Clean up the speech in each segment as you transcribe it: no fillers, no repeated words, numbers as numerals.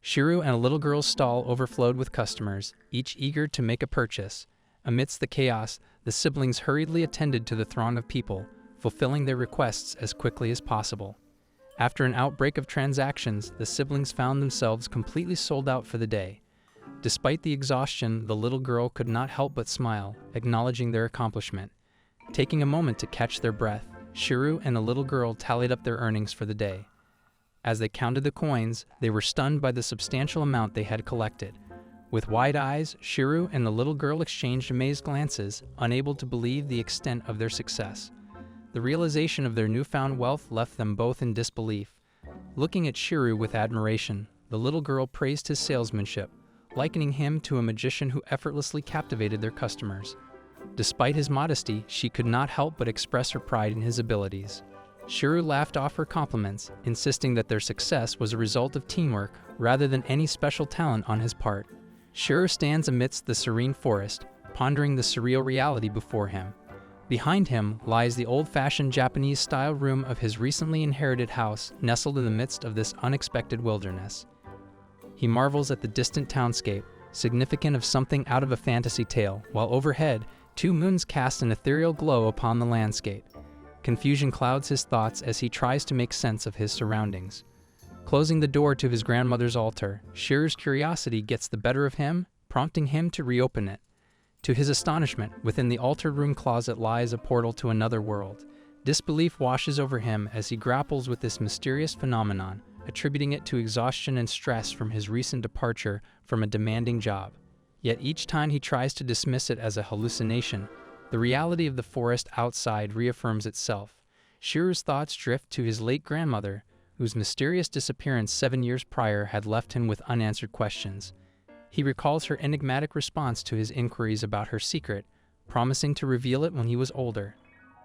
Shiro and a little girl's stall overflowed with customers, each eager to make a purchase. Amidst the chaos, the siblings hurriedly attended to the throng of people, fulfilling their requests as quickly as possible. After an outbreak of transactions, the siblings found themselves completely sold out for the day. Despite the exhaustion, the little girl could not help but smile, acknowledging their accomplishment. Taking a moment to catch their breath, Shiro and the little girl tallied up their earnings for the day. As they counted the coins, they were stunned by the substantial amount they had collected. With wide eyes, Shiro and the little girl exchanged amazed glances, unable to believe the extent of their success. The realization of their newfound wealth left them both in disbelief. Looking at Shiro with admiration, the little girl praised his salesmanship, likening him to a magician who effortlessly captivated their customers. Despite his modesty, she could not help but express her pride in his abilities. Shiro laughed off her compliments, insisting that their success was a result of teamwork rather than any special talent on his part. Shiro stands amidst the serene forest, pondering the surreal reality before him. Behind him lies the old-fashioned Japanese-style room of his recently inherited house, nestled in the midst of this unexpected wilderness. He marvels at the distant townscape, significant of something out of a fantasy tale, while overhead, 2 moons cast an ethereal glow upon the landscape. Confusion clouds his thoughts as he tries to make sense of his surroundings. Closing the door to his grandmother's altar, Shiro's curiosity gets the better of him, prompting him to reopen it. To his astonishment, within the altar room closet lies a portal to another world. Disbelief washes over him as he grapples with this mysterious phenomenon, attributing it to exhaustion and stress from his recent departure from a demanding job. Yet each time he tries to dismiss it as a hallucination, the reality of the forest outside reaffirms itself. Shiro's thoughts drift to his late grandmother, whose mysterious disappearance 7 years prior had left him with unanswered questions. He recalls her enigmatic response to his inquiries about her secret, promising to reveal it when he was older.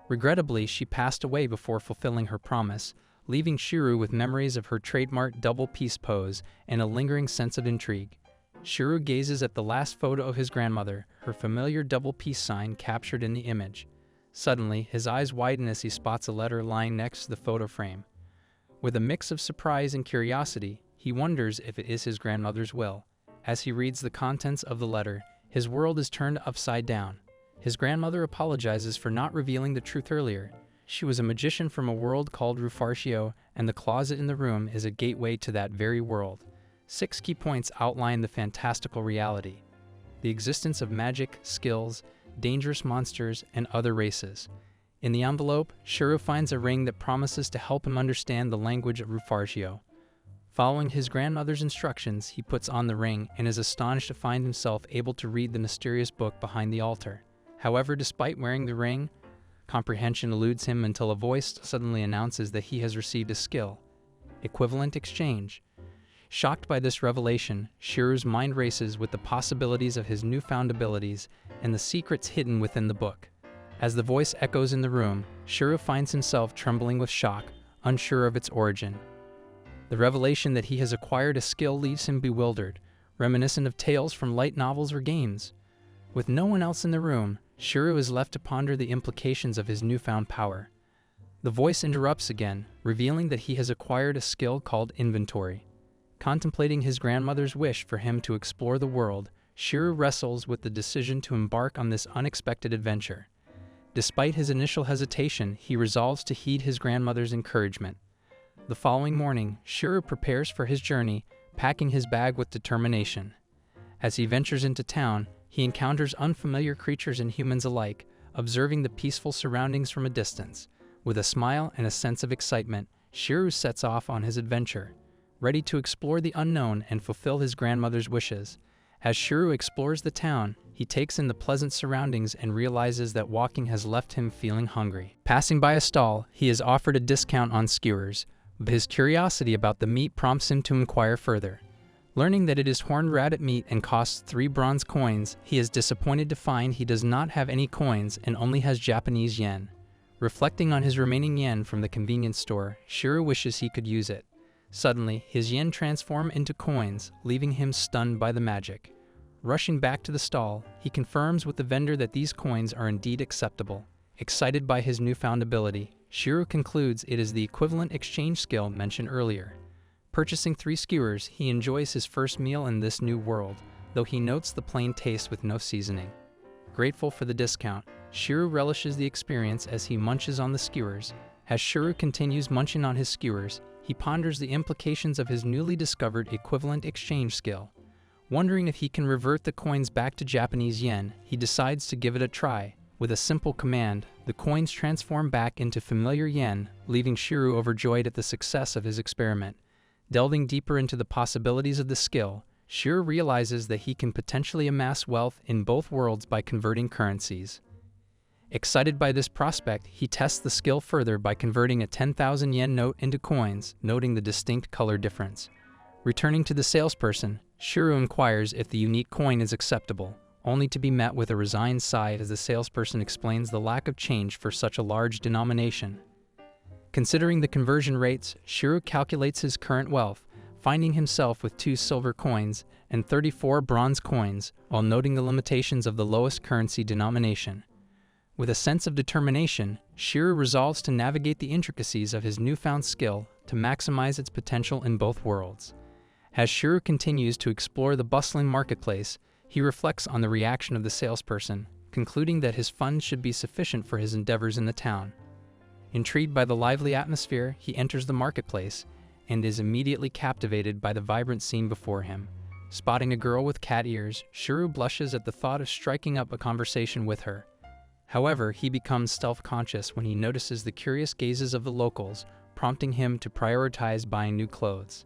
Regrettably, she passed away before fulfilling her promise, leaving Shiro with memories of her trademark double peace pose and a lingering sense of intrigue. Shiro gazes at the last photo of his grandmother, her familiar double peace sign captured in the image. Suddenly, his eyes widen as he spots a letter lying next to the photo frame. With a mix of surprise and curiosity, he wonders if it is his grandmother's will. As he reads the contents of the letter, his world is turned upside down. His grandmother apologizes for not revealing the truth earlier. She was a magician from a world called Rufarshio, and the closet in the room is a gateway to that very world. 6 key points outline the fantastical reality: the existence of magic, skills, dangerous monsters, and other races. In the envelope, Shiro finds a ring that promises to help him understand the language of Rufarshio. Following his grandmother's instructions, he puts on the ring and is astonished to find himself able to read the mysterious book behind the altar. However, despite wearing the ring, comprehension eludes him until a voice suddenly announces that he has received a skill. Equivalent exchange. Shocked by this revelation, Shiro's mind races with the possibilities of his newfound abilities and the secrets hidden within the book. As the voice echoes in the room, Shiro finds himself trembling with shock, unsure of its origin. The revelation that he has acquired a skill leaves him bewildered, reminiscent of tales from light novels or games. With no one else in the room, Shiro is left to ponder the implications of his newfound power. The voice interrupts again, revealing that he has acquired a skill called inventory. Contemplating his grandmother's wish for him to explore the world, Shiro wrestles with the decision to embark on this unexpected adventure. Despite his initial hesitation, he resolves to heed his grandmother's encouragement. The following morning, Shiro prepares for his journey, packing his bag with determination. As he ventures into town, he encounters unfamiliar creatures and humans alike, observing the peaceful surroundings from a distance. With a smile and a sense of excitement, Shiro sets off on his adventure, ready to explore the unknown and fulfill his grandmother's wishes. As Shiro explores the town, he takes in the pleasant surroundings and realizes that walking has left him feeling hungry. Passing by a stall, he is offered a discount on skewers, but his curiosity about the meat prompts him to inquire further. Learning that it is horned rabbit meat and costs 3 bronze coins, he is disappointed to find he does not have any coins and only has Japanese yen. Reflecting on his remaining yen from the convenience store, Shiro wishes he could use it. Suddenly, his yen transform into coins, leaving him stunned by the magic. Rushing back to the stall, he confirms with the vendor that these coins are indeed acceptable. Excited by his newfound ability, Shiro concludes it is the equivalent exchange skill mentioned earlier. Purchasing 3 skewers, he enjoys his first meal in this new world, though he notes the plain taste with no seasoning. Grateful for the discount, Shiro relishes the experience as he munches on the skewers. As Shiro continues munching on his skewers, he ponders the implications of his newly discovered equivalent exchange skill. Wondering if he can revert the coins back to Japanese yen, he decides to give it a try. With a simple command, the coins transform back into familiar yen, leaving Shiro overjoyed at the success of his experiment. Delving deeper into the possibilities of the skill, Shiro realizes that he can potentially amass wealth in both worlds by converting currencies. Excited by this prospect, he tests the skill further by converting a 10,000 yen note into coins, noting the distinct color difference. Returning to the salesperson, Shiro inquires if the unique coin is acceptable, only to be met with a resigned sigh as the salesperson explains the lack of change for such a large denomination. Considering the conversion rates, Shiro calculates his current wealth, finding himself with 2 silver coins and 34 bronze coins, while noting the limitations of the lowest currency denomination. With a sense of determination, Shiro resolves to navigate the intricacies of his newfound skill to maximize its potential in both worlds. As Shiro continues to explore the bustling marketplace, he reflects on the reaction of the salesperson, concluding that his funds should be sufficient for his endeavors in the town. Intrigued by the lively atmosphere, he enters the marketplace and is immediately captivated by the vibrant scene before him. Spotting a girl with cat ears, Shiro blushes at the thought of striking up a conversation with her. However, he becomes self-conscious when he notices the curious gazes of the locals, prompting him to prioritize buying new clothes.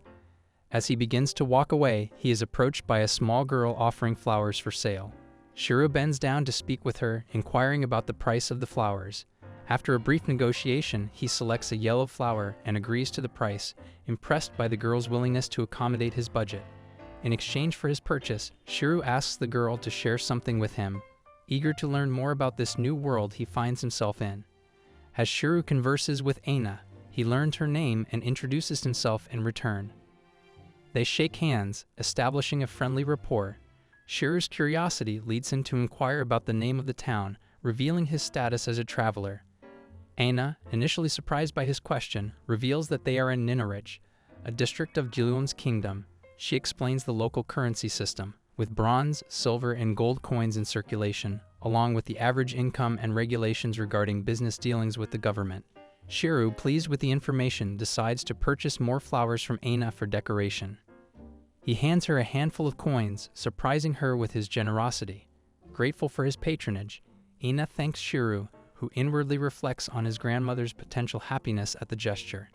As he begins to walk away, he is approached by a small girl offering flowers for sale. Shiro bends down to speak with her, inquiring about the price of the flowers. After a brief negotiation, he selects a yellow flower and agrees to the price, impressed by the girl's willingness to accommodate his budget. In exchange for his purchase, Shiro asks the girl to share something with him, eager to learn more about this new world he finds himself in. As Shiro converses with Aina, he learns her name and introduces himself in return. They shake hands, establishing a friendly rapport. Shiro's curiosity leads him to inquire about the name of the town, revealing his status as a traveler. Aina, initially surprised by his question, reveals that they are in Ninerich, a district of Gileon's kingdom. She explains the local currency system, with bronze, silver, and gold coins in circulation, along with the average income and regulations regarding business dealings with the government. Shiro, pleased with the information, decides to purchase more flowers from Aina for decoration. He hands her a handful of coins, surprising her with his generosity. Grateful for his patronage, Aina thanks Shiro, who inwardly reflects on his grandmother's potential happiness at the gesture.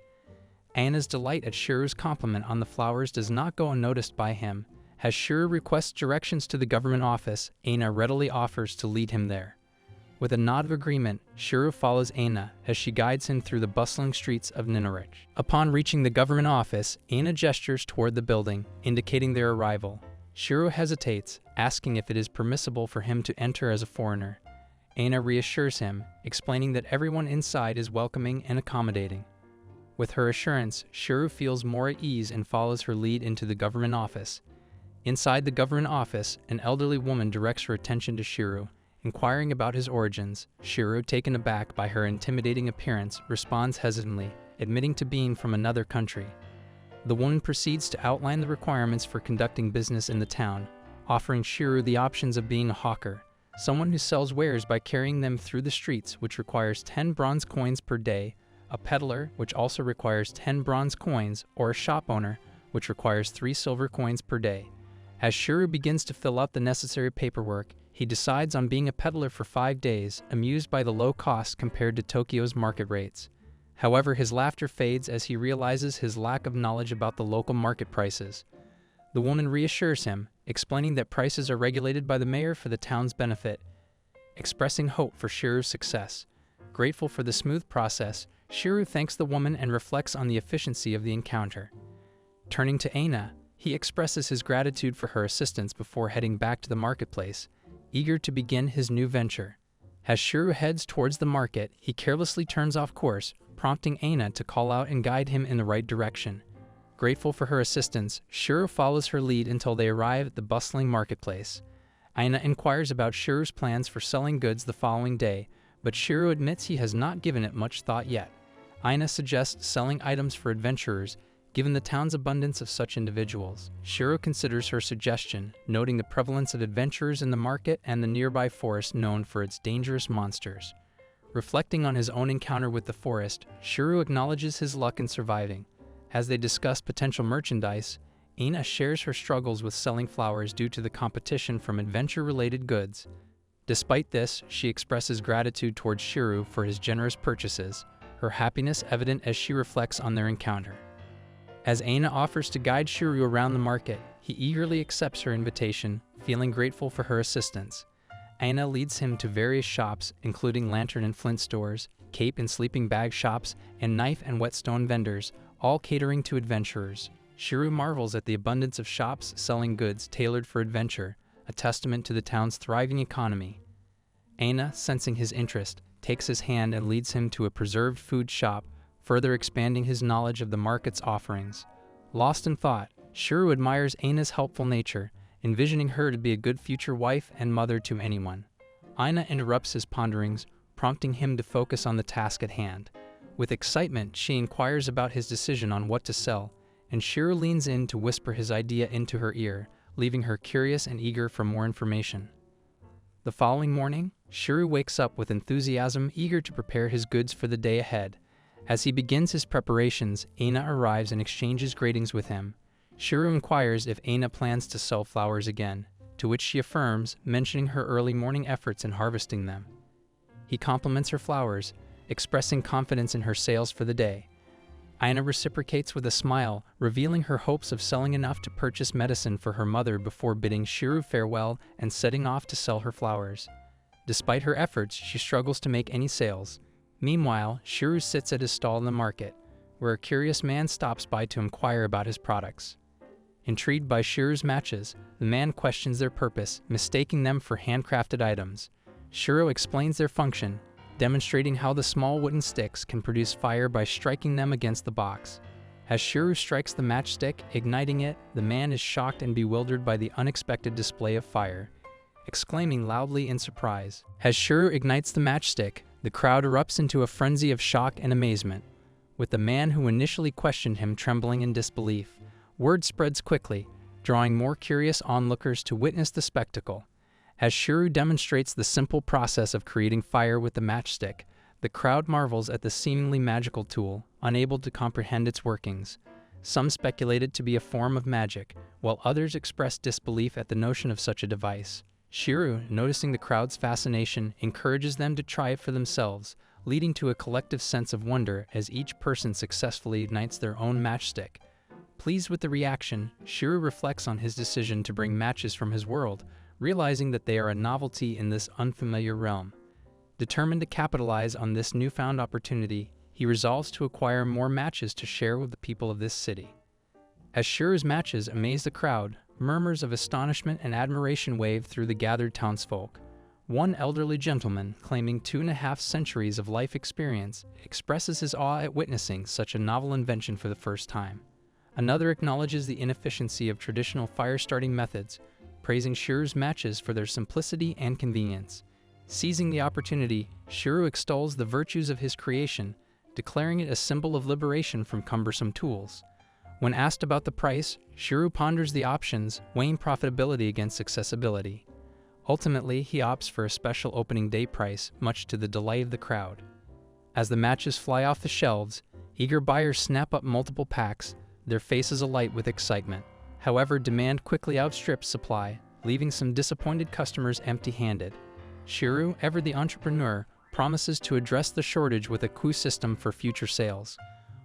Aina's delight at Shiro's compliment on the flowers does not go unnoticed by him. As Shiro requests directions to the government office, Aina readily offers to lead him there. With a nod of agreement, Shiro follows Aina as she guides him through the bustling streets of Ninerich. Upon reaching the government office, Aina gestures toward the building, indicating their arrival. Shiro hesitates, asking if it is permissible for him to enter as a foreigner. Aina reassures him, explaining that everyone inside is welcoming and accommodating. With her assurance, Shiro feels more at ease and follows her lead into the government office. Inside the government office, an elderly woman directs her attention to Shiro. Inquiring about his origins, Shiro, taken aback by her intimidating appearance, responds hesitantly, admitting to being from another country. The woman proceeds to outline the requirements for conducting business in the town, offering Shiro the options of being a hawker, someone who sells wares by carrying them through the streets, which requires 10 bronze coins per day, a peddler, which also requires 10 bronze coins, or a shop owner, which requires 3 silver coins per day. As Shiro begins to fill out the necessary paperwork, he decides on being a peddler for 5 days, amused by the low cost compared to Tokyo's market rates. However, his laughter fades as he realizes his lack of knowledge about the local market prices. The woman reassures him, explaining that prices are regulated by the mayor for the town's benefit, expressing hope for Shiro's success. Grateful for the smooth process, Shiro thanks the woman and reflects on the efficiency of the encounter. Turning to Aina, he expresses his gratitude for her assistance before heading back to the marketplace, eager to begin his new venture. As Shiro heads towards the market, he carelessly turns off course, prompting Aina to call out and guide him in the right direction. Grateful for her assistance, Shiro follows her lead until they arrive at the bustling marketplace. Aina inquires about Shiro's plans for selling goods the following day, but Shiro admits he has not given it much thought yet. Aina suggests selling items for adventurers, Given the town's abundance of such individuals, Shiro considers her suggestion, noting the prevalence of adventurers in the market and the nearby forest known for its dangerous monsters. Reflecting on his own encounter with the forest, Shiro acknowledges his luck in surviving. As they discuss potential merchandise, Aina shares her struggles with selling flowers due to the competition from adventure-related goods. Despite this, she expresses gratitude towards Shiro for his generous purchases, her happiness evident as she reflects on their encounter. As Aina offers to guide Shiro around the market, he eagerly accepts her invitation, feeling grateful for her assistance. Aina leads him to various shops, including lantern and flint stores, cape and sleeping bag shops, and knife and whetstone vendors, all catering to adventurers. Shiro marvels at the abundance of shops selling goods tailored for adventure, a testament to the town's thriving economy. Aina, sensing his interest, takes his hand and leads him to a preserved food shop, further expanding his knowledge of the market's offerings. Lost in thought, Shiro admires Aina's helpful nature, envisioning her to be a good future wife and mother to anyone. Aina interrupts his ponderings, prompting him to focus on the task at hand. With excitement, she inquires about his decision on what to sell, and Shiro leans in to whisper his idea into her ear, leaving her curious and eager for more information. The following morning, Shiro wakes up with enthusiasm, eager to prepare his goods for the day ahead. As he begins his preparations, Aina arrives and exchanges greetings with him. Shiro inquires if Aina plans to sell flowers again, to which she affirms, mentioning her early morning efforts in harvesting them. He compliments her flowers, expressing confidence in her sales for the day. Aina reciprocates with a smile, revealing her hopes of selling enough to purchase medicine for her mother before bidding Shiro farewell and setting off to sell her flowers. Despite her efforts, she struggles to make any sales. Meanwhile, Shiro sits at his stall in the market, where a curious man stops by to inquire about his products. Intrigued by Shiro's matches, the man questions their purpose, mistaking them for handcrafted items. Shiro explains their function, demonstrating how the small wooden sticks can produce fire by striking them against the box. As Shiro strikes the matchstick, igniting it, the man is shocked and bewildered by the unexpected display of fire, exclaiming loudly in surprise. As Shiro ignites the matchstick, the crowd erupts into a frenzy of shock and amazement, with the man who initially questioned him trembling in disbelief. Word spreads quickly, drawing more curious onlookers to witness the spectacle. As Shiro demonstrates the simple process of creating fire with the matchstick, the crowd marvels at the seemingly magical tool, unable to comprehend its workings. Some speculate it to be a form of magic, while others express disbelief at the notion of such a device. Shiro, noticing the crowd's fascination, encourages them to try it for themselves, leading to a collective sense of wonder as each person successfully ignites their own matchstick. Pleased with the reaction, Shiro reflects on his decision to bring matches from his world, realizing that they are a novelty in this unfamiliar realm. Determined to capitalize on this newfound opportunity, he resolves to acquire more matches to share with the people of this city. As Shiro's matches amaze the crowd, murmurs of astonishment and admiration wave through the gathered townsfolk. One elderly gentleman, claiming 2.5 centuries of life experience, expresses his awe at witnessing such a novel invention for the first time. Another acknowledges the inefficiency of traditional fire-starting methods, praising Shiro's matches for their simplicity and convenience. Seizing the opportunity, Shiro extols the virtues of his creation, declaring it a symbol of liberation from cumbersome tools. When asked about the price, Shiro ponders the options, weighing profitability against accessibility. Ultimately, he opts for a special opening day price, much to the delight of the crowd. As the matches fly off the shelves, eager buyers snap up multiple packs, their faces alight with excitement. However, demand quickly outstrips supply, leaving some disappointed customers empty-handed. Shiro, ever the entrepreneur, promises to address the shortage with a coup system for future sales.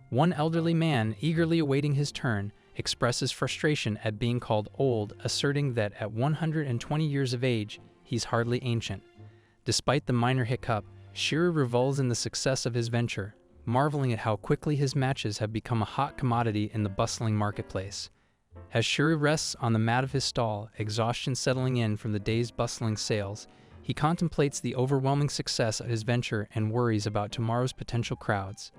One elderly man, eagerly awaiting his turn, expresses frustration at being called old, asserting that at 120 years of age, he's hardly ancient. Despite the minor hiccup, Shiro revels in the success of his venture, marveling at how quickly his matches have become a hot commodity in the bustling marketplace. As Shiro rests on the mat of his stall, exhaustion settling in from the day's bustling sales, he contemplates the overwhelming success of his venture and worries about tomorrow's potential crowds.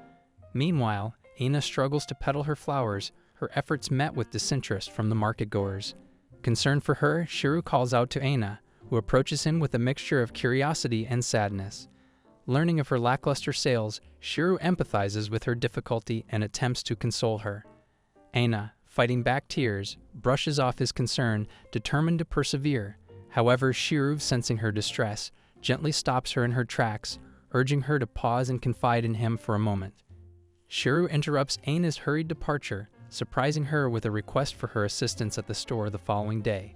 Meanwhile, Aina struggles to peddle her flowers, her efforts met with disinterest from the market-goers. Concerned for her, Shiro calls out to Aina, who approaches him with a mixture of curiosity and sadness. Learning of her lackluster sales, Shiro empathizes with her difficulty and attempts to console her. Aina, fighting back tears, brushes off his concern, determined to persevere. However, Shiryu, sensing her distress, gently stops her in her tracks, urging her to pause and confide in him for a moment. Shiryu interrupts Aina's hurried departure, surprising her with a request for her assistance at the store the following day.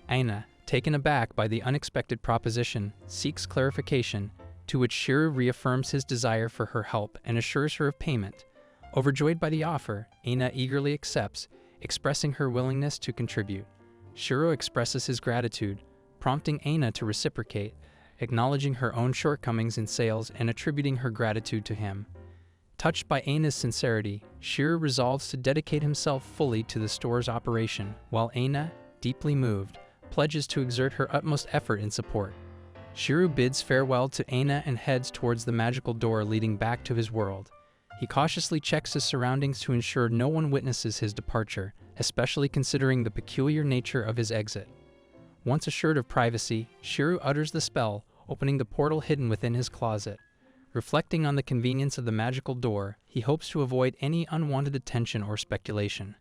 Aina, taken aback by the unexpected proposition, seeks clarification, to which Shiryu reaffirms his desire for her help and assures her of payment. Overjoyed by the offer, Aina eagerly accepts, expressing her willingness to contribute. Shiryu expresses his gratitude, prompting Aina to reciprocate, acknowledging her own shortcomings in sales and attributing her gratitude to him. Touched by Aina's sincerity, Shiryu resolves to dedicate himself fully to the store's operation, while Aina, deeply moved, pledges to exert her utmost effort in support. Shiryu bids farewell to Aina and heads towards the magical door leading back to his world. He cautiously checks his surroundings to ensure no one witnesses his departure, especially considering the peculiar nature of his exit. Once assured of privacy, Shiryu utters the spell, opening the portal hidden within his closet. Reflecting on the convenience of the magical door, he hopes to avoid any unwanted attention or speculation.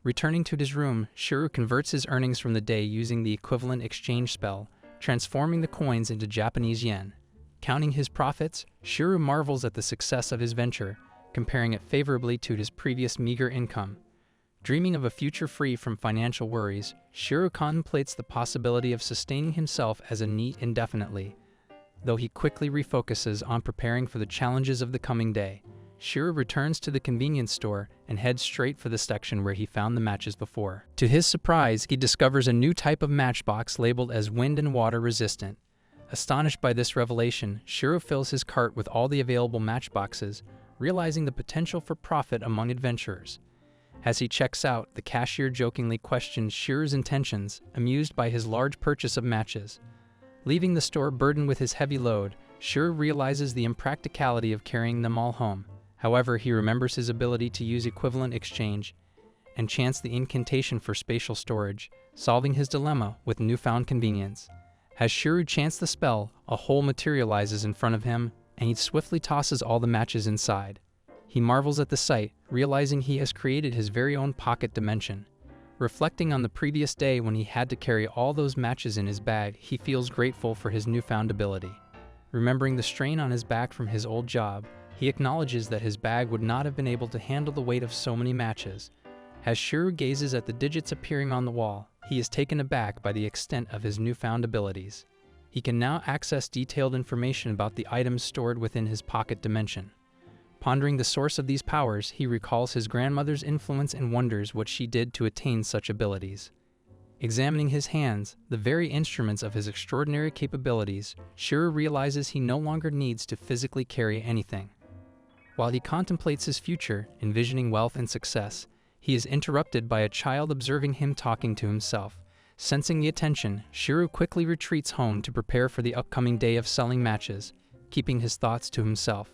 Returning to his room, Shiryu converts his earnings from the day using the equivalent exchange spell, transforming the coins into Japanese yen. Counting his profits, Shiryu marvels at the success of his venture, comparing it favorably to his previous meager income. Dreaming of a future free from financial worries, Shiryu contemplates the possibility of sustaining himself as a NEET indefinitely. Though he quickly refocuses on preparing for the challenges of the coming day, Shiryu returns to the convenience store and heads straight for the section where he found the matches before. To his surprise, he discovers a new type of matchbox labeled as wind and water resistant. Astonished by this revelation, Shiryu fills his cart with all the available matchboxes, realizing the potential for profit among adventurers. As he checks out, the cashier jokingly questions Shiryu's intentions, amused by his large purchase of matches. Leaving the store burdened with his heavy load, Shiryu realizes the impracticality of carrying them all home. However, he remembers his ability to use equivalent exchange and chants the incantation for spatial storage, solving his dilemma with newfound convenience. As Shiryu chants the spell, a hole materializes in front of him, and he swiftly tosses all the matches inside. He marvels at the sight, realizing he has created his very own pocket dimension. Reflecting on the previous day when he had to carry all those matches in his bag, he feels grateful for his newfound ability. Remembering the strain on his back from his old job, he acknowledges that his bag would not have been able to handle the weight of so many matches. As Shiryu gazes at the digits appearing on the wall, he is taken aback by the extent of his newfound abilities. He can now access detailed information about the items stored within his pocket dimension. Pondering the source of these powers, he recalls his grandmother's influence and wonders what she did to attain such abilities. Examining his hands, the very instruments of his extraordinary capabilities, Shiryu realizes he no longer needs to physically carry anything. While he contemplates his future, envisioning wealth and success, he is interrupted by a child observing him talking to himself. Sensing the attention, Shiryu quickly retreats home to prepare for the upcoming day of selling matches, keeping his thoughts to himself.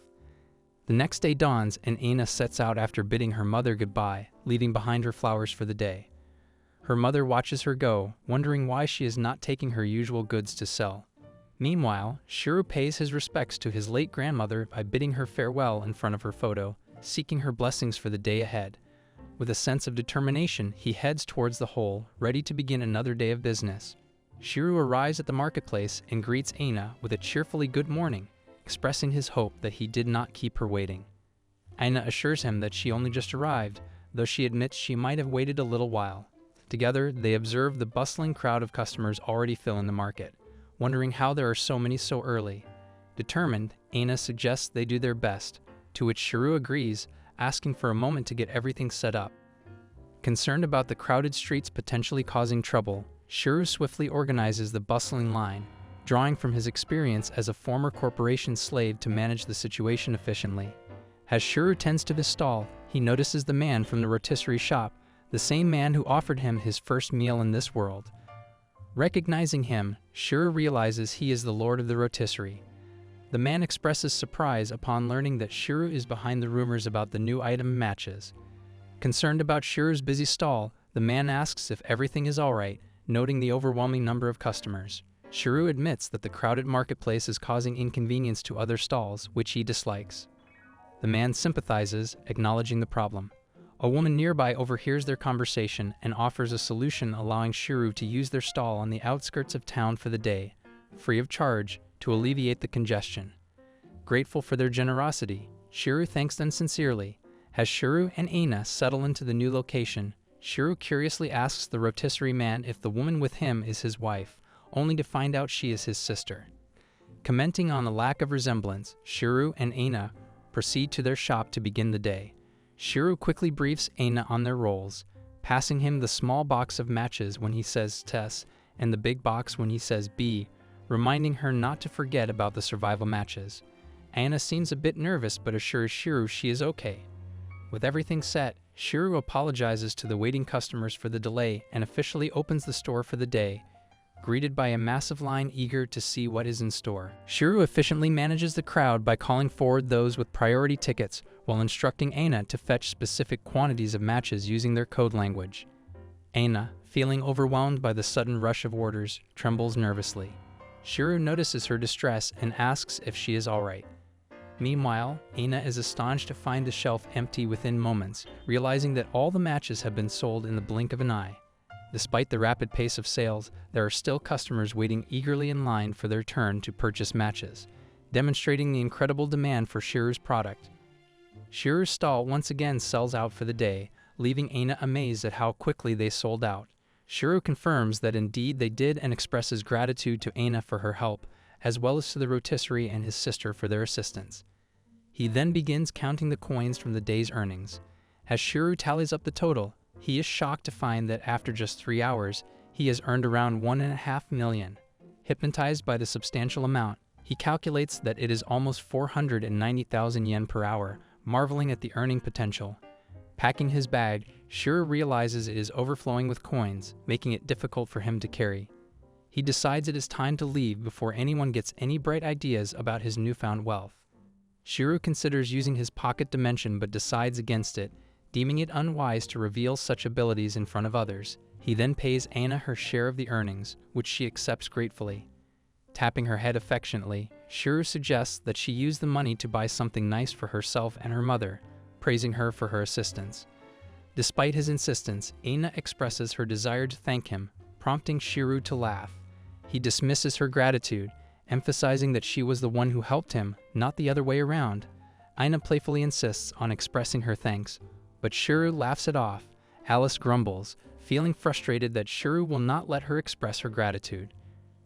The next day dawns and Aina sets out after bidding her mother goodbye, leaving behind her flowers for the day. Her mother watches her go, wondering why she is not taking her usual goods to sell. Meanwhile, Shiryu pays his respects to his late grandmother by bidding her farewell in front of her photo, seeking her blessings for the day ahead. With a sense of determination, he heads towards the hole, ready to begin another day of business. Shiryu arrives at the marketplace and greets Aina with a cheerfully good morning, expressing his hope that he did not keep her waiting. Aina assures him that she only just arrived, though she admits she might have waited a little while. Together, they observe the bustling crowd of customers already filling the market, wondering how there are so many so early. Determined, Aina suggests they do their best, to which Shiryu agrees, asking for a moment to get everything set up. Concerned about the crowded streets potentially causing trouble, Shiryu swiftly organizes the bustling line, drawing from his experience as a former corporation slave to manage the situation efficiently. As Shiryu tends to his stall, he notices the man from the rotisserie shop, the same man who offered him his first meal in this world. Recognizing him, Shiryu realizes he is the lord of the rotisserie. The man expresses surprise upon learning that Shiryu is behind the rumors about the new item matches. Concerned about Shiryu's busy stall, the man asks if everything is alright, noting the overwhelming number of customers. Shiryu admits that the crowded marketplace is causing inconvenience to other stalls, which he dislikes. The man sympathizes, acknowledging the problem. A woman nearby overhears their conversation and offers a solution allowing Shiro to use their stall on the outskirts of town for the day, free of charge, to alleviate the congestion. Grateful for their generosity, Shiro thanks them sincerely. As Shiro and Aina settle into the new location, Shiro curiously asks the rotisserie man if the woman with him is his wife, only to find out she is his sister. Commenting on the lack of resemblance, Shiro and Aina proceed to their shop to begin the day. Shiro quickly briefs Aina on their roles, passing him the small box of matches when he says Tess and the big box when he says B, reminding her not to forget about the survival matches. Aina seems a bit nervous but assures Shiro she is okay. With everything set, Shiro apologizes to the waiting customers for the delay and officially opens the store for the day, greeted by a massive line eager to see what is in store. Shiro efficiently manages the crowd by calling forward those with priority tickets while instructing Aina to fetch specific quantities of matches using their code language. Aina, feeling overwhelmed by the sudden rush of orders, trembles nervously. Shiro notices her distress and asks if she is alright. Meanwhile, Aina is astonished to find the shelf empty within moments, realizing that all the matches have been sold in the blink of an eye. Despite the rapid pace of sales, there are still customers waiting eagerly in line for their turn to purchase matches, demonstrating the incredible demand for Shiro's product. Shiro's stall once again sells out for the day, leaving Aina amazed at how quickly they sold out. Shiro confirms that indeed they did and expresses gratitude to Aina for her help, as well as to the rotisserie and his sister for their assistance. He then begins counting the coins from the day's earnings. As Shiro tallies up the total, he is shocked to find that after just 3 hours, he has earned around 1.5 million. Hypnotized by the substantial amount, he calculates that it is almost 490,000 yen per hour, marveling at the earning potential. Packing his bag, Shiro realizes it is overflowing with coins, making it difficult for him to carry. He decides it is time to leave before anyone gets any bright ideas about his newfound wealth. Shiro considers using his pocket dimension but decides against it, deeming it unwise to reveal such abilities in front of others. He then pays Aina her share of the earnings, which she accepts gratefully. Tapping her head affectionately, Shiro suggests that she use the money to buy something nice for herself and her mother, praising her for her assistance. Despite his insistence, Aina expresses her desire to thank him, prompting Shiro to laugh. He dismisses her gratitude, emphasizing that she was the one who helped him, not the other way around. Aina playfully insists on expressing her thanks, but Shiro laughs it off. Alice grumbles, feeling frustrated that Shiro will not let her express her gratitude.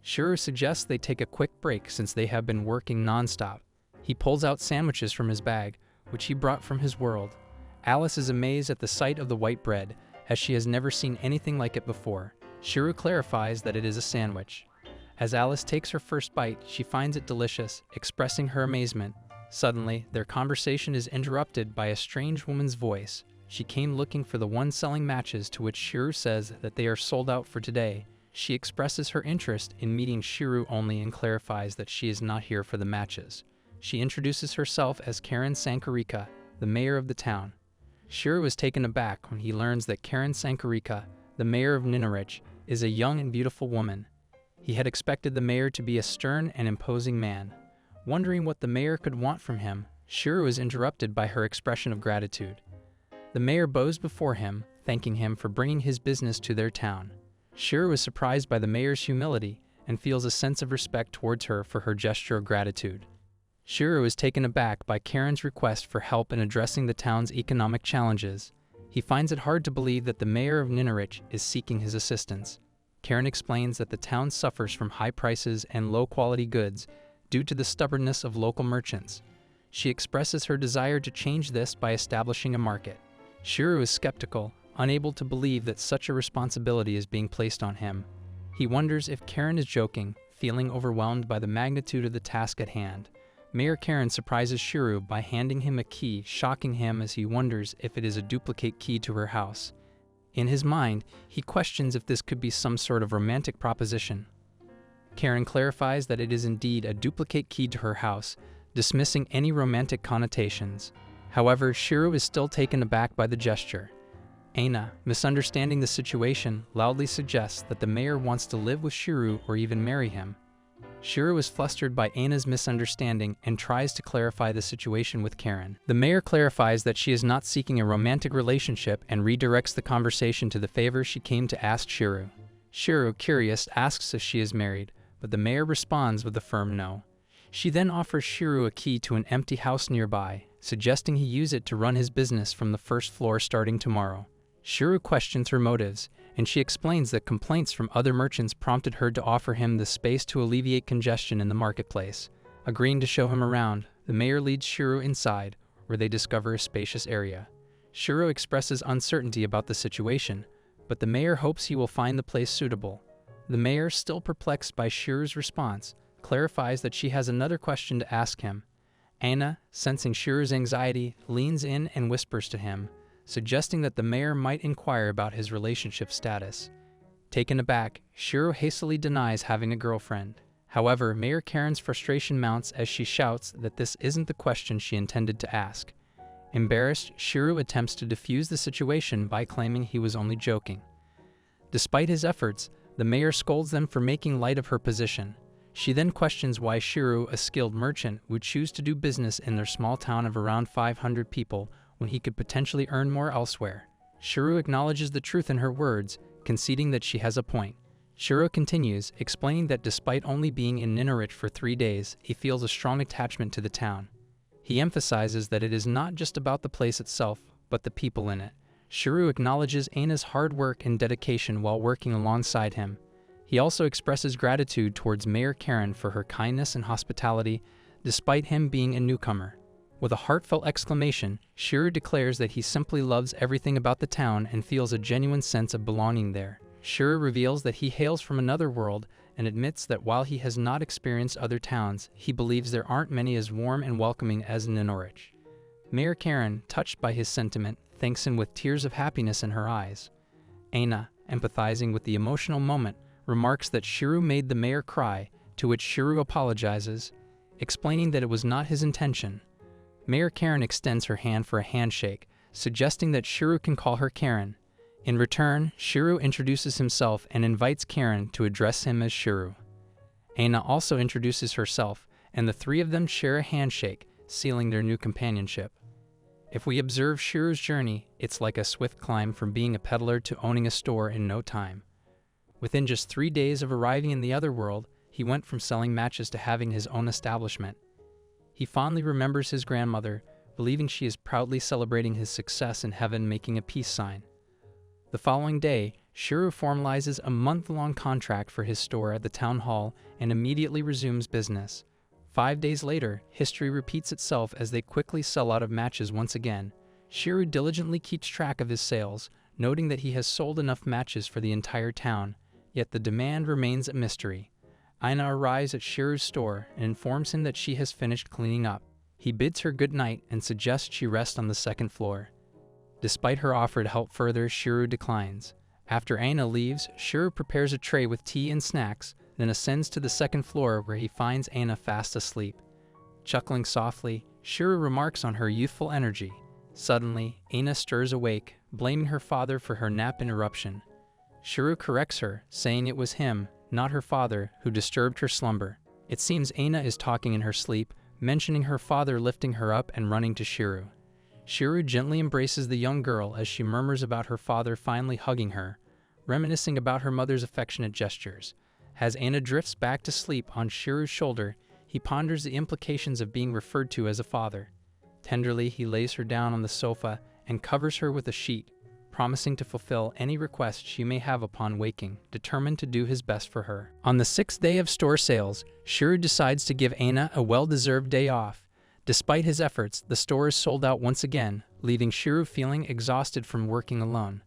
Shiro suggests they take a quick break since they have been working non-stop. He pulls out sandwiches from his bag, which he brought from his world. Alice is amazed at the sight of the white bread, as she has never seen anything like it before. Shiro clarifies that it is a sandwich. As Alice takes her first bite, she finds it delicious, expressing her amazement. Suddenly, their conversation is interrupted by a strange woman's voice. She came looking for the one selling matches, to which Shiro says that they are sold out for today. She expresses her interest in meeting Shiro only and clarifies that she is not here for the matches. She introduces herself as Karen Sankarika, the mayor of the town. Shiro is taken aback when he learns that Karen Sankarika, the mayor of Ninerich, is a young and beautiful woman. He had expected the mayor to be a stern and imposing man. Wondering what the mayor could want from him, Shiro is interrupted by her expression of gratitude. The mayor bows before him, thanking him for bringing his business to their town. Shiro is surprised by the mayor's humility and feels a sense of respect towards her for her gesture of gratitude. Shiro is taken aback by Karen's request for help in addressing the town's economic challenges. He finds it hard to believe that the mayor of Ninerich is seeking his assistance. Karen explains that the town suffers from high prices and low-quality goods due to the stubbornness of local merchants. She expresses her desire to change this by establishing a market. Shiro is skeptical, unable to believe that such a responsibility is being placed on him. He wonders if Karen is joking, feeling overwhelmed by the magnitude of the task at hand. Mayor Karen surprises Shiro by handing him a key, shocking him as he wonders if it is a duplicate key to her house. In his mind, he questions if this could be some sort of romantic proposition. Karen clarifies that it is indeed a duplicate key to her house, dismissing any romantic connotations. However, Shiro is still taken aback by the gesture. Aina, misunderstanding the situation, loudly suggests that the mayor wants to live with Shiro or even marry him. Shiro is flustered by Aina's misunderstanding and tries to clarify the situation with Karen. The mayor clarifies that she is not seeking a romantic relationship and redirects the conversation to the favor she came to ask Shiro. Shiro, curious, asks if she is married, but the mayor responds with a firm no. She then offers Shiro a key to an empty house nearby, suggesting he use it to run his business from the first floor starting tomorrow. Shiro questions her motives, and she explains that complaints from other merchants prompted her to offer him the space to alleviate congestion in the marketplace. Agreeing to show him around, the mayor leads Shiro inside, where they discover a spacious area. Shiro expresses uncertainty about the situation, but the mayor hopes he will find the place suitable. The mayor, still perplexed by Shiro's response, clarifies that she has another question to ask him. Aina, sensing Shiro's anxiety, leans in and whispers to him, suggesting that the mayor might inquire about his relationship status. Taken aback, Shiro hastily denies having a girlfriend. However, Mayor Karen's frustration mounts as she shouts that this isn't the question she intended to ask. Embarrassed, Shiro attempts to defuse the situation by claiming he was only joking. Despite his efforts, the mayor scolds them for making light of her position. She then questions why Shiro, a skilled merchant, would choose to do business in their small town of around 500 people when he could potentially earn more elsewhere. Shiro acknowledges the truth in her words, conceding that she has a point. Shiro continues, explaining that despite only being in Ninerich for 3 days, he feels a strong attachment to the town. He emphasizes that it is not just about the place itself, but the people in it. Shiro acknowledges Aina's hard work and dedication while working alongside him. He also expresses gratitude towards Mayor Karen for her kindness and hospitality, despite him being a newcomer. With a heartfelt exclamation, Shiro declares that he simply loves everything about the town and feels a genuine sense of belonging there. Shiro reveals that he hails from another world and admits that while he has not experienced other towns, he believes there aren't many as warm and welcoming as Ninerich. Mayor Karen, touched by his sentiment, thanks him with tears of happiness in her eyes. Aina, empathizing with the emotional moment, remarks that Shiro made the mayor cry, to which Shiro apologizes, explaining that it was not his intention. Mayor Karen extends her hand for a handshake, suggesting that Shiro can call her Karen. In return, Shiro introduces himself and invites Karen to address him as Shiro. Aina also introduces herself, and the three of them share a handshake, sealing their new companionship. If we observe Shiro's journey, it's like a swift climb from being a peddler to owning a store in no time. Within just 3 days of arriving in the other world, he went from selling matches to having his own establishment. He fondly remembers his grandmother, believing she is proudly celebrating his success in heaven, making a peace sign. The following day, Shiro formalizes a month-long contract for his store at the town hall and immediately resumes business. 5 days later, history repeats itself as they quickly sell out of matches once again. Shiro diligently keeps track of his sales, noting that he has sold enough matches for the entire town, yet the demand remains a mystery. Aina arrives at Shiro's store and informs him that she has finished cleaning up. He bids her good night and suggests she rest on the second floor. Despite her offer to help further, Shiro declines. After Aina leaves, Shiro prepares a tray with tea and snacks, then ascends to the second floor where he finds Aina fast asleep. Chuckling softly, Shiro remarks on her youthful energy. Suddenly, Aina stirs awake, blaming her father for her nap interruption. Shiro corrects her, saying it was him, not her father, who disturbed her slumber. It seems Aina is talking in her sleep, mentioning her father lifting her up and running to Shiro. Shiro gently embraces the young girl as she murmurs about her father finally hugging her, reminiscing about her mother's affectionate gestures. As Aina drifts back to sleep on Shiro's shoulder, he ponders the implications of being referred to as a father. Tenderly, he lays her down on the sofa and covers her with a sheet, promising to fulfill any request she may have upon waking, determined to do his best for her. On the 6th day of store sales, Shiro decides to give Aina a well-deserved day off. Despite his efforts, the store is sold out once again, leaving Shiro feeling exhausted from working alone.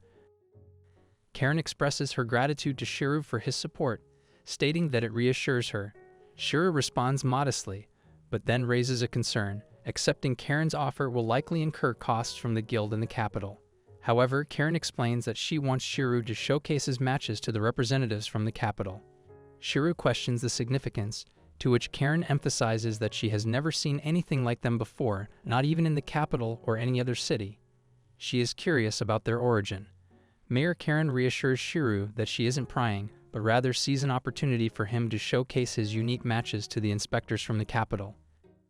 Karen expresses her gratitude to Shiro for his support, stating that it reassures her. Shiro responds modestly, but then raises a concern. Accepting Karen's offer will likely incur costs from the guild in the capital. However, Karen explains that she wants Shiro to showcase his matches to the representatives from the capital. Shiro questions the significance, to which Karen emphasizes that she has never seen anything like them before, not even in the capital or any other city. She is curious about their origin. Mayor Karen reassures Shiro that she isn't prying, but rather sees an opportunity for him to showcase his unique matches to the inspectors from the capital.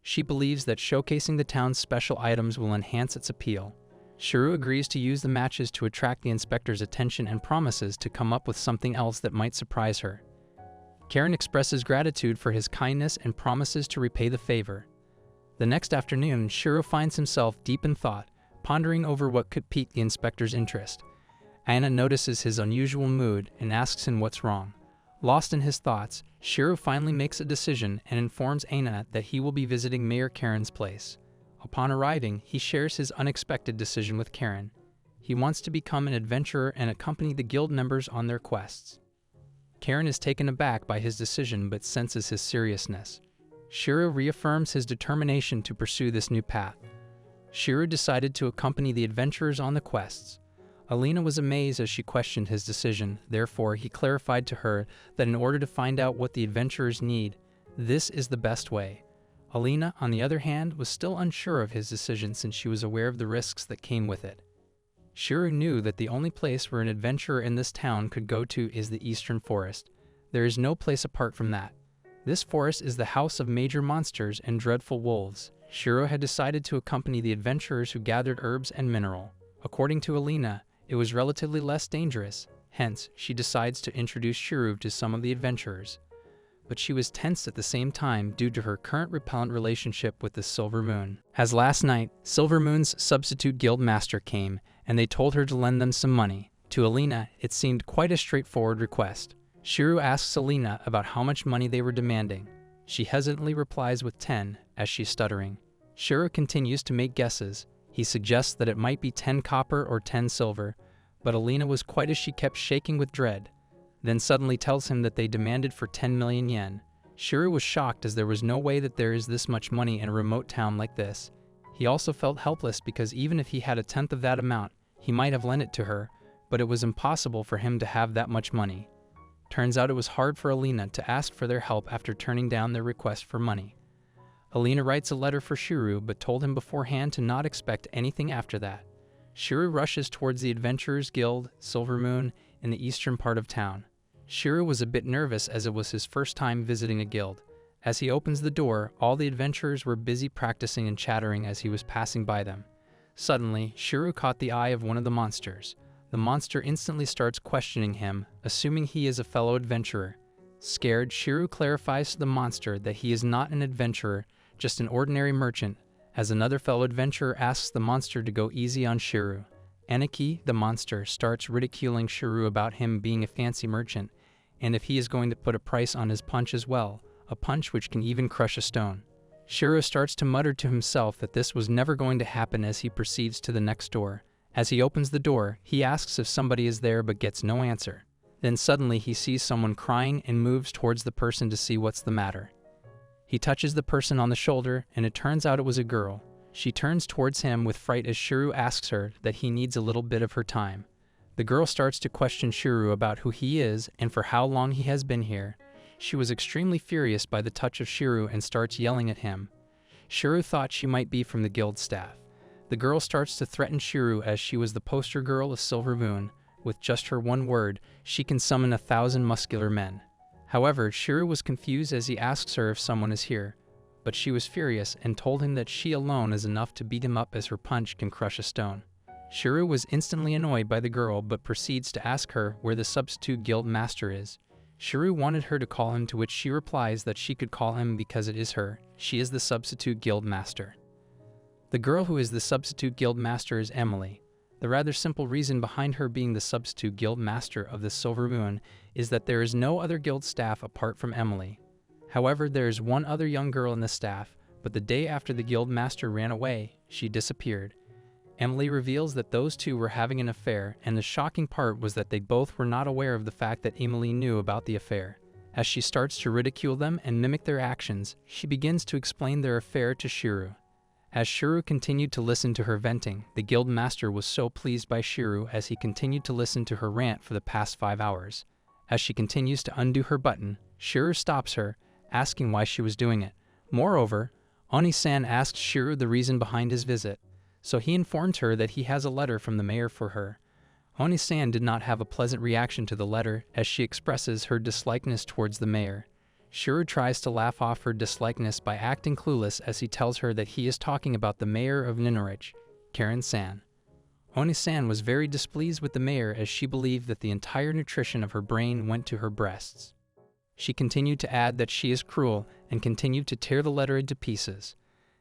She believes that showcasing the town's special items will enhance its appeal. Shiro agrees to use the matches to attract the inspector's attention and promises to come up with something else that might surprise her. Karen expresses gratitude for his kindness and promises to repay the favor. The next afternoon, Shiro finds himself deep in thought, pondering over what could pique the inspector's interest. Anna notices his unusual mood and asks him what's wrong. Lost in his thoughts, Shiro finally makes a decision and informs Anna that he will be visiting Mayor Karen's place. Upon arriving, he shares his unexpected decision with Karen. He wants to become an adventurer and accompany the guild members on their quests. Karen is taken aback by his decision but senses his seriousness. Shiro reaffirms his determination to pursue this new path. Shiro decided to accompany the adventurers on the quests. Alina was amazed as she questioned his decision, therefore he clarified to her that in order to find out what the adventurers need, this is the best way. Alina, on the other hand, was still unsure of his decision since she was aware of the risks that came with it. Shiro knew that the only place where an adventurer in this town could go to is the Eastern Forest. There is no place apart from that. This forest is the house of major monsters and dreadful wolves. Shiro had decided to accompany the adventurers who gathered herbs and mineral. According to Alina, it was relatively less dangerous, hence she decides to introduce Shiro to some of the adventurers. But she was tense at the same time due to her current repellent relationship with the Silver Moon. As last night, Silver Moon's substitute guild master came, and they told her to lend them some money. To Alina, it seemed quite a straightforward request. Shiro asks Alina about how much money they were demanding. She hesitantly replies with 10, as she's stuttering. Shiro continues to make guesses. He suggests that it might be 10 copper or 10 silver, but Alina was quiet as she kept shaking with dread, then suddenly tells him that they demanded for 10 million yen. Shiro was shocked as there was no way that there is this much money in a remote town like this. He also felt helpless because even if he had a tenth of that amount, he might have lent it to her, but it was impossible for him to have that much money. Turns out it was hard for Alina to ask for their help after turning down their request for money. Alina writes a letter for Shiro but told him beforehand to not expect anything after that. Shiro rushes towards the Adventurers Guild, Silver Moon, in the eastern part of town. Shiro was a bit nervous as it was his first time visiting a guild. As he opens the door, all the adventurers were busy practicing and chattering as he was passing by them. Suddenly, Shiro caught the eye of one of the monsters. The monster instantly starts questioning him, assuming he is a fellow adventurer. Scared, Shiro clarifies to the monster that he is not an adventurer, just an ordinary merchant, as another fellow adventurer asks the monster to go easy on Shiro. Aniki, the monster, starts ridiculing Shiro about him being a fancy merchant, and if he is going to put a price on his punch as well, a punch which can even crush a stone. Shiro starts to mutter to himself that this was never going to happen as he proceeds to the next door. As he opens the door, he asks if somebody is there but gets no answer. Then suddenly he sees someone crying and moves towards the person to see what's the matter. He touches the person on the shoulder, and it turns out it was a girl. She turns towards him with fright as Shiro asks her that he needs a little bit of her time. The girl starts to question Shiro about who he is and for how long he has been here. She was extremely furious by the touch of Shiro and starts yelling at him. Shiro thought she might be from the guild staff. The girl starts to threaten Shiro as she was the poster girl of Silver Moon. With just her one word, she can summon 1,000 muscular men. However, Shiro was confused as he asks her if someone is here, but she was furious and told him that she alone is enough to beat him up as her punch can crush a stone. Shiro was instantly annoyed by the girl but proceeds to ask her where the substitute guild master is. Shiro wanted her to call him, to which she replies that she could call him because it is her. She is the substitute guild master. The girl who is the substitute guild master is Emily. The rather simple reason behind her being the substitute guild master of the Silver Moon is that there is no other guild staff apart from Emily. However, there is one other young girl in the staff, but the day after the guild master ran away, she disappeared. Emily reveals that those two were having an affair, and the shocking part was that they both were not aware of the fact that Emily knew about the affair. As she starts to ridicule them and mimic their actions, she begins to explain their affair to Shiro. As Shiro continued to listen to her venting, the guild master was so pleased by Shiro as he continued to listen to her rant for the past 5 hours. As she continues to undo her button, Shiro stops her, asking why she was doing it. Moreover, Oni-san asked Shiro the reason behind his visit, so he informed her that he has a letter from the mayor for her. Oni-san did not have a pleasant reaction to the letter as she expresses her dislikeness towards the mayor. Shiro tries to laugh off her dislikeness by acting clueless as he tells her that he is talking about the mayor of Ninerich, Karen-san. Oni-san was very displeased with the mayor as she believed that the entire nutrition of her brain went to her breasts. She continued to add that she is cruel and continued to tear the letter into pieces.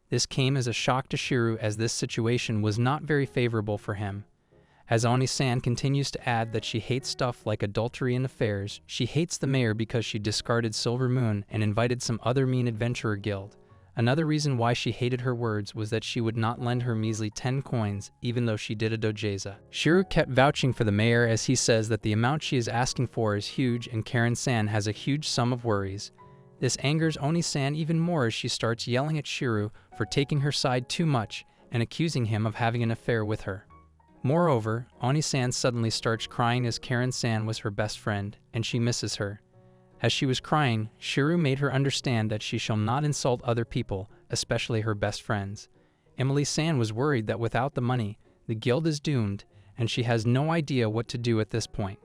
This came as a shock to Shiro as this situation was not very favorable for him. As Oni-san continues to add that she hates stuff like adultery and affairs, she hates the mayor because she discarded Silver Moon and invited some other mean adventurer guild. Another reason why she hated her words was that she would not lend her measly 10 coins, even though she did a dojeza. Shiro kept vouching for the mayor as he says that the amount she is asking for is huge and Karen-san has a huge sum of worries. This angers Oni-san even more as she starts yelling at Shiro for taking her side too much and accusing him of having an affair with her. Moreover, Oni-san suddenly starts crying as Karen-san was her best friend, and she misses her. As she was crying, Shiro made her understand that she shall not insult other people, especially her best friends. Emily-san was worried that without the money, the guild is doomed, and she has no idea what to do at this point.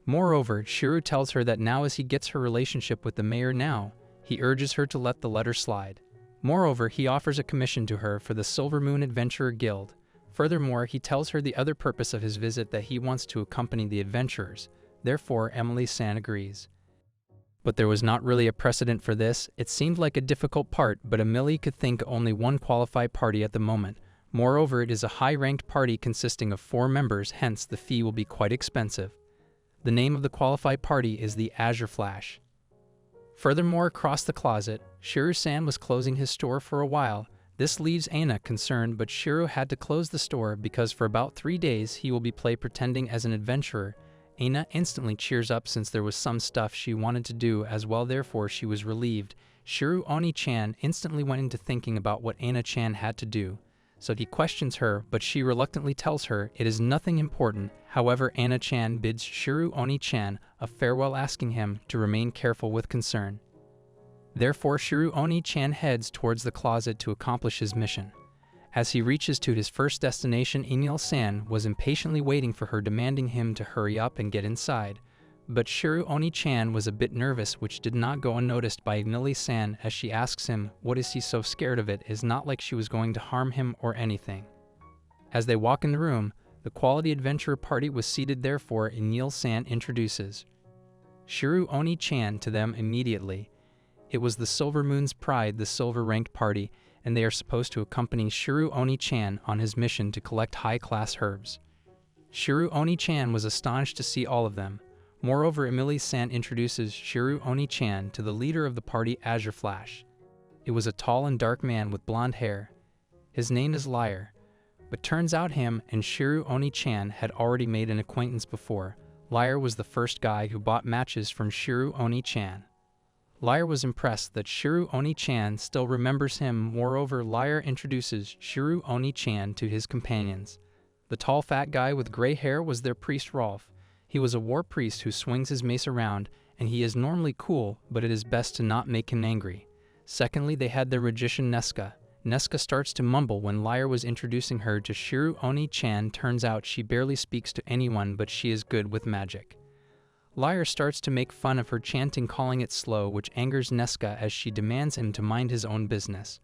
Moreover, Shiro tells her that now as he gets her relationship with the mayor now, he urges her to let the letter slide. Moreover, he offers a commission to her for the Silver Moon Adventurer Guild. Furthermore, he tells her the other purpose of his visit that he wants to accompany the adventurers. Therefore, Emily-san agrees. But there was not really a precedent for this. It seemed like a difficult part, but Emily could think only one qualified party at the moment. Moreover, it is a high-ranked party consisting of 4 members, hence the fee will be quite expensive. The name of the qualified party is the Azure Flash. Furthermore, across the closet, Shiro-san was closing his store for a while. This leaves Aina concerned, but Shiro had to close the store because for about 3 days he will be pretending as an adventurer. Aina instantly cheers up since there was some stuff she wanted to do as well, therefore she was relieved. Shiro Oni-chan instantly went into thinking about what Aina-chan had to do. So he questions her, but she reluctantly tells her it is nothing important. However, Aina-chan bids Shiro Oni-chan a farewell, asking him to remain careful with concern. Therefore, Shiro Oni-chan heads towards the closet to accomplish his mission. As he reaches to his first destination, Emil-san was impatiently waiting for her, demanding him to hurry up and get inside. But Shiro Oni-chan was a bit nervous, which did not go unnoticed by Emily-san as she asks him, what is he so scared of? It is not like she was going to harm him or anything. As they walk in the room, the quality adventurer party was seated, therefore Emil-san introduces Shiro Oni-chan to them immediately. It was the Silver Moon's pride, the silver-ranked party, and they are supposed to accompany Shiro Oni-chan on his mission to collect high-class herbs. Shiro Oni-chan was astonished to see all of them. Moreover, Emily-san introduces Shiro Oni-chan to the leader of the party, Azure Flash. It was a tall and dark man with blonde hair. His name is Liar, but turns out him and Shiro Oni-chan had already made an acquaintance before. Liar was the first guy who bought matches from Shiro Oni-chan. Liar was impressed that Shiro Oni-chan still remembers him. Moreover, Liar introduces Shiro Oni-chan to his companions. The tall fat guy with gray hair was their priest Rolf. He was a war priest who swings his mace around, and he is normally cool, but it is best to not make him angry. Secondly, they had their magician Neska. Neska starts to mumble when Liar was introducing her to Shiro Oni-chan. Turns out she barely speaks to anyone, but she is good with magic. Liar starts to make fun of her chanting, calling it slow, which angers Neska as she demands him to mind his own business.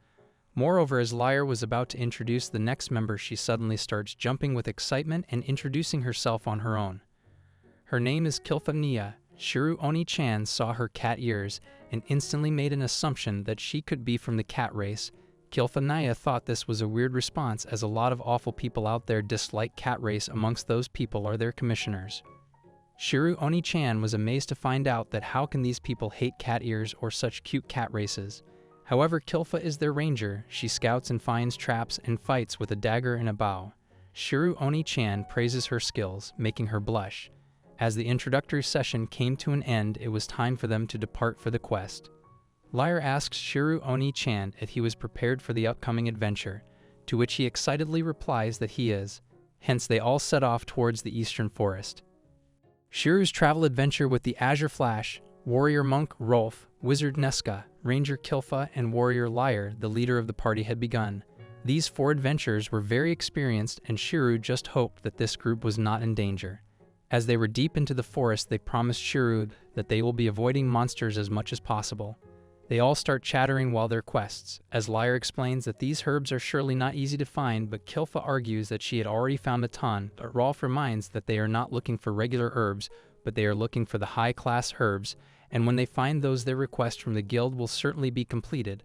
Moreover, as Liar was about to introduce the next member, she suddenly starts jumping with excitement and introducing herself on her own. Her name is Kilfa. Shiro Oni-chan saw her cat ears and instantly made an assumption that she could be from the cat race. Kilfa thought this was a weird response, as a lot of awful people out there dislike cat race. Amongst those people are their commissioners. Shiro Oni-chan was amazed to find out that how can these people hate cat ears or such cute cat races. However, Kilfa is their ranger. She scouts and finds traps and fights with a dagger and a bow. Shiro Oni-chan praises her skills, making her blush. As the introductory session came to an end, it was time for them to depart for the quest. Liar asks Shiro Oni-chan if he was prepared for the upcoming adventure, to which he excitedly replies that he is. Hence they all set off towards the eastern forest. Shiro's travel adventure with the Azure Flash, warrior monk Rolf, wizard Neska, ranger Kilfa, and warrior Liar, the leader of the party, had begun. These 4 adventurers were very experienced, and Shiro just hoped that this group was not in danger. As they were deep into the forest, they promised Shiro that they will be avoiding monsters as much as possible. They all start chattering while their quests, as Lyre explains that these herbs are surely not easy to find, but Kilfa argues that she had already found a ton, but Rolf reminds that they are not looking for regular herbs, but they are looking for the high-class herbs, and when they find those, their request from the guild will certainly be completed.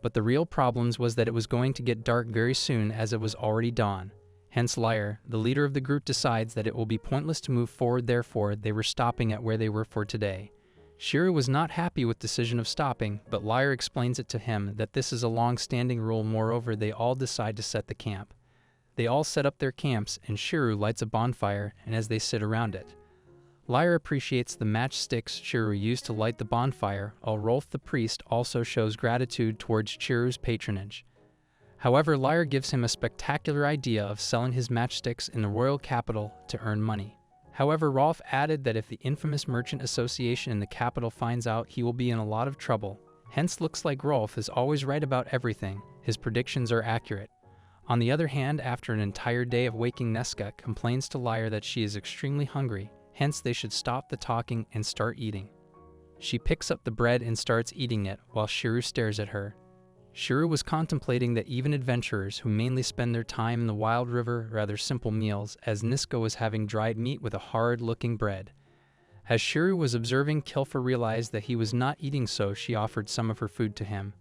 But the real problems was that it was going to get dark very soon, as it was already dawn. Hence Lyre, the leader of the group, decides that it will be pointless to move forward, therefore they were stopping at where they were for today. Shiro was not happy with the decision of stopping, but Lyre explains it to him that this is a long-standing rule. Moreover, they all decide to set the camp. They all set up their camps, and Shiro lights a bonfire, and as they sit around it, Lyre appreciates the matchsticks Shiro used to light the bonfire, while Rolf the priest also shows gratitude towards Shiro's patronage. However, Lyre gives him a spectacular idea of selling his matchsticks in the royal capital to earn money. However, Rolf added that if the infamous merchant association in the capital finds out, he will be in a lot of trouble. Hence, looks like Rolf is always right about everything. His predictions are accurate. On the other hand, after an entire day of waking, Nesca complains to Lyre that she is extremely hungry. Hence, they should stop the talking and start eating. She picks up the bread and starts eating it, while Shiro stares at her. Shiro was contemplating that even adventurers who mainly spend their time in the wild river rather simple meals, as Niska was having dried meat with a hard-looking bread. As Shiro was observing, Kilfa realized that he was not eating, so she offered some of her food to him.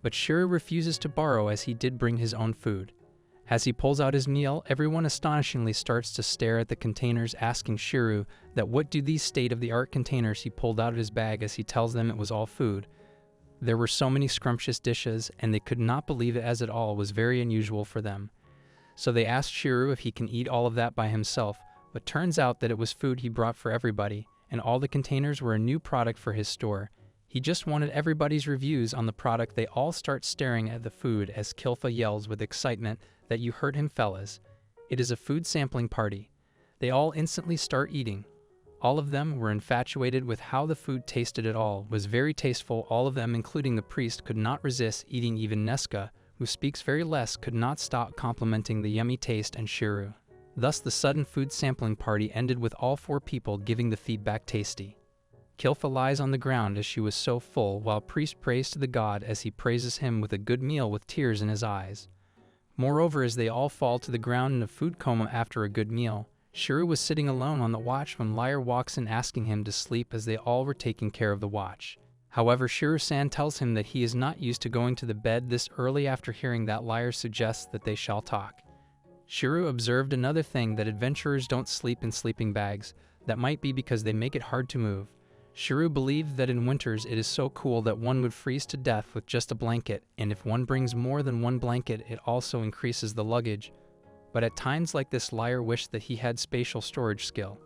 But Shiro refuses to borrow, as he did bring his own food. As he pulls out his meal, everyone astonishingly starts to stare at the containers, asking Shiro that what do these state-of-the-art containers he pulled out of his bag, as he tells them it was all food. There were so many scrumptious dishes, and they could not believe it, as it all was very unusual for them. So they asked Shiro if he can eat all of that by himself, but turns out that it was food he brought for everybody, and all the containers were a new product for his store. He just wanted everybody's reviews on the product. They all start staring at the food as Kilfa yells with excitement that you heard him, fellas. It is a food sampling party. They all instantly start eating. All of them were infatuated with how the food tasted. It all was very tasteful. All of them, including the priest, could not resist eating. Even Nesca, who speaks very less, could not stop complimenting the yummy taste and Shiro. Thus the sudden food sampling party ended with all 4 people giving the feedback tasty. Kilfa lies on the ground as she was so full, while priest prays to the god as he praises him with a good meal with tears in his eyes. Moreover, as they all fall to the ground in a food coma after a good meal, Shiro was sitting alone on the watch when Lyre walks in asking him to sleep, as they all were taking care of the watch. However, Shiro-san tells him that he is not used to going to the bed this early. After hearing that, Lyre suggests that they shall talk. Shiro observed another thing, that adventurers don't sleep in sleeping bags. That might be because they make it hard to move. Shiro believed that in winters it is so cool that one would freeze to death with just a blanket, and if one brings more than one blanket, it also increases the luggage. But at times like this, Lyre wished that he had spatial storage skill.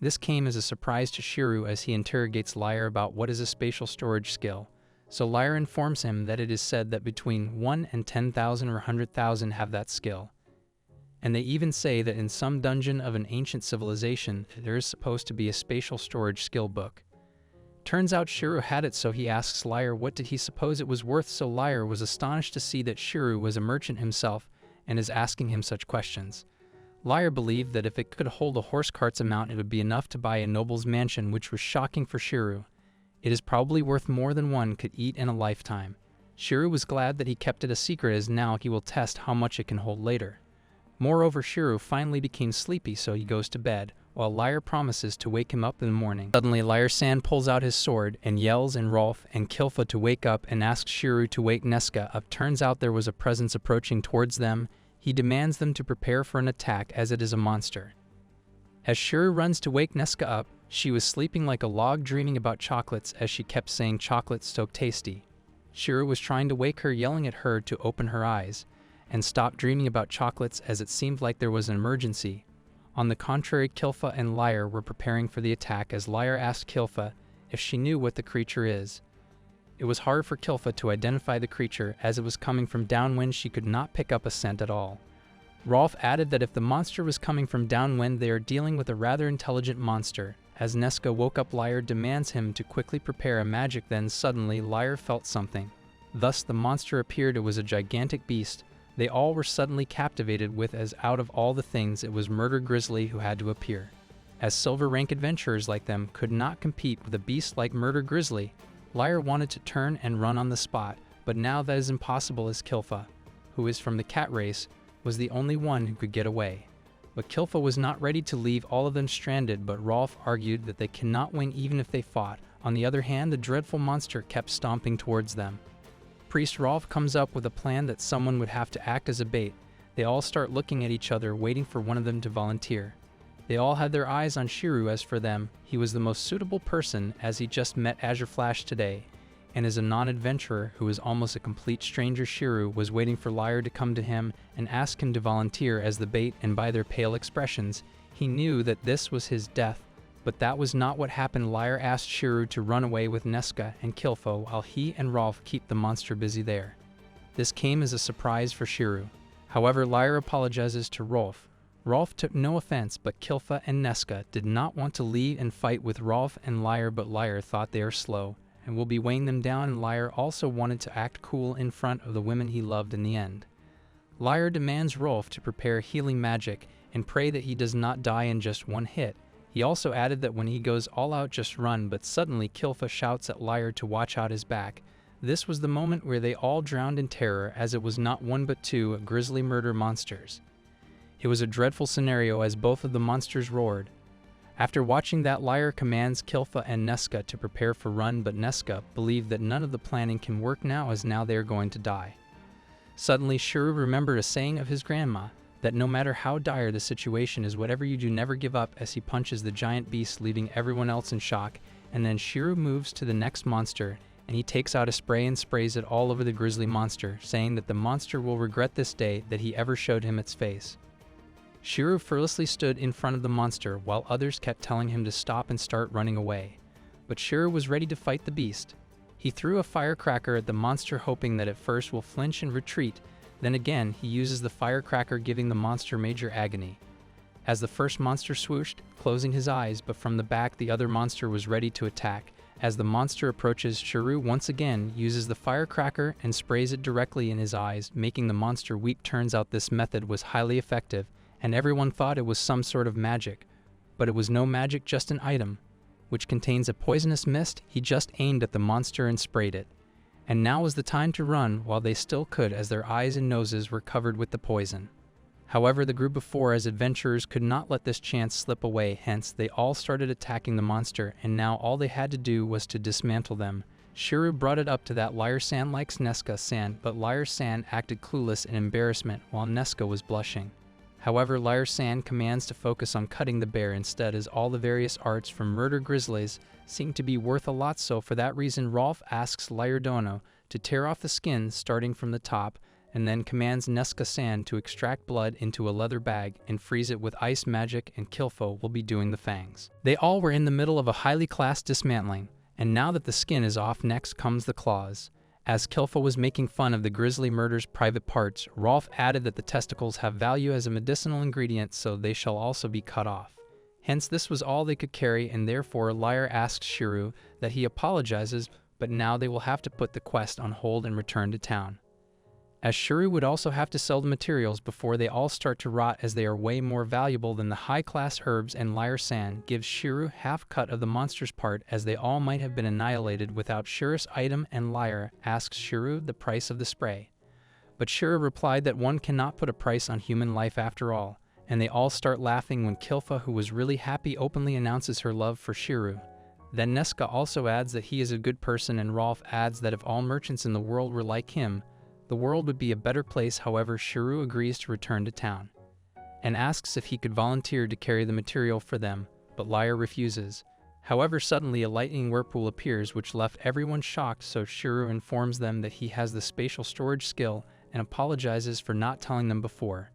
This came as a surprise to Shiro as he interrogates Lyre about what is a spatial storage skill. So Lyre informs him that it is said that between 1 and 10,000 or 100,000 have that skill. And they even say that in some dungeon of an ancient civilization, there is supposed to be a spatial storage skill book. Turns out Shiro had it, so he asks Lyre what did he suppose it was worth. So Lyre was astonished to see that Shiro was a merchant himself and is asking him such questions. Lyre believed that if it could hold a horse cart's amount, it would be enough to buy a noble's mansion, which was shocking for Shiro. It is probably worth more than one could eat in a lifetime. Shiro was glad that he kept it a secret, as now he will test how much it can hold later. Moreover, Shiro finally became sleepy, so he goes to bed, while Lyre promises to wake him up in the morning. Suddenly, Lyre-san pulls out his sword and yells at Rolf and Kilfa to wake up and asks Shiro to wake Nesca up. Turns out there was a presence approaching towards them. He demands them to prepare for an attack, as it is a monster. As Shiro runs to wake Nesca up, she was sleeping like a log, dreaming about chocolates, as she kept saying chocolates so tasty. Shiro was trying to wake her, yelling at her to open her eyes and stop dreaming about chocolates, as it seemed like there was an emergency. On the contrary, Kilfa and Lyre were preparing for the attack, as Lyre asked Kilfa if she knew what the creature is. It was hard for Kilfa to identify the creature, as it was coming from downwind. She could not pick up a scent at all. Rolf added that if the monster was coming from downwind, they are dealing with a rather intelligent monster. As Nesca woke up, Lyre demands him to quickly prepare a magic. Then suddenly Lyre felt something. Thus the monster appeared. It was a gigantic beast. They all were suddenly captivated with, as out of all the things, it was Murder Grizzly who had to appear. as silver rank adventurers like them could not compete with a beast like Murder Grizzly. Lyre wanted to turn and run on the spot, but now that is impossible as Kilfa, who is from the cat race, was the only one who could get away. But Kilfa was not ready to leave all of them stranded, but Rolf argued that they cannot win even if they fought. On the other hand, the dreadful monster kept stomping towards them. Priest Rolf comes up with a plan that someone would have to act as a bait. They all start looking at each other, waiting for one of them to volunteer. They all had their eyes on Shiru. As for them, he was the most suitable person, as he just met Azure Flash today, and as a non-adventurer who was almost a complete stranger, Shiru was waiting for Lyre to come to him and ask him to volunteer as the bait, and by their pale expressions, he knew that this was his death. But that was not what happened. Lyre asked Shiru to run away with Nesca and Kilfo while he and Rolf keep the monster busy there. This came as a surprise for Shiru. However, Lyre apologizes to Rolf. Rolf took no offense, but Kilfa and Nesca did not want to leave and fight with Rolf and Lyre, but Lyre thought they are slow and will be weighing them down, and Lyre also wanted to act cool in front of the women he loved in the end. Lyre demands Rolf to prepare healing magic and pray that he does not die in just one hit. He also added that when he goes all out, just run, but suddenly Kilfa shouts at Lyre to watch out his back. This was the moment where they all drowned in terror, as it was not one but two grisly murder monsters. It was a dreadful scenario as both of the monsters roared. After watching that, Lyre commands Kilfa and Nesca to prepare for run, but Nesca believed that none of the planning can work now, as now they are going to die. Suddenly Shiru remembered a saying of his grandma, that no matter how dire the situation is, whatever you do, never give up, as he punches the giant beast, leaving everyone else in shock. And then Shiru moves to the next monster, and he takes out a spray and sprays it all over the grisly monster, saying that the monster will regret this day that he ever showed him its face. Shiru fearlessly stood in front of the monster, while others kept telling him to stop and start running away. But Shiru was ready to fight the beast. He threw a firecracker at the monster, hoping that at first will flinch and retreat. Then again, he uses the firecracker, giving the monster major agony. As the first monster swooshed, closing his eyes, but from the back the other monster was ready to attack. As the monster approaches, Shiru once again uses the firecracker and sprays it directly in his eyes, making the monster weep. Turns out this method was highly effective, and everyone thought it was some sort of magic. But it was no magic, just an item, which contains a poisonous mist. He just aimed at the monster and sprayed it. And now was the time to run while they still could, as their eyes and noses were covered with the poison. However, the group of four as adventurers could not let this chance slip away, hence they all started attacking the monster, and now all they had to do was to dismantle them. Shiru brought it up to that Lyre-san likes Nesca-san, but Lyre-san acted clueless in embarrassment while Nesca was blushing. However, Lyre-san commands to focus on cutting the bear instead, as all the various arts from Murder Grizzlies seem to be worth a lot. So for that reason, Rolf asks Lyre Dono to tear off the skin starting from the top, and then commands Nesca-san to extract blood into a leather bag and freeze it with ice magic, and Kilfo will be doing the fangs. They all were in the middle of a highly classed dismantling, and now that the skin is off, next comes the claws. As Kilfo was making fun of the grisly murder's private parts, Rolf added that the testicles have value as a medicinal ingredient, so they shall also be cut off. Hence this was all they could carry, and therefore Lyre asks Shiru that he apologizes, but now they will have to put the quest on hold and return to town, as Shiru would also have to sell the materials before they all start to rot, as they are way more valuable than the high-class herbs, and Lyre-san gives Shiru half cut of the monster's part, as they all might have been annihilated without Shiru's item, and Lyre asks Shiru the price of the spray. But Shiru replied that one cannot put a price on human life after all, and they all start laughing when Kilfa, who was really happy, openly announces her love for Shiru. Then Nesca also adds that he is a good person, and Rolf adds that if all merchants in the world were like him, the world would be a better place. However, Shiru agrees to return to town and asks if he could volunteer to carry the material for them, but Lyre refuses. However, suddenly a lightning whirlpool appears, which left everyone shocked, so Shiru informs them that he has the spatial storage skill and apologizes for not telling them before.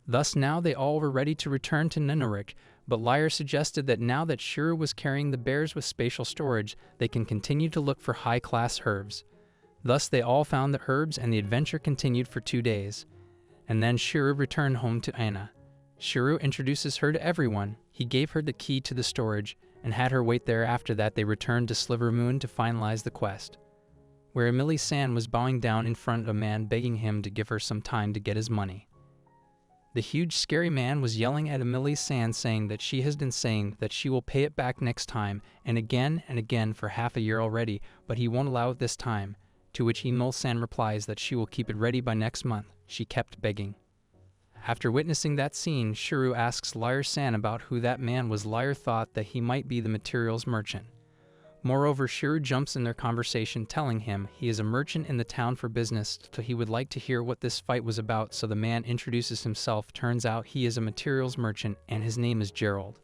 Thus now they all were ready to return to Ninerich, but Lyre suggested that now that Shiru was carrying the bears with spatial storage, they can continue to look for high-class herbs. Thus they all found the herbs, and the adventure continued for 2 days. And then Shiru returned home to Anna. Shiru introduces her to everyone. He gave her the key to the storage and had her wait there. After that they returned to Sliver Moon to finalize the quest, where Emily-san was bowing down in front of a man, begging him to give her some time to get his money. The huge scary man was yelling at Emily-san, saying that she has been saying that she will pay it back next time and again for half a year already, but he won't allow it this time, to which Emil-san replies that she will keep it ready by next month. She kept begging. After witnessing that scene, Shiro asks Liar-san about who that man was. Liar thought that he might be the materials merchant. Moreover, Shiro jumps in their conversation, telling him he is a merchant in the town for business, so he would like to hear what this fight was about. So the man introduces himself. Turns out he is a materials merchant and his name is Gerald.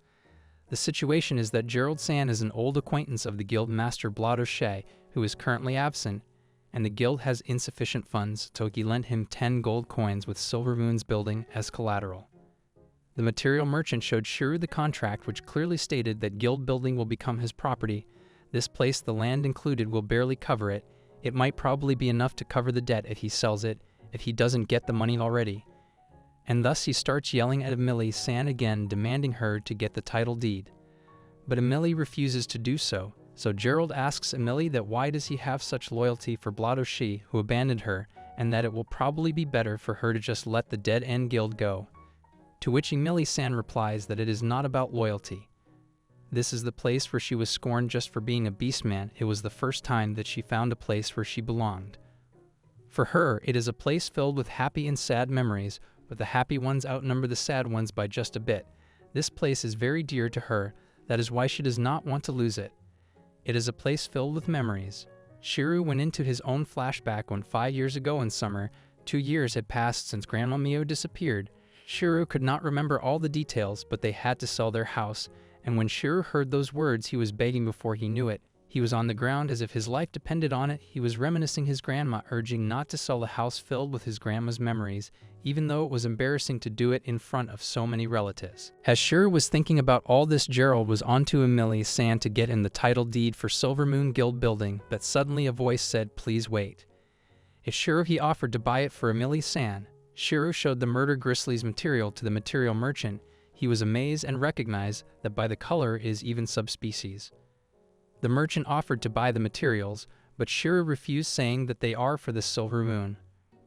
The situation is that Gerald-san is an old acquaintance of the guild master Bladoche, who is currently absent, and the guild has insufficient funds, so he lent him 10 gold coins with Silver Moon's building as collateral. The material merchant showed Shiro the contract, which clearly stated that guild building will become his property. This place, the land included, will barely cover it. It might probably be enough to cover the debt if he sells it, if he doesn't get the money already. And thus he starts yelling at Emily-san again, demanding her to get the title deed. But Emily refuses to do so, so Gerald asks Emily that why does he have such loyalty for Bladoche, who abandoned her, and that it will probably be better for her to just let the dead-end guild go. To which Emily-san replies that it is not about loyalty. This is the place where she was scorned just for being a beastman. It was the first time that she found a place where she belonged. For her, it is a place filled with happy and sad memories, but the happy ones outnumber the sad ones by just a bit. This place is very dear to her. That is why she does not want to lose it. It is a place filled with memories. Shiro went into his own flashback when 5 years ago in summer, 2 years had passed since Grandma Mio disappeared. Shiro could not remember all the details, but they had to sell their house. And when Shiro heard those words, he was begging before he knew it. He was on the ground as if his life depended on it. He was reminiscing his grandma, urging not to sell a house filled with his grandma's memories, even though it was embarrassing to do it in front of so many relatives. As Shiro was thinking about all this, Gerald was onto Emily-san to get in the title deed for Silver Moon Guild building, but suddenly a voice said, "Please wait." If Shiro he offered to buy it for Emily-san, Shiro showed the murder Grizzly's material to the material merchant. He was amazed and recognized that by the color is even subspecies. The merchant offered to buy the materials, but Shiro refused, saying that they are for the Silver Moon.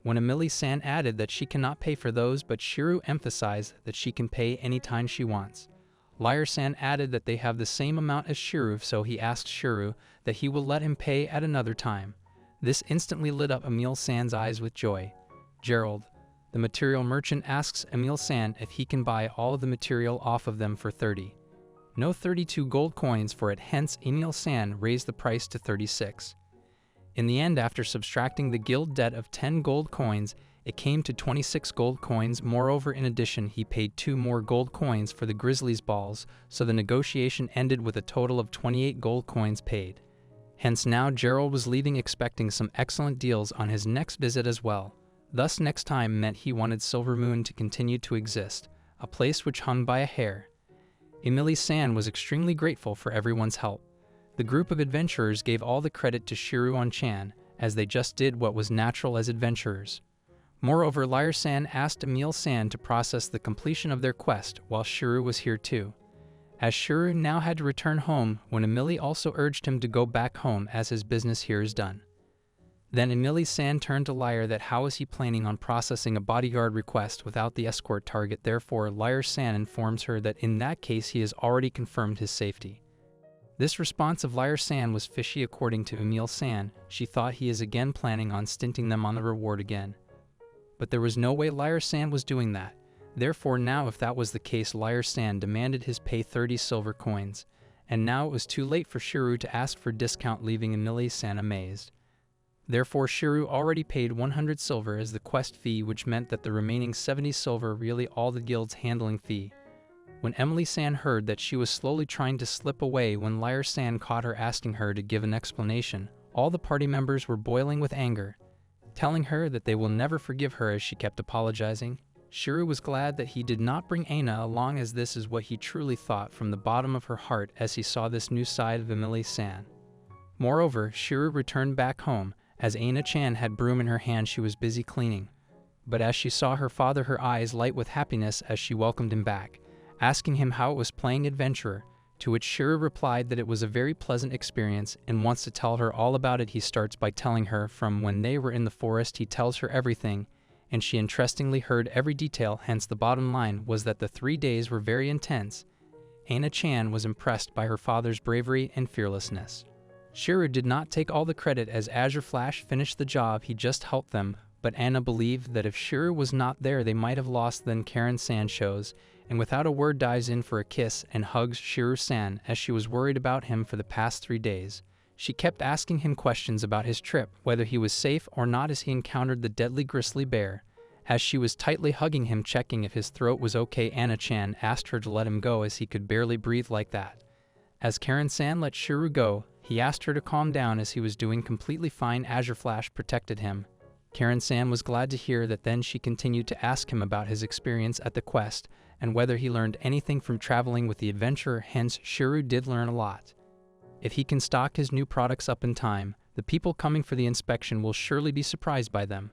When Emily-san added that she cannot pay for those, but Shiro emphasized that she can pay anytime she wants. Liar-san added that they have the same amount as Shiro, so he asked Shiro that he will let him pay at another time. This instantly lit up Emil-san's eyes with joy. Gerald, the material merchant, asks Emil-san if he can buy all of the material off of them for 30. No 32 gold coins for it, hence Emil-san raised the price to 36. In the end, after subtracting the guild debt of 10 gold coins, it came to 26 gold coins. Moreover, in addition, he paid 2 more gold coins for the Grizzlies balls, so the negotiation ended with a total of 28 gold coins paid. Hence now Gerald was leaving expecting some excellent deals on his next visit as well. Thus next time meant he wanted Silver Moon to continue to exist, a place which hung by a hair. Emily-san was extremely grateful for everyone's help. The group of adventurers gave all the credit to Shiro-chan, as they just did what was natural as adventurers. Moreover, Liar-san asked Emil-san to process the completion of their quest while Shiro was here too, as Shiro now had to return home when Emily also urged him to go back home as his business here is done. Then Emily-san turned to Liar that how is he planning on processing a bodyguard request without the escort target. Therefore, Liar-san informs her that in that case he has already confirmed his safety. This response of Liar-san was fishy. According to Emil-san, she thought he is again planning on stinting them on the reward again. But there was no way Liar-san was doing that. Therefore now if that was the case, Liar-san demanded his pay 30 silver coins. And now it was too late for Shiro to ask for discount, leaving Emily-san amazed. Therefore Shiro already paid 100 silver as the quest fee, which meant that the remaining 70 silver really all the guild's handling fee. When Emily-san heard that she was slowly trying to slip away when Liar-san caught her asking her to give an explanation, all the party members were boiling with anger, telling her that they will never forgive her as she kept apologizing. Shiro was glad that he did not bring Aina along, as this is what he truly thought from the bottom of her heart as he saw this new side of Emily-san. Moreover, Shiro returned back home. As Aina-chan had broom in her hand, she was busy cleaning. But as she saw her father, her eyes light with happiness as she welcomed him back, asking him how it was playing adventurer, to which Shiro replied that it was a very pleasant experience and wants to tell her all about it. He starts by telling her from when they were in the forest. He tells her everything, and she interestingly heard every detail, hence the bottom line was that the 3 days were very intense. Aina-chan was impressed by her father's bravery and fearlessness. Shiru did not take all the credit as Azure Flash finished the job, he just helped them, but Anna believed that if Shiru was not there they might have lost. Then Karen-san shows, and without a word dives in for a kiss and hugs Shiru-san as she was worried about him for the past 3 days. She kept asking him questions about his trip, whether he was safe or not as he encountered the deadly grizzly bear. As she was tightly hugging him, checking if his throat was okay, Anna-chan asked her to let him go as he could barely breathe like that. As Karen-san let Shiru go, he asked her to calm down as he was doing completely fine. Azure Flash protected him. Karen-san was glad to hear that. Then she continued to ask him about his experience at the quest and whether he learned anything from traveling with the adventurer. Hence, Shiru did learn a lot. If he can stock his new products up in time, the people coming for the inspection will surely be surprised by them.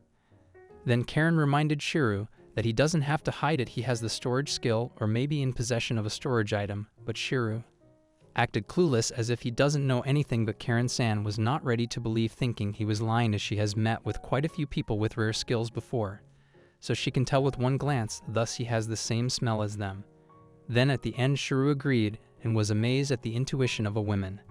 Then Karen reminded Shiru that he doesn't have to hide it, he has the storage skill or maybe in possession of a storage item, but Shiru acted clueless as if he doesn't know anything. But Karen-san was not ready to believe, thinking he was lying as she has met with quite a few people with rare skills before, so she can tell with one glance, thus he has the same smell as them. Then at the end Shiru agreed and was amazed at the intuition of a woman.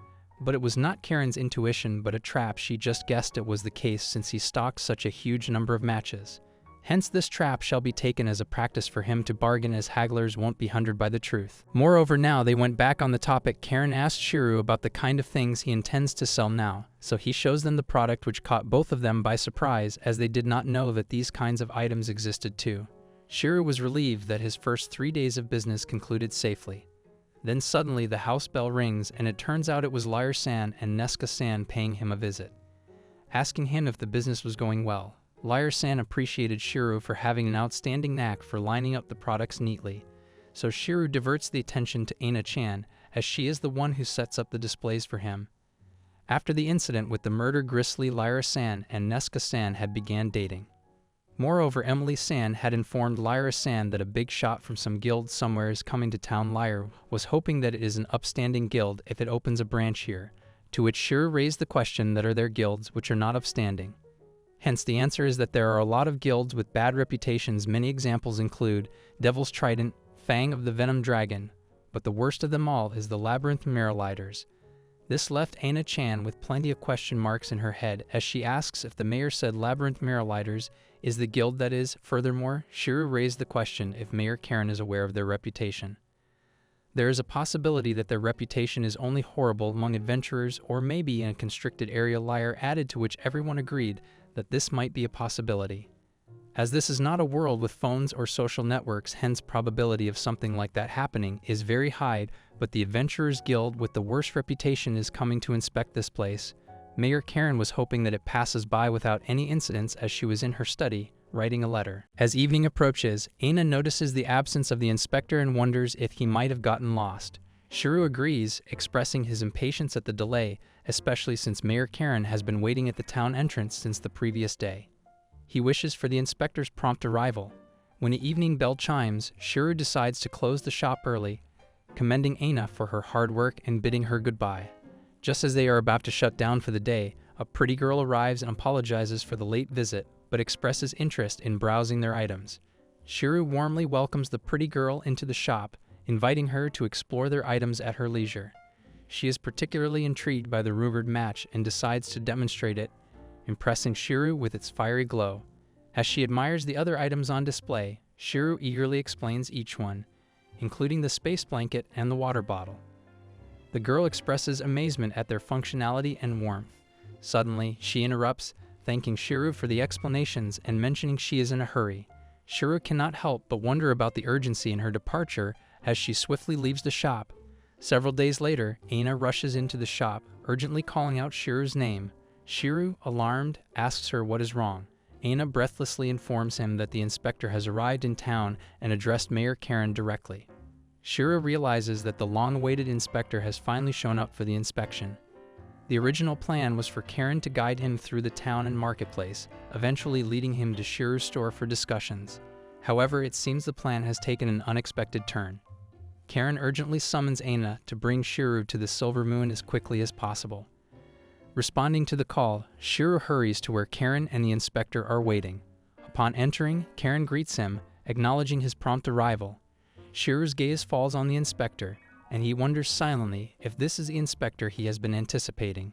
But it was not Karen's intuition but a trap. She just guessed it was the case since he stocked such a huge number of matches. Hence this trap shall be taken as a practice for him to bargain, as hagglers won't be hindered by the truth. Moreover, now they went back on the topic. Karen asked Shiru about the kind of things he intends to sell now, so he shows them the product, which caught both of them by surprise as they did not know that these kinds of items existed too. Shiru was relieved that his first 3 days of business concluded safely. Then suddenly the house bell rings and it turns out it was Lyre-san and Neska-san paying him a visit, asking him if the business was going well. Lyre-san appreciated Shiru for having an outstanding knack for lining up the products neatly, so Shiru diverts the attention to Aina-chan as she is the one who sets up the displays for him. After the incident with the murder, Grizzly, Lyre-san and Neska-san had began dating. Moreover, Emily-san had informed Lyra-san that a big shot from some guild somewhere is coming to town. Lyra was hoping that it is an upstanding guild if it opens a branch here, to which Shiru raised the question that are there guilds which are not upstanding. Hence the answer is that there are a lot of guilds with bad reputations. Many examples include Devil's Trident, Fang of the Venom Dragon, but the worst of them all is the Labyrinth Mirrorlighters. This left Aina-chan with plenty of question marks in her head as she asks if the mayor said Labyrinth Mirrorlighters is the guild that is. Furthermore, Shiru raised the question if Mayor Karen is aware of their reputation. There is a possibility that their reputation is only horrible among adventurers or maybe in a constricted area. Lyre added, to which everyone agreed that this might be a possibility. As this is not a world with phones or social networks, hence probability of something like that happening is very high, but the Adventurers Guild with the worst reputation is coming to inspect this place. Mayor Karen was hoping that it passes by without any incidents as she was in her study, writing a letter. As evening approaches, Aina notices the absence of the inspector and wonders if he might have gotten lost. Shiru agrees, expressing his impatience at the delay, especially since Mayor Karen has been waiting at the town entrance since the previous day. He wishes for the inspector's prompt arrival. When the evening bell chimes, Shiru decides to close the shop early, commending Aina for her hard work and bidding her goodbye. Just as they are about to shut down for the day, a pretty girl arrives and apologizes for the late visit, but expresses interest in browsing their items. Shiru warmly welcomes the pretty girl into the shop, inviting her to explore their items at her leisure. She is particularly intrigued by the rumored match and decides to demonstrate it, impressing Shiru with its fiery glow. As she admires the other items on display, Shiru eagerly explains each one, including the space blanket and the water bottle. The girl expresses amazement at their functionality and warmth. Suddenly, she interrupts, thanking Shiru for the explanations and mentioning she is in a hurry. Shiru cannot help but wonder about the urgency in her departure as she swiftly leaves the shop. Several days later, Aina rushes into the shop, urgently calling out Shiru's name. Shiru, alarmed, asks her what is wrong. Aina breathlessly informs him that the inspector has arrived in town and addressed Mayor Karen directly. Shiru realizes that the long-awaited inspector has finally shown up for the inspection. The original plan was for Karen to guide him through the town and marketplace, eventually leading him to Shiru's store for discussions. However, it seems the plan has taken an unexpected turn. Karen urgently summons Aina to bring Shiru to the Silver Moon as quickly as possible. Responding to the call, Shiru hurries to where Karen and the inspector are waiting. Upon entering, Karen greets him, acknowledging his prompt arrival. Shiru's gaze falls on the inspector, and he wonders silently if this is the inspector he has been anticipating.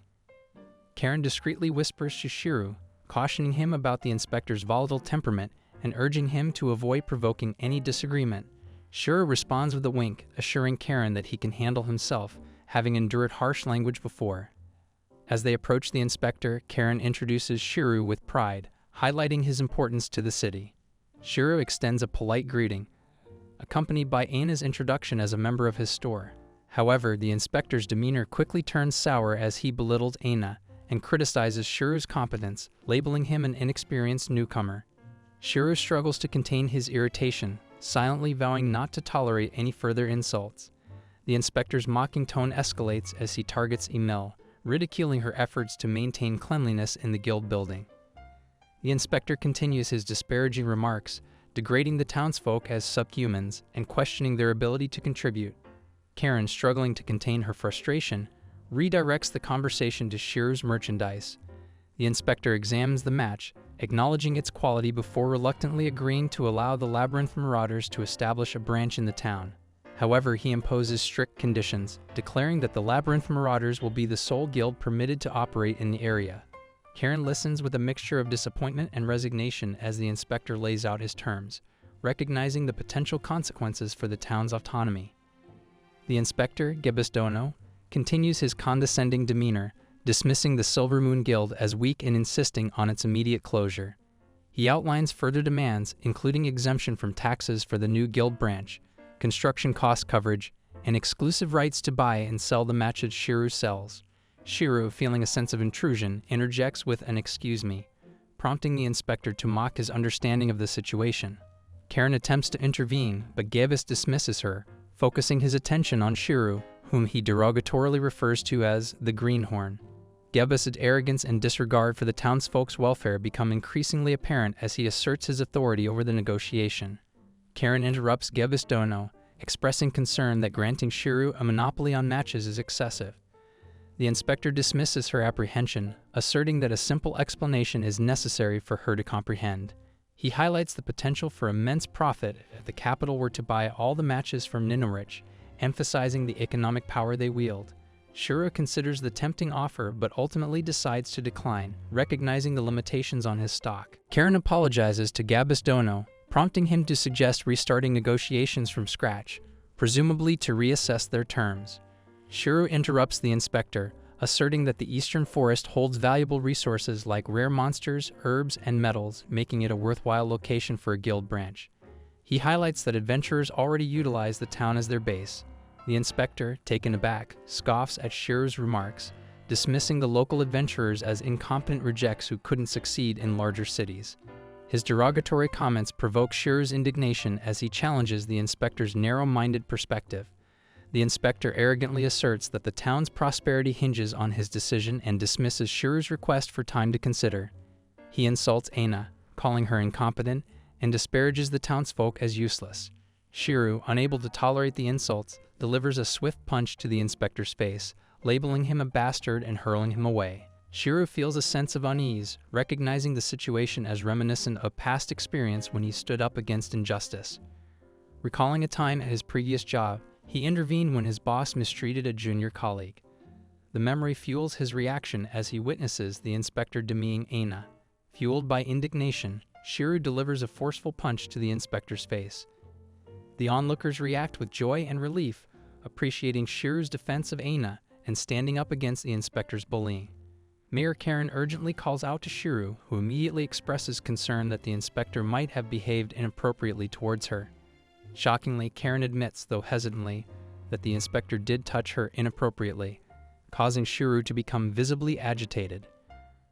Karen discreetly whispers to Shiru, cautioning him about the inspector's volatile temperament and urging him to avoid provoking any disagreement. Shiru responds with a wink, assuring Karen that he can handle himself, having endured harsh language before. As they approach the inspector, Karen introduces Shiru with pride, highlighting his importance to the city. Shiru extends a polite greeting, accompanied by Aina's introduction as a member of his store. However, the inspector's demeanor quickly turns sour as he belittles Aina and criticizes Shiru's competence, labeling him an inexperienced newcomer. Shiru struggles to contain his irritation, silently vowing not to tolerate any further insults. The inspector's mocking tone escalates as he targets Emil, ridiculing her efforts to maintain cleanliness in the guild building. The inspector continues his disparaging remarks, degrading the townsfolk as subhumans and questioning their ability to contribute. Karen, struggling to contain her frustration, redirects the conversation to Shiru's merchandise. The inspector examines the match, acknowledging its quality before reluctantly agreeing to allow the Labyrinth Marauders to establish a branch in the town. However, he imposes strict conditions, declaring that the Labyrinth Marauders will be the sole guild permitted to operate in the area. Karen listens with a mixture of disappointment and resignation as the inspector lays out his terms, recognizing the potential consequences for the town's autonomy. The inspector, Gebisdono, continues his condescending demeanor, dismissing the Silver Moon Guild as weak and insisting on its immediate closure. He outlines further demands, including exemption from taxes for the new guild branch, construction cost coverage, and exclusive rights to buy and sell the matches Shiru sells. Shiru, feeling a sense of intrusion, interjects with an "excuse me," prompting the inspector to mock his understanding of the situation. Karen attempts to intervene, but Gebis dismisses her, focusing his attention on Shiru, whom he derogatorily refers to as the Greenhorn. Gebis' arrogance and disregard for the townsfolk's welfare become increasingly apparent as he asserts his authority over the negotiation. Karen interrupts Gebisdono, expressing concern that granting Shiru a monopoly on matches is excessive. The inspector dismisses her apprehension, asserting that a simple explanation is necessary for her to comprehend. He highlights the potential for immense profit if the capital were to buy all the matches from Ninerich, emphasizing the economic power they wield. Shiru considers the tempting offer but ultimately decides to decline, recognizing the limitations on his stock. Karen apologizes to Gebisdono, prompting him to suggest restarting negotiations from scratch, presumably to reassess their terms. Shiru interrupts the inspector, asserting that the Eastern Forest holds valuable resources like rare monsters, herbs, and metals, making it a worthwhile location for a guild branch. He highlights that adventurers already utilize the town as their base. The inspector, taken aback, scoffs at Shiru's remarks, dismissing the local adventurers as incompetent rejects who couldn't succeed in larger cities. His derogatory comments provoke Shiru's indignation as he challenges the inspector's narrow-minded perspective. The inspector arrogantly asserts that the town's prosperity hinges on his decision and dismisses Shiru's request for time to consider. He insults Aina, calling her incompetent, and disparages the townsfolk as useless. Shiru, unable to tolerate the insults, delivers a swift punch to the inspector's face, labeling him a bastard and hurling him away. Shiru feels a sense of unease, recognizing the situation as reminiscent of past experience when he stood up against injustice. Recalling a time at his previous job, he intervened when his boss mistreated a junior colleague. The memory fuels his reaction as he witnesses the inspector demeaning Aina. Fueled by indignation, Shiru delivers a forceful punch to the inspector's face. The onlookers react with joy and relief, appreciating Shiru's defense of Aina and standing up against the inspector's bullying. Mayor Karen urgently calls out to Shiru, who immediately expresses concern that the inspector might have behaved inappropriately towards her. Shockingly, Karen admits, though hesitantly, that the inspector did touch her inappropriately, causing Shiru to become visibly agitated.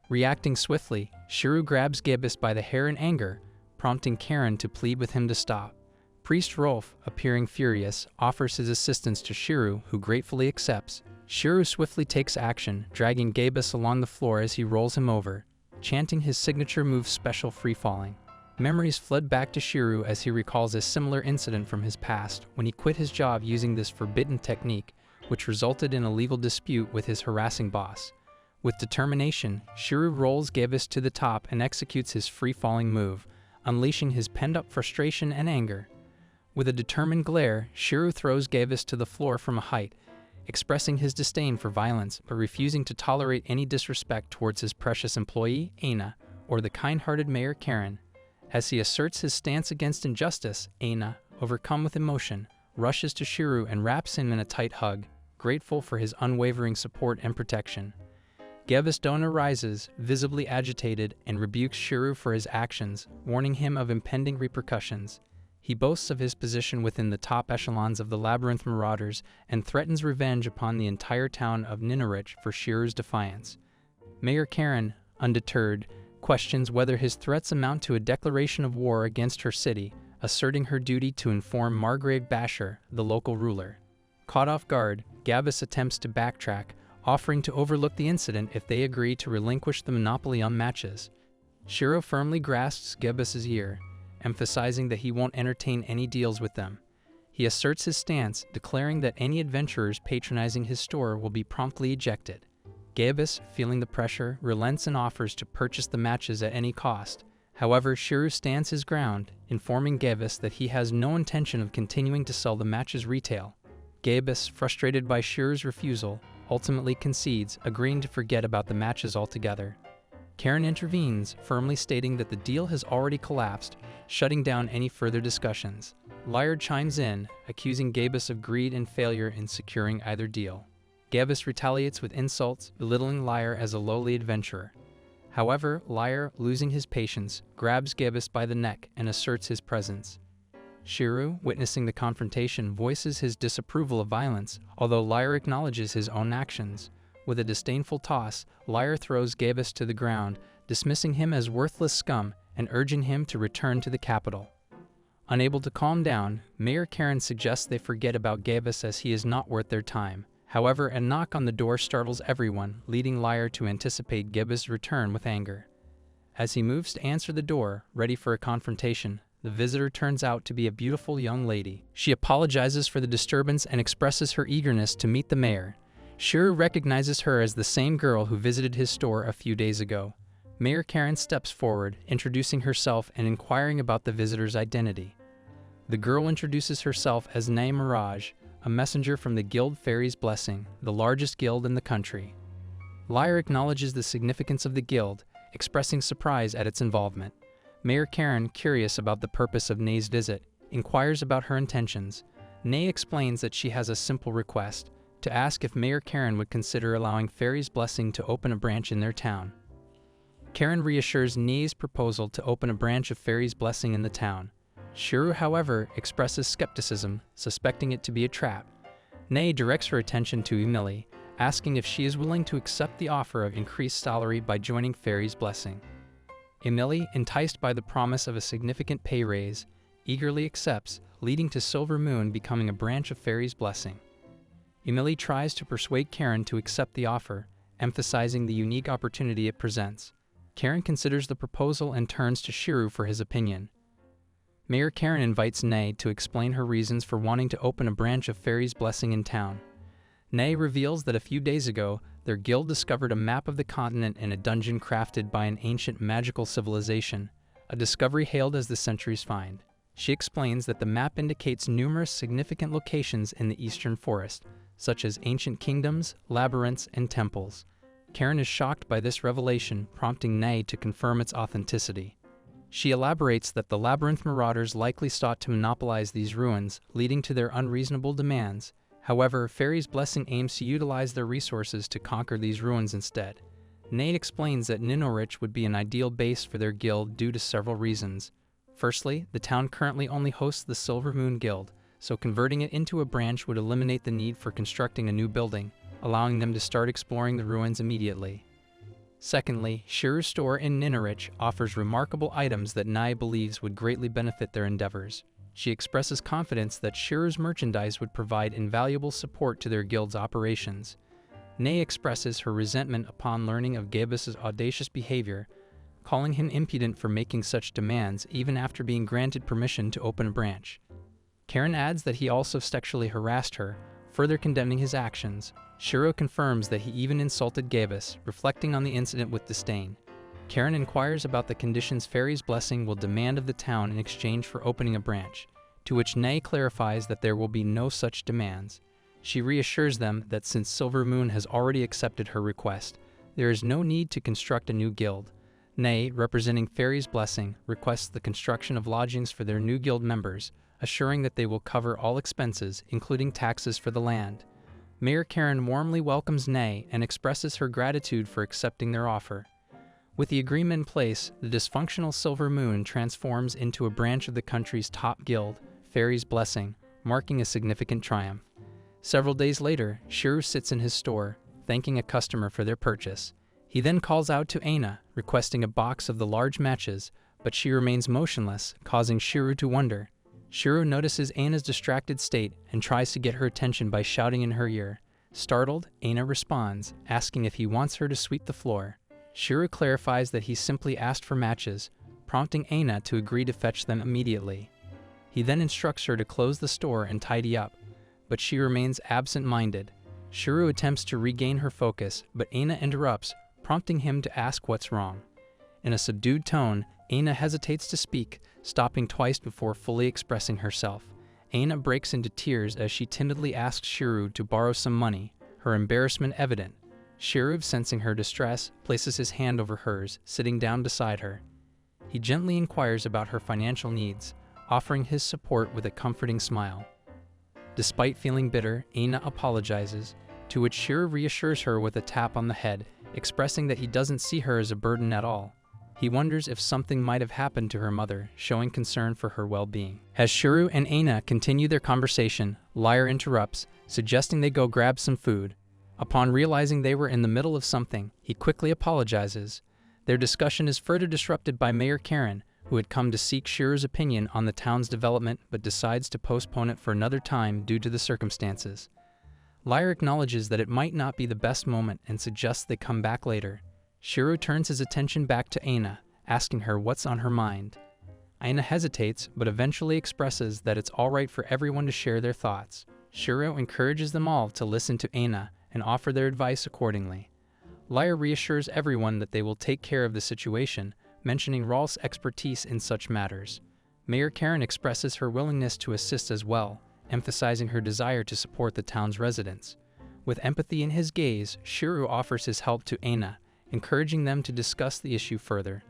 Reacting swiftly, Shiru grabs Gebis by the hair in anger, prompting Karen to plead with him to stop. Priest Rolf, appearing furious, offers his assistance to Shiru, who gratefully accepts. Shiru swiftly takes action, dragging Gebis along the floor as he rolls him over, chanting his signature move special free-falling. Memories flood back to Shiru as he recalls a similar incident from his past when he quit his job using this forbidden technique, which resulted in a legal dispute with his harassing boss. With determination, Shiru rolls Gebis to the top and executes his free-falling move, unleashing his pent-up frustration and anger. With a determined glare, Shiro throws Gavis to the floor from a height, expressing his disdain for violence but refusing to tolerate any disrespect towards his precious employee, Aina, or the kind-hearted Mayor Karen. As he asserts his stance against injustice, Aina, overcome with emotion, rushes to Shiro and wraps him in a tight hug, grateful for his unwavering support and protection. Gavis Dona rises, visibly agitated, and rebukes Shiro for his actions, warning him of impending repercussions. He boasts of his position within the top echelons of the Labyrinth Marauders and threatens revenge upon the entire town of Ninerich for Shiro's defiance. Mayor Karen, undeterred, questions whether his threats amount to a declaration of war against her city, asserting her duty to inform Margrave Basher, the local ruler. Caught off guard, Gavis attempts to backtrack, offering to overlook the incident if they agree to relinquish the monopoly on matches. Shiro firmly grasps Gavis's ear, emphasizing that he won't entertain any deals with them. He asserts his stance, declaring that any adventurers patronizing his store will be promptly ejected. Gavis, feeling the pressure, relents and offers to purchase the matches at any cost. However, Shiro stands his ground, informing Gavis that he has no intention of continuing to sell the matches retail. Gavis, frustrated by Shiro's refusal, ultimately concedes, agreeing to forget about the matches altogether. Karen intervenes, firmly stating that the deal has already collapsed, shutting down any further discussions. Lyre chimes in, accusing Gavis of greed and failure in securing either deal. Gavis retaliates with insults, belittling Lyre as a lowly adventurer. However, Lyre, losing his patience, grabs Gavis by the neck and asserts his presence. Shiro, witnessing the confrontation, voices his disapproval of violence, although Lyre acknowledges his own actions. With a disdainful toss, Lyre throws Gavis to the ground, dismissing him as worthless scum and urging him to return to the capital. Unable to calm down, Mayor Karen suggests they forget about Gavis as he is not worth their time. However, a knock on the door startles everyone, leading Lyre to anticipate Gavis' return with anger. As he moves to answer the door, ready for a confrontation, the visitor turns out to be a beautiful young lady. She apologizes for the disturbance and expresses her eagerness to meet the mayor. Shiro recognizes her as the same girl who visited his store a few days ago. Mayor Karen steps forward, introducing herself and inquiring about the visitor's identity. The girl introduces herself as Ninerich, a messenger from the Guild Fairy's Blessing, the largest guild in the country. Lyre acknowledges the significance of the guild, expressing surprise at its involvement. Mayor Karen, curious about the purpose of Nei's visit, inquires about her intentions. Nei explains that she has a simple request, to ask if Mayor Karen would consider allowing Fairy's Blessing to open a branch in their town. Karen reassures Nei's proposal to open a branch of Fairy's Blessing in the town. Shiro, however, expresses skepticism, suspecting it to be a trap. Nei directs her attention to Emily, asking if she is willing to accept the offer of increased salary by joining Fairy's Blessing. Emily, enticed by the promise of a significant pay raise, eagerly accepts, leading to Silver Moon becoming a branch of Fairy's Blessing. Emily tries to persuade Karen to accept the offer, emphasizing the unique opportunity it presents. Karen considers the proposal and turns to Shiro for his opinion. Mayor Karen invites Nei to explain her reasons for wanting to open a branch of Fairy's Blessing in town. Nei reveals that a few days ago, their guild discovered a map of the continent in a dungeon crafted by an ancient magical civilization, a discovery hailed as the century's find. She explains that the map indicates numerous significant locations in the eastern forest, such as ancient kingdoms, labyrinths, and temples. Karen is shocked by this revelation, prompting Nei to confirm its authenticity. She elaborates that the Labyrinth Marauders likely sought to monopolize these ruins, leading to their unreasonable demands. However, Fairy's Blessing aims to utilize their resources to conquer these ruins instead. Nei explains that Ninerich would be an ideal base for their guild due to several reasons. Firstly, the town currently only hosts the Silver Moon Guild, so converting it into a branch would eliminate the need for constructing a new building, allowing them to start exploring the ruins immediately. Secondly, Shiro's store in Ninerich offers remarkable items that Nei believes would greatly benefit their endeavors. She expresses confidence that Shiro's merchandise would provide invaluable support to their guild's operations. Nei expresses her resentment upon learning of Gavis's audacious behavior, calling him impudent for making such demands even after being granted permission to open a branch. Karen adds that he also sexually harassed her, further condemning his actions. Shiro confirms that he even insulted Gavis, reflecting on the incident with disdain. Karen inquires about the conditions Fairy's blessing will demand of the town in exchange for opening a branch, to which Nay clarifies that there will be no such demands. She reassures them that since Silver Moon has already accepted her request, there is no need to construct a new guild. Nay, representing Fairy's blessing, requests the construction of lodgings for their new guild members, assuring that they will cover all expenses, including taxes for the land. Mayor Karen warmly welcomes Nay and expresses her gratitude for accepting their offer. With the agreement in place, the dysfunctional Silver Moon transforms into a branch of the country's top guild, Fairy's Blessing, marking a significant triumph. Several days later, Shiru sits in his store, thanking a customer for their purchase. He then calls out to Aina, requesting a box of the large matches, but she remains motionless, causing Shiru to wonder. Shiru notices Aina's distracted state and tries to get her attention by shouting in her ear. Startled, Aina responds, asking if he wants her to sweep the floor. Shiru clarifies that he simply asked for matches, prompting Aina to agree to fetch them immediately. He then instructs her to close the store and tidy up, but she remains absent-minded. Shiru attempts to regain her focus, but Aina interrupts, prompting him to ask what's wrong. In a subdued tone, Aina hesitates to speak, stopping twice before fully expressing herself. Aina breaks into tears as she timidly asks Shiru to borrow some money, her embarrassment evident. Shiru, sensing her distress, places his hand over hers, sitting down beside her. He gently inquires about her financial needs, offering his support with a comforting smile. Despite feeling bitter, Aina apologizes, to which Shiru reassures her with a tap on the head, expressing that he doesn't see her as a burden at all. He wonders if something might have happened to her mother, showing concern for her well-being. As Shiru and Aina continue their conversation, Lyre interrupts, suggesting they go grab some food. Upon realizing they were in the middle of something, he quickly apologizes. Their discussion is further disrupted by Mayor Karen, who had come to seek Shiru's opinion on the town's development but decides to postpone it for another time due to the circumstances. Lyre acknowledges that it might not be the best moment and suggests they come back later. Shiru turns his attention back to Aina, asking her what's on her mind. Aina hesitates, but eventually expresses that it's alright for everyone to share their thoughts. Shiru encourages them all to listen to Aina and offer their advice accordingly. Lyre reassures everyone that they will take care of the situation, mentioning Rolf's expertise in such matters. Mayor Karen expresses her willingness to assist as well, emphasizing her desire to support the town's residents. With empathy in his gaze, Shiru offers his help to Aina, encouraging them to discuss the issue further.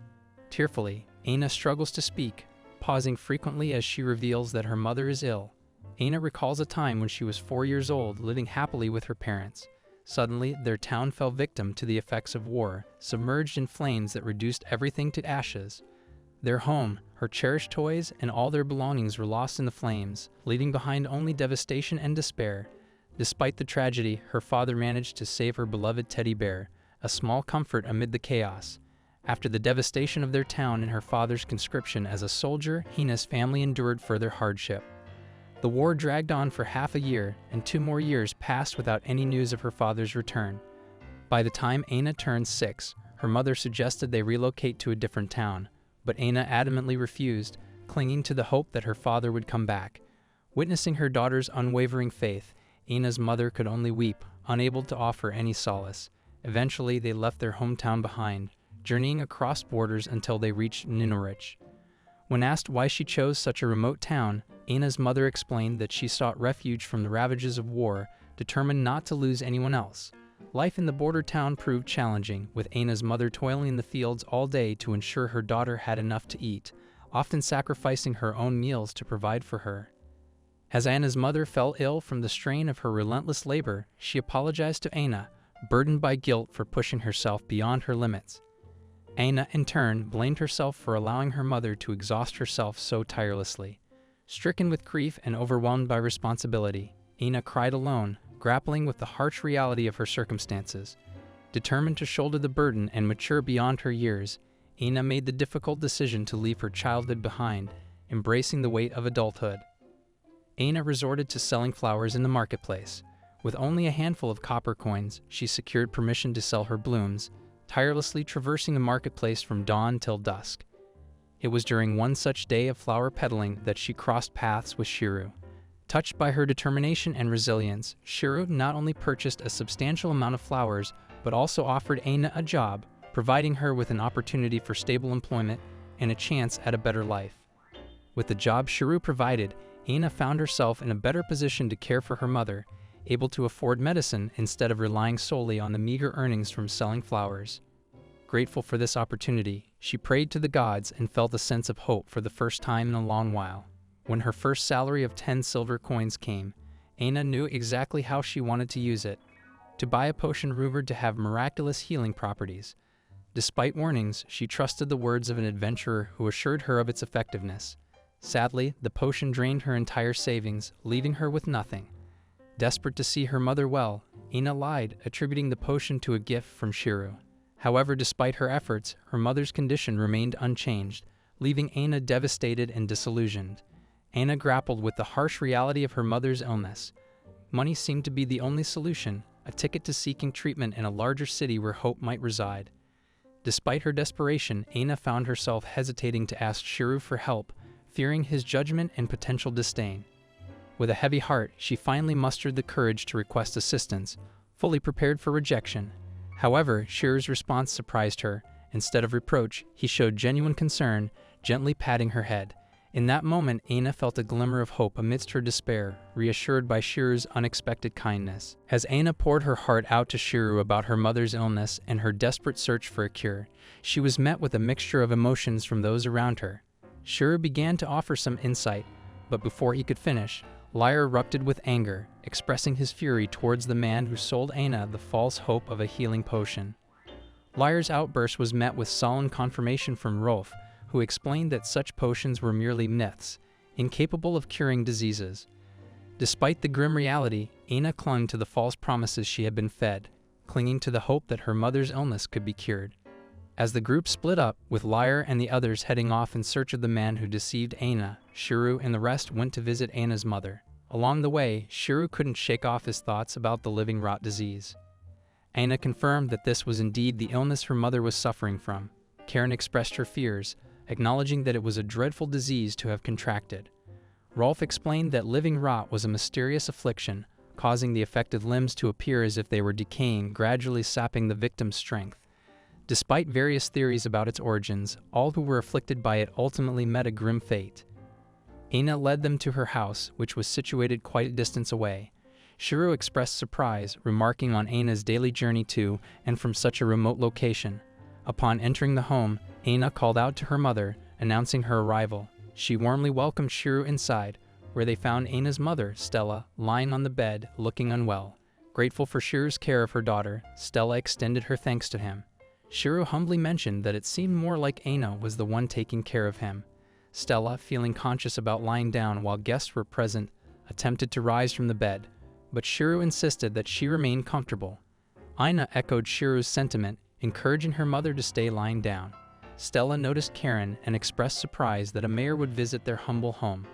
Tearfully, Aina struggles to speak, pausing frequently as she reveals that her mother is ill. Aina recalls a time when she was 4 years old, living happily with her parents. Suddenly, their town fell victim to the effects of war, submerged in flames that reduced everything to ashes. Their home, her cherished toys, and all their belongings were lost in the flames, leaving behind only devastation and despair. Despite the tragedy, her father managed to save her beloved teddy bear, a small comfort amid the chaos. After the devastation of their town and her father's conscription as a soldier, Hina's family endured further hardship. The war dragged on for half a year, and 2 more years passed without any news of her father's return. By the time Aina turned 6, her mother suggested they relocate to a different town, but Aina adamantly refused, clinging to the hope that her father would come back. Witnessing her daughter's unwavering faith, Aina's mother could only weep, unable to offer any solace. Eventually, they left their hometown behind, journeying across borders until they reached Ninerich. When asked why she chose such a remote town, Aina's mother explained that she sought refuge from the ravages of war, determined not to lose anyone else. Life in the border town proved challenging, with Aina's mother toiling in the fields all day to ensure her daughter had enough to eat, often sacrificing her own meals to provide for her. As Aina's mother fell ill from the strain of her relentless labor, she apologized to Aina, burdened by guilt for pushing herself beyond her limits. Aina, in turn, blamed herself for allowing her mother to exhaust herself so tirelessly. Stricken with grief and overwhelmed by responsibility, Aina cried alone, grappling with the harsh reality of her circumstances. Determined to shoulder the burden and mature beyond her years, Aina made the difficult decision to leave her childhood behind, embracing the weight of adulthood. Aina resorted to selling flowers in the marketplace. With only a handful of copper coins, she secured permission to sell her blooms, tirelessly traversing the marketplace from dawn till dusk. It was during one such day of flower peddling that she crossed paths with Shiru. Touched by her determination and resilience, Shiru not only purchased a substantial amount of flowers, but also offered Aina a job, providing her with an opportunity for stable employment and a chance at a better life. With the job Shiru provided, Aina found herself in a better position to care for her mother, able to afford medicine instead of relying solely on the meager earnings from selling flowers. Grateful for this opportunity, she prayed to the gods and felt a sense of hope for the first time in a long while. When her first salary of 10 silver coins came, Aina knew exactly how she wanted to use it, to buy a potion rumored to have miraculous healing properties. Despite warnings, she trusted the words of an adventurer who assured her of its effectiveness. Sadly, the potion drained her entire savings, leaving her with nothing. Desperate to see her mother well, Aina lied, attributing the potion to a gift from Shiru. However, despite her efforts, her mother's condition remained unchanged, leaving Aina devastated and disillusioned. Aina grappled with the harsh reality of her mother's illness. Money seemed to be the only solution, a ticket to seeking treatment in a larger city where hope might reside. Despite her desperation, Aina found herself hesitating to ask Shiru for help, fearing his judgment and potential disdain. With a heavy heart, she finally mustered the courage to request assistance, fully prepared for rejection. However, Shiru's response surprised her. Instead of reproach, he showed genuine concern, gently patting her head. In that moment, Aina felt a glimmer of hope amidst her despair, reassured by Shiru's unexpected kindness. As Aina poured her heart out to Shiru about her mother's illness and her desperate search for a cure, she was met with a mixture of emotions from those around her. Shiru began to offer some insight, but before he could finish, Lyre erupted with anger, expressing his fury towards the man who sold Aina the false hope of a healing potion. Lyre's outburst was met with sullen confirmation from Rolf, who explained that such potions were merely myths, incapable of curing diseases. Despite the grim reality, Aina clung to the false promises she had been fed, clinging to the hope that her mother's illness could be cured. As the group split up, with Lyre and the others heading off in search of the man who deceived Aina, Shiru and the rest went to visit Aina's mother. Along the way, Shiru couldn't shake off his thoughts about the living rot disease. Aina confirmed that this was indeed the illness her mother was suffering from. Karen expressed her fears, acknowledging that it was a dreadful disease to have contracted. Rolf explained that living rot was a mysterious affliction, causing the affected limbs to appear as if they were decaying, gradually sapping the victim's strength. Despite various theories about its origins, all who were afflicted by it ultimately met a grim fate. Aina led them to her house, which was situated quite a distance away. Shiru expressed surprise, remarking on Aina's daily journey to and from such a remote location. Upon entering the home, Aina called out to her mother, announcing her arrival. She warmly welcomed Shiru inside, where they found Aina's mother, Stella, lying on the bed, looking unwell. Grateful for Shiru's care of her daughter, Stella extended her thanks to him. Shiru humbly mentioned that it seemed more like Aina was the one taking care of him. Stella, feeling conscious about lying down while guests were present, attempted to rise from the bed, but Shiru insisted that she remain comfortable. Aina echoed Shiru's sentiment, encouraging her mother to stay lying down. Stella noticed Karen and expressed surprise that a mayor would visit their humble home.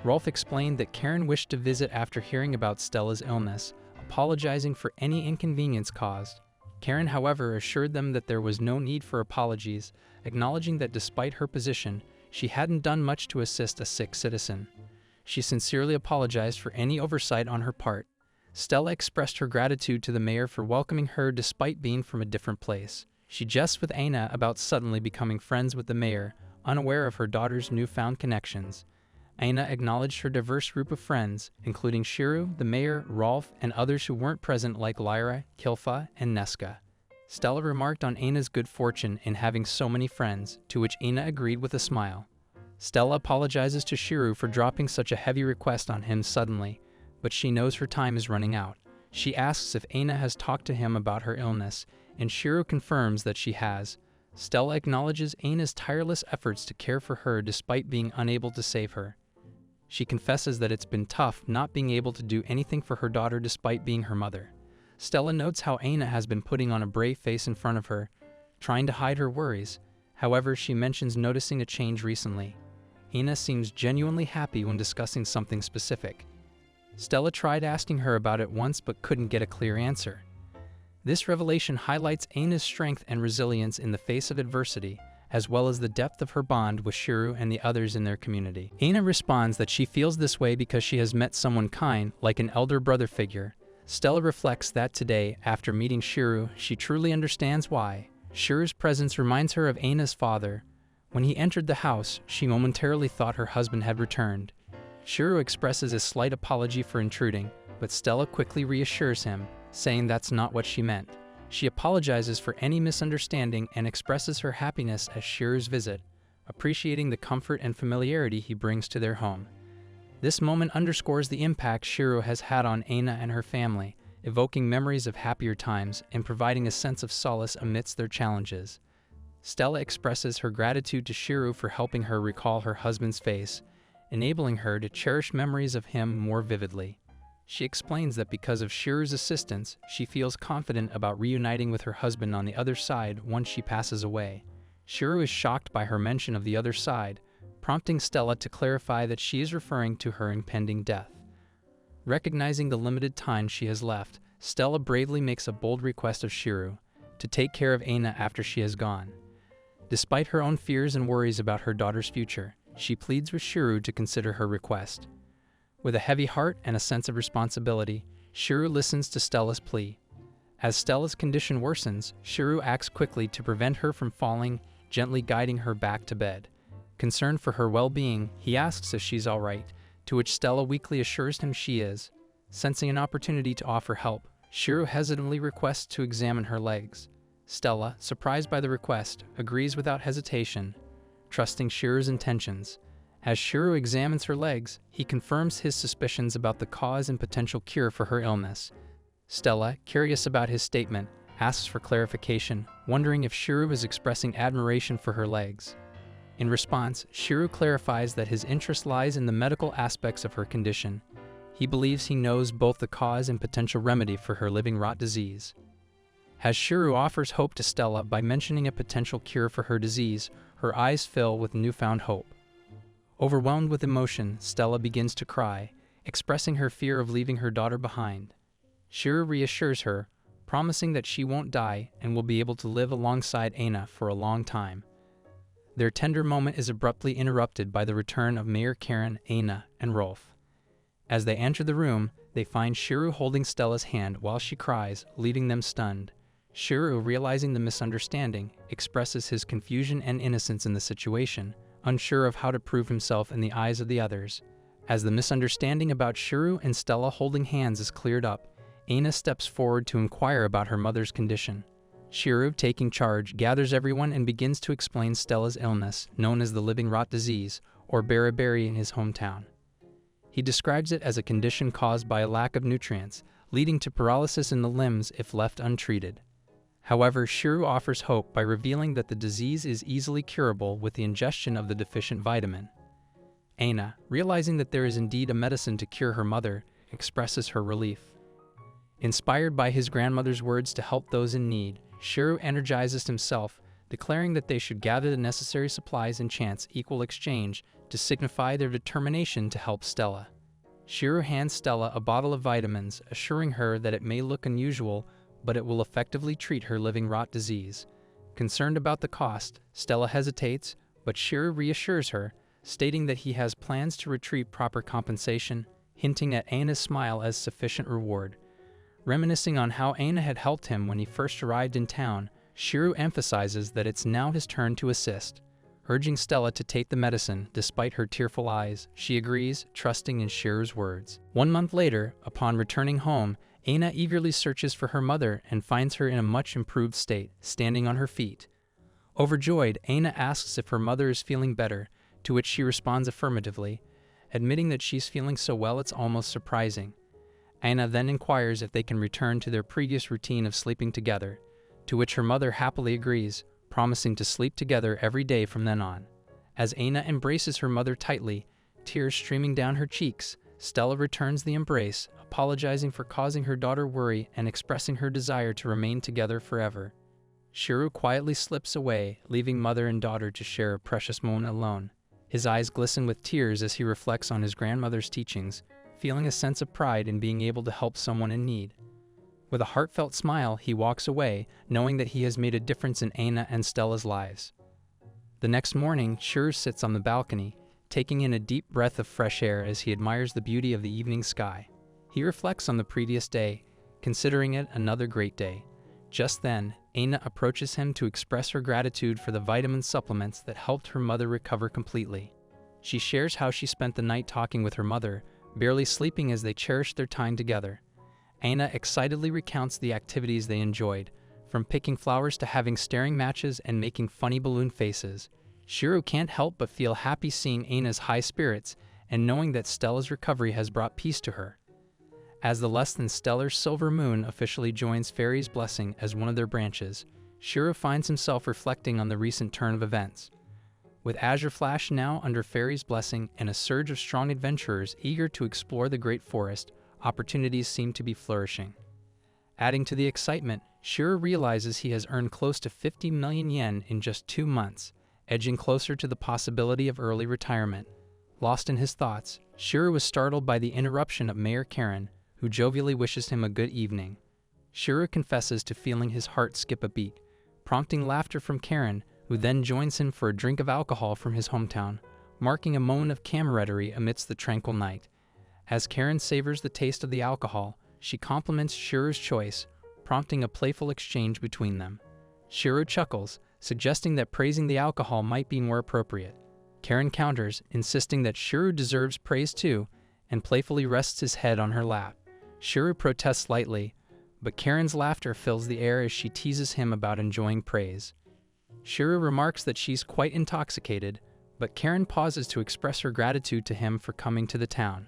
Rolf explained that Karen wished to visit after hearing about Stella's illness, apologizing for any inconvenience caused. Karen, however, assured them that there was no need for apologies, acknowledging that despite her position, she hadn't done much to assist a sick citizen. She sincerely apologized for any oversight on her part. Stella expressed her gratitude to the mayor for welcoming her despite being from a different place. She jests with Aina about suddenly becoming friends with the mayor, unaware of her daughter's newfound connections. Aina acknowledged her diverse group of friends, including Shiru, the mayor, Rolf, and others who weren't present like Lyra, Kilfa, and Neska. Stella remarked on Aina's good fortune in having so many friends, to which Aina agreed with a smile. Stella apologizes to Shiru for dropping such a heavy request on him suddenly, but she knows her time is running out. She asks if Aina has talked to him about her illness, and Shiru confirms that she has. Stella acknowledges Aina's tireless efforts to care for her despite being unable to save her. She confesses that it's been tough not being able to do anything for her daughter despite being her mother. Stella notes how Aina has been putting on a brave face in front of her, trying to hide her worries. However, she mentions noticing a change recently. Aina seems genuinely happy when discussing something specific. Stella tried asking her about it once but couldn't get a clear answer. This revelation highlights Aina's strength and resilience in the face of adversity, as well as the depth of her bond with Shiru and the others in their community. Aina responds that she feels this way because she has met someone kind, like an elder brother figure. Stella reflects that today, after meeting Shiru, she truly understands why. Shiru's presence reminds her of Aina's father. When he entered the house, she momentarily thought her husband had returned. Shiru expresses a slight apology for intruding, but Stella quickly reassures him, saying that's not what she meant. She apologizes for any misunderstanding and expresses her happiness at Shiru's visit, appreciating the comfort and familiarity he brings to their home. This moment underscores the impact Shiru has had on Aina and her family, evoking memories of happier times and providing a sense of solace amidst their challenges. Stella expresses her gratitude to Shiru for helping her recall her husband's face, enabling her to cherish memories of him more vividly. She explains that because of Shiru's assistance, she feels confident about reuniting with her husband on the other side once she passes away. Shiru is shocked by her mention of the other side, prompting Stella to clarify that she is referring to her impending death. Recognizing the limited time she has left, Stella bravely makes a bold request of Shiru to take care of Aina after she has gone. Despite her own fears and worries about her daughter's future, she pleads with Shiru to consider her request. With a heavy heart and a sense of responsibility, Shiru listens to Stella's plea. As Stella's condition worsens, Shiru acts quickly to prevent her from falling, gently guiding her back to bed. Concerned for her well-being, he asks if she's all right, to which Stella weakly assures him she is. Sensing an opportunity to offer help, Shiru hesitantly requests to examine her legs. Stella, surprised by the request, agrees without hesitation, trusting Shiru's intentions. As Shiru examines her legs, he confirms his suspicions about the cause and potential cure for her illness. Stella, curious about his statement, asks for clarification, wondering if Shiru is expressing admiration for her legs. In response, Shiru clarifies that his interest lies in the medical aspects of her condition. He believes he knows both the cause and potential remedy for her living rot disease. As Shiru offers hope to Stella by mentioning a potential cure for her disease, her eyes fill with newfound hope. Overwhelmed with emotion, Stella begins to cry, expressing her fear of leaving her daughter behind. Shiru reassures her, promising that she won't die and will be able to live alongside Aina for a long time. Their tender moment is abruptly interrupted by the return of Mayor Karen, Aina, and Rolf. As they enter the room, they find Shiru holding Stella's hand while she cries, leaving them stunned. Shiru, realizing the misunderstanding, expresses his confusion and innocence in the situation, unsure of how to prove himself in the eyes of the others. As the misunderstanding about Shiru and Stella holding hands is cleared up, Aina steps forward to inquire about her mother's condition. Shiru, taking charge, gathers everyone and begins to explain Stella's illness, known as the living rot disease, or beriberi in his hometown. He describes it as a condition caused by a lack of nutrients, leading to paralysis in the limbs if left untreated. However, Shiru offers hope by revealing that the disease is easily curable with the ingestion of the deficient vitamin. Aina, realizing that there is indeed a medicine to cure her mother, expresses her relief. Inspired by his grandmother's words to help those in need, Shiru energizes himself, declaring that they should gather the necessary supplies and chance equal exchange to signify their determination to help Stella. Shiru hands Stella a bottle of vitamins, assuring her that it may look unusual, but it will effectively treat her living rot disease. Concerned about the cost, Stella hesitates, but Shiru reassures her, stating that he has plans to retrieve proper compensation, hinting at Aina's smile as sufficient reward. Reminiscing on how Aina had helped him when he first arrived in town, Shiru emphasizes that it's now his turn to assist. Urging Stella to take the medicine, despite her tearful eyes, she agrees, trusting in Shiru's words. 1 month later, upon returning home, Aina eagerly searches for her mother and finds her in a much improved state, standing on her feet. Overjoyed, Aina asks if her mother is feeling better, to which she responds affirmatively, admitting that she's feeling so well it's almost surprising. Aina then inquires if they can return to their previous routine of sleeping together, to which her mother happily agrees, promising to sleep together every day from then on. As Aina embraces her mother tightly, tears streaming down her cheeks, Stella returns the embrace, apologizing for causing her daughter worry and expressing her desire to remain together forever. Shiru quietly slips away, leaving mother and daughter to share a precious moment alone. His eyes glisten with tears as he reflects on his grandmother's teachings, feeling a sense of pride in being able to help someone in need. With a heartfelt smile, he walks away, knowing that he has made a difference in Aina and Stella's lives. The next morning, Shiru sits on the balcony, taking in a deep breath of fresh air as he admires the beauty of the evening sky. He reflects on the previous day, considering it another great day. Just then, Aina approaches him to express her gratitude for the vitamin supplements that helped her mother recover completely. She shares how she spent the night talking with her mother, barely sleeping as they cherished their time together. Aina excitedly recounts the activities they enjoyed, from picking flowers to having staring matches and making funny balloon faces. Shiro can't help but feel happy seeing Aina's high spirits and knowing that Stella's recovery has brought peace to her. As the less than stellar silver moon officially joins Fairy's blessing as one of their branches, Shiro finds himself reflecting on the recent turn of events. With Azure Flash now under Fairy's blessing and a surge of strong adventurers eager to explore the Great Forest, opportunities seem to be flourishing. Adding to the excitement, Shiro realizes he has earned close to 50 million yen in just 2 months, edging closer to the possibility of early retirement. Lost in his thoughts, Shiro was startled by the interruption of Mayor Karen, who jovially wishes him a good evening. Shiro confesses to feeling his heart skip a beat, prompting laughter from Karen, who then joins him for a drink of alcohol from his hometown, marking a moment of camaraderie amidst the tranquil night. As Karen savors the taste of the alcohol, she compliments Shiro's choice, prompting a playful exchange between them. Shiro chuckles, suggesting that praising the alcohol might be more appropriate. Karen counters, insisting that Shiro deserves praise too, and playfully rests his head on her lap. Shiro protests slightly, but Karen's laughter fills the air as she teases him about enjoying praise. Shiro remarks that she's quite intoxicated, but Karen pauses to express her gratitude to him for coming to the town.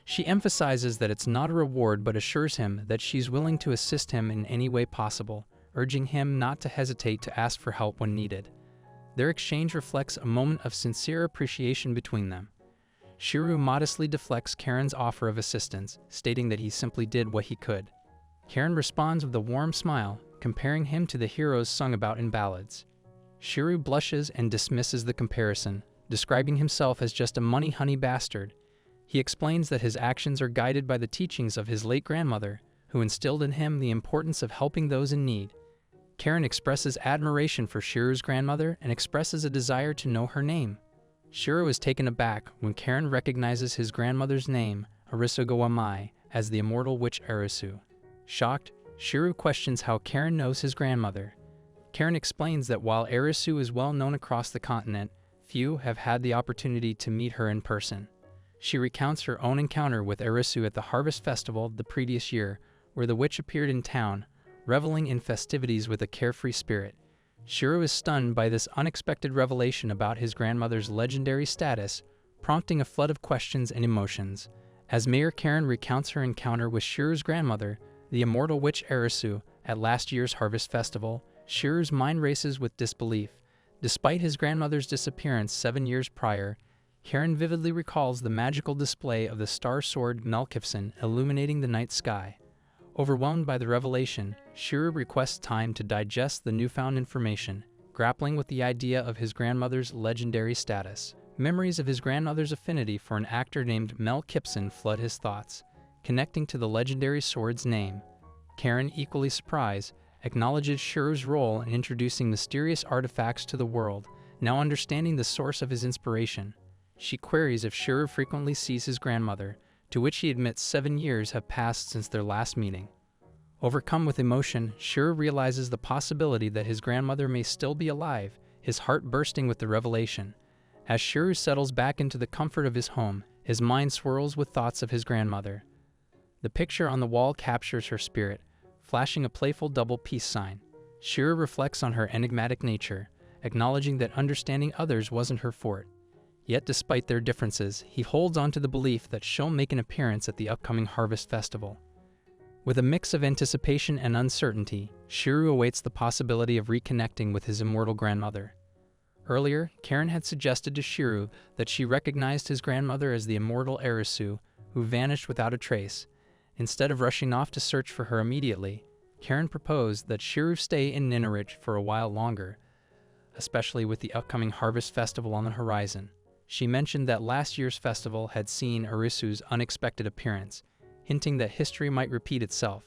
She emphasizes that it's not a reward but assures him that she's willing to assist him in any way possible, urging him not to hesitate to ask for help when needed. Their exchange reflects a moment of sincere appreciation between them. Shiro modestly deflects Karen's offer of assistance, stating that he simply did what he could. Karen responds with a warm smile, comparing him to the heroes sung about in ballads. Shiro blushes and dismisses the comparison, describing himself as just a money-honey bastard. He explains that his actions are guided by the teachings of his late grandmother, who instilled in him the importance of helping those in need. Karen expresses admiration for Shiro's grandmother and expresses a desire to know her name. Shiro is taken aback when Karen recognizes his grandmother's name, Arisugo Amai, as the immortal witch Arisu. Shocked, Shiro questions how Karen knows his grandmother. Karen explains that while Arisu is well known across the continent, few have had the opportunity to meet her in person. She recounts her own encounter with Arisu at the Harvest Festival the previous year, where the witch appeared in town, reveling in festivities with a carefree spirit. Shiro is stunned by this unexpected revelation about his grandmother's legendary status, prompting a flood of questions and emotions. As Mayor Karen recounts her encounter with Shiro's grandmother, the immortal witch Arisu, at last year's Harvest Festival, Shiro's mind races with disbelief. Despite his grandmother's disappearance 7 years prior, Karen vividly recalls the magical display of the star sword Melkifson illuminating the night sky. Overwhelmed by the revelation, Shiro requests time to digest the newfound information, grappling with the idea of his grandmother's legendary status. Memories of his grandmother's affinity for an actor named Mel Gibson flood his thoughts, connecting to the legendary sword's name. Karen, equally surprised, acknowledges Shiro's role in introducing mysterious artifacts to the world, now understanding the source of his inspiration. She queries if Shiro frequently sees his grandmother, to which he admits 7 years have passed since their last meeting. Overcome with emotion, Shiro realizes the possibility that his grandmother may still be alive, his heart bursting with the revelation. As Shiro settles back into the comfort of his home, his mind swirls with thoughts of his grandmother. The picture on the wall captures her spirit, flashing a playful double peace sign. Shiro reflects on her enigmatic nature, acknowledging that understanding others wasn't her forte. Yet despite their differences, he holds on to the belief that she'll make an appearance at the upcoming Harvest Festival. With a mix of anticipation and uncertainty, Shiro awaits the possibility of reconnecting with his immortal grandmother. Earlier, Karen had suggested to Shiro that she recognized his grandmother as the immortal Arisu, who vanished without a trace. Instead of rushing off to search for her immediately, Karen proposed that Shiro stay in Ninerich for a while longer, especially with the upcoming Harvest Festival on the horizon. She mentioned that last year's festival had seen Arisu's unexpected appearance, hinting that history might repeat itself.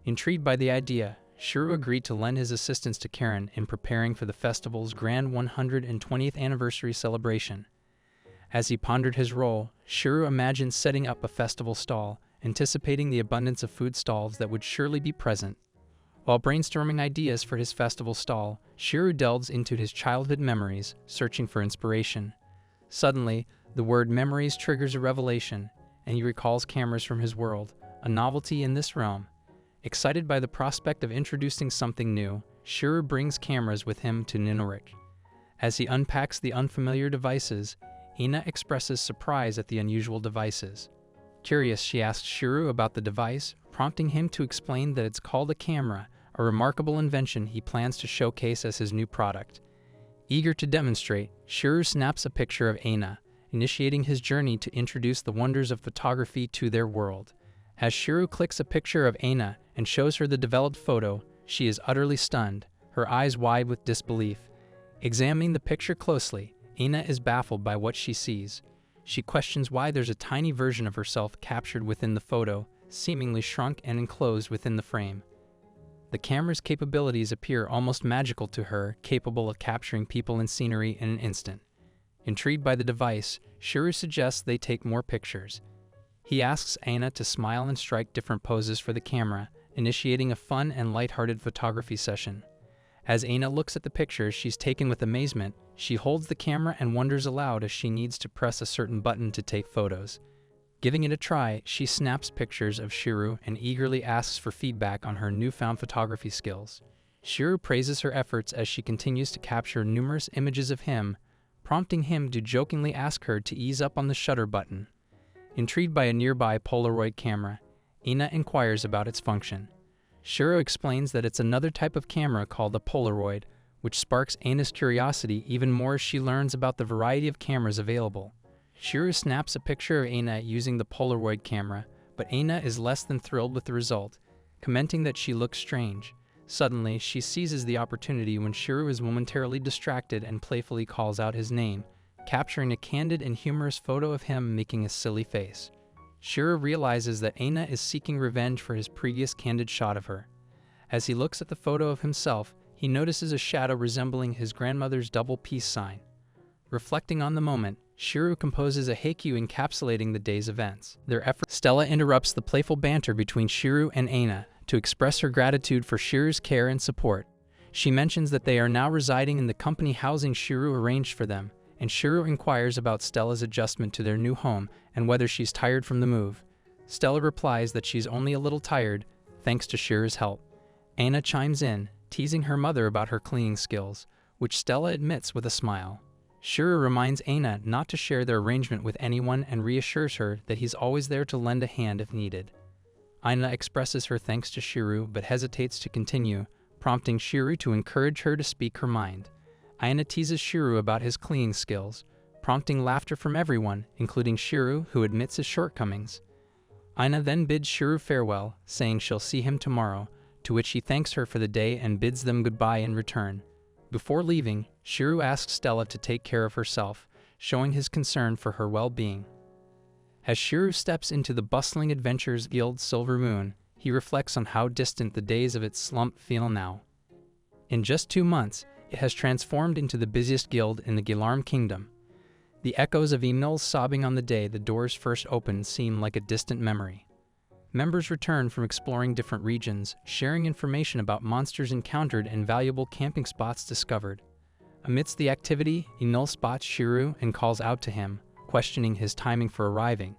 Intrigued by the idea, Shiro agreed to lend his assistance to Karen in preparing for the festival's grand 120th anniversary celebration. As he pondered his role, Shiro imagined setting up a festival stall, anticipating the abundance of food stalls that would surely be present. While brainstorming ideas for his festival stall, Shiro delves into his childhood memories, searching for inspiration. Suddenly, the word memories triggers a revelation, and he recalls cameras from his world, a novelty in this realm. Excited by the prospect of introducing something new, Shiro brings cameras with him to Ninerich. As he unpacks the unfamiliar devices, Ina expresses surprise at the unusual devices. Curious, she asks Shiro about the device, prompting him to explain that it's called a camera, a remarkable invention he plans to showcase as his new product. Eager to demonstrate, Shiro snaps a picture of Ina, initiating his journey to introduce the wonders of photography to their world. As Shiro clicks a picture of Ina and shows her the developed photo, she is utterly stunned, her eyes wide with disbelief. Examining the picture closely, Ina is baffled by what she sees. She questions why there's a tiny version of herself captured within the photo, seemingly shrunk and enclosed within the frame. The camera's capabilities appear almost magical to her, capable of capturing people and scenery in an instant. Intrigued by the device, Shiro suggests they take more pictures. He asks Ina to smile and strike different poses for the camera, initiating a fun and lighthearted photography session. As Ina looks at the pictures, she's taken with amazement. She holds the camera and wonders aloud as she needs to press a certain button to take photos. Giving it a try, she snaps pictures of Shiro and eagerly asks for feedback on her newfound photography skills. Shiro praises her efforts as she continues to capture numerous images of him, prompting him to jokingly ask her to ease up on the shutter button. Intrigued by a nearby Polaroid camera, Ina inquires about its function. Shiro explains that it's another type of camera called a Polaroid, which sparks Ina's curiosity even more as she learns about the variety of cameras available. Shiro snaps a picture of Ina using the Polaroid camera, but Ina is less than thrilled with the result, commenting that she looks strange. Suddenly, she seizes the opportunity when Shiro is momentarily distracted and playfully calls out his name, capturing a candid and humorous photo of him making a silly face. Shiro realizes that Ina is seeking revenge for his previous candid shot of her. As he looks at the photo of himself, he notices a shadow resembling his grandmother's double peace sign. Reflecting on the moment, Shiro composes a haiku encapsulating the day's events. Stella interrupts the playful banter between Shiro and Ina to express her gratitude for Shiro's care and support. She mentions that they are now residing in the company housing Shiro arranged for them, and Shiro inquires about Stella's adjustment to their new home and whether she's tired from the move. Stella replies that she's only a little tired, thanks to Shiro's help. Ina chimes in, teasing her mother about her cleaning skills, which Stella admits with a smile. Shiro reminds Ina not to share their arrangement with anyone and reassures her that he's always there to lend a hand if needed. Ina expresses her thanks to Shiro but hesitates to continue, prompting Shiro to encourage her to speak her mind. Ina teases Shiro about his cleaning skills, prompting laughter from everyone, including Shiro, who admits his shortcomings. Ina then bids Shiro farewell, saying she'll see him tomorrow, to which he thanks her for the day and bids them goodbye in return. Before leaving, Shiro asks Stella to take care of herself, showing his concern for her well-being. As Shiro steps into the bustling Adventurers Guild Silver Moon, he reflects on how distant the days of its slump feel now. In just 2 months, it has transformed into the busiest guild in the Gilarm Kingdom. The echoes of Emil's sobbing on the day the doors first opened seem like a distant memory. Members return from exploring different regions, sharing information about monsters encountered and valuable camping spots discovered. Amidst the activity, Emil spots Shiro and calls out to him, questioning his timing for arriving.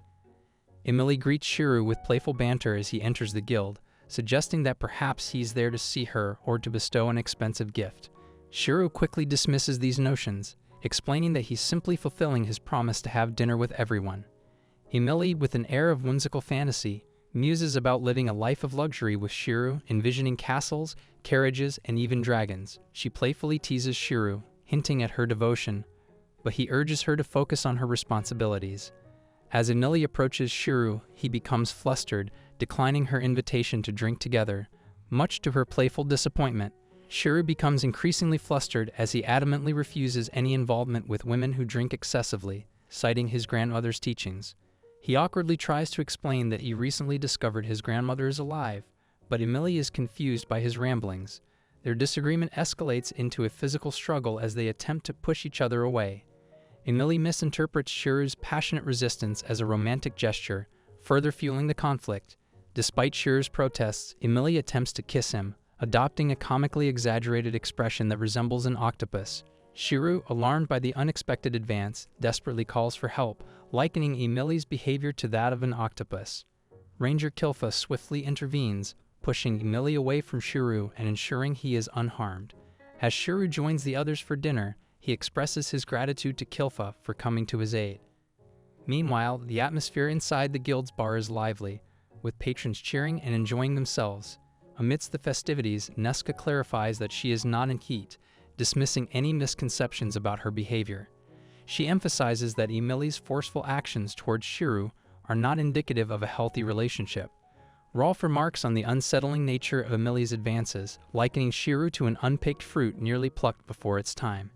Emily greets Shiro with playful banter as he enters the guild, suggesting that perhaps he's there to see her or to bestow an expensive gift. Shiro quickly dismisses these notions, explaining that he's simply fulfilling his promise to have dinner with everyone. Emily, with an air of whimsical fantasy, muses about living a life of luxury with Shiro, envisioning castles, carriages, and even dragons. She playfully teases Shiro, hinting at her devotion, but he urges her to focus on her responsibilities. As Emily approaches Shiro, he becomes flustered, declining her invitation to drink together. Much to her playful disappointment, Shiro becomes increasingly flustered as he adamantly refuses any involvement with women who drink excessively, citing his grandmother's teachings. He awkwardly tries to explain that he recently discovered his grandmother is alive, but Emily is confused by his ramblings. Their disagreement escalates into a physical struggle as they attempt to push each other away. Emily misinterprets Shiro's passionate resistance as a romantic gesture, further fueling the conflict. Despite Shiro's protests, Emily attempts to kiss him, adopting a comically exaggerated expression that resembles an octopus. Shiru, alarmed by the unexpected advance, desperately calls for help, likening Emily's behavior to that of an octopus. Ranger Kilfa swiftly intervenes, pushing Emily away from Shiru and ensuring he is unharmed. As Shiru joins the others for dinner, he expresses his gratitude to Kilfa for coming to his aid. Meanwhile, the atmosphere inside the guild's bar is lively, with patrons cheering and enjoying themselves. Amidst the festivities, Nesca clarifies that she is not in heat, dismissing any misconceptions about her behavior. She emphasizes that Emily's forceful actions towards Shiru are not indicative of a healthy relationship. Rolf remarks on the unsettling nature of Emily's advances, likening Shiru to an unpicked fruit nearly plucked before its time.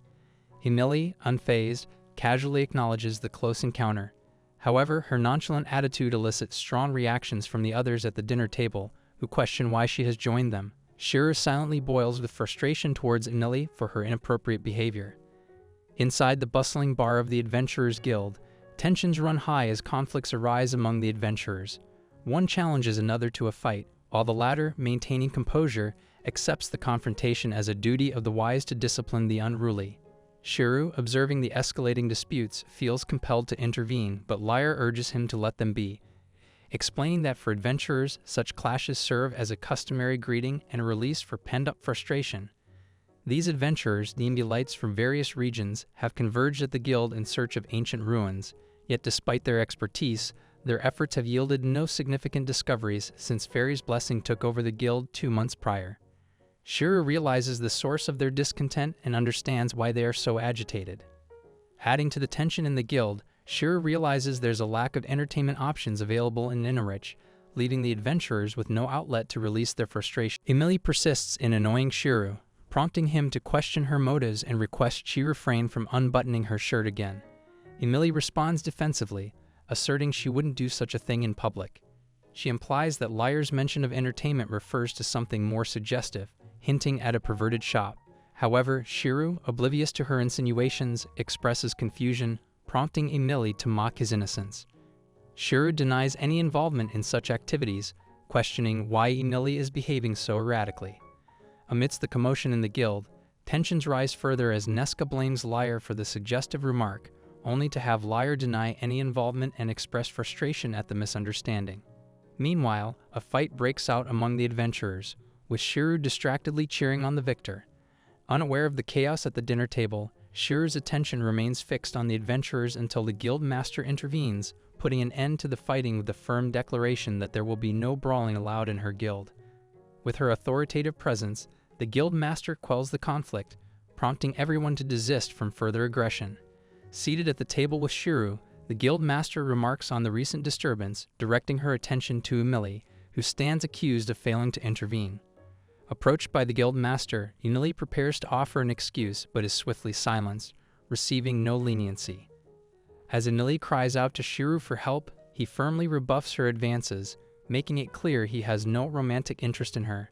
Emily, unfazed, casually acknowledges the close encounter. However, her nonchalant attitude elicits strong reactions from the others at the dinner table, who question why she has joined them. Shiru silently boils with frustration towards Emily for her inappropriate behavior. Inside the bustling bar of the Adventurers Guild, tensions run high as conflicts arise among the adventurers. One challenges another to a fight, while the latter, maintaining composure, accepts the confrontation as a duty of the wise to discipline the unruly. Shiru, observing the escalating disputes, feels compelled to intervene, but Lyre urges him to let them be, explaining that for adventurers, such clashes serve as a customary greeting and a release for pent-up frustration. These adventurers, deemed elites from various regions, have converged at the guild in search of ancient ruins, yet despite their expertise, their efforts have yielded no significant discoveries since Fairy's blessing took over the guild 2 months prior. Shiru realizes the source of their discontent and understands why they are so agitated. Adding to the tension in the guild, Shiru realizes there's a lack of entertainment options available in Ninerich, leaving the adventurers with no outlet to release their frustration. Emily persists in annoying Shiru, prompting him to question her motives and request she refrain from unbuttoning her shirt again. Emily responds defensively, asserting she wouldn't do such a thing in public. She implies that Lyre's mention of entertainment refers to something more suggestive, hinting at a perverted shop. However, Shiru, oblivious to her insinuations, expresses confusion, prompting Emily to mock his innocence. Shiru denies any involvement in such activities, questioning why Emily is behaving so erratically. Amidst the commotion in the guild, tensions rise further as Nesca blames Lyre for the suggestive remark, only to have Lyre deny any involvement and express frustration at the misunderstanding. Meanwhile, a fight breaks out among the adventurers, with Shiru distractedly cheering on the victor. Unaware of the chaos at the dinner table, Shiru's attention remains fixed on the adventurers until the guild master intervenes, putting an end to the fighting with the firm declaration that there will be no brawling allowed in her guild. With her authoritative presence, the guild master quells the conflict, prompting everyone to desist from further aggression. Seated at the table with Shiru, the guild master remarks on the recent disturbance, directing her attention to Emily, who stands accused of failing to intervene. Approached by the guild master, Emily prepares to offer an excuse but is swiftly silenced, receiving no leniency. As Emily cries out to Shiru for help, he firmly rebuffs her advances, making it clear he has no romantic interest in her.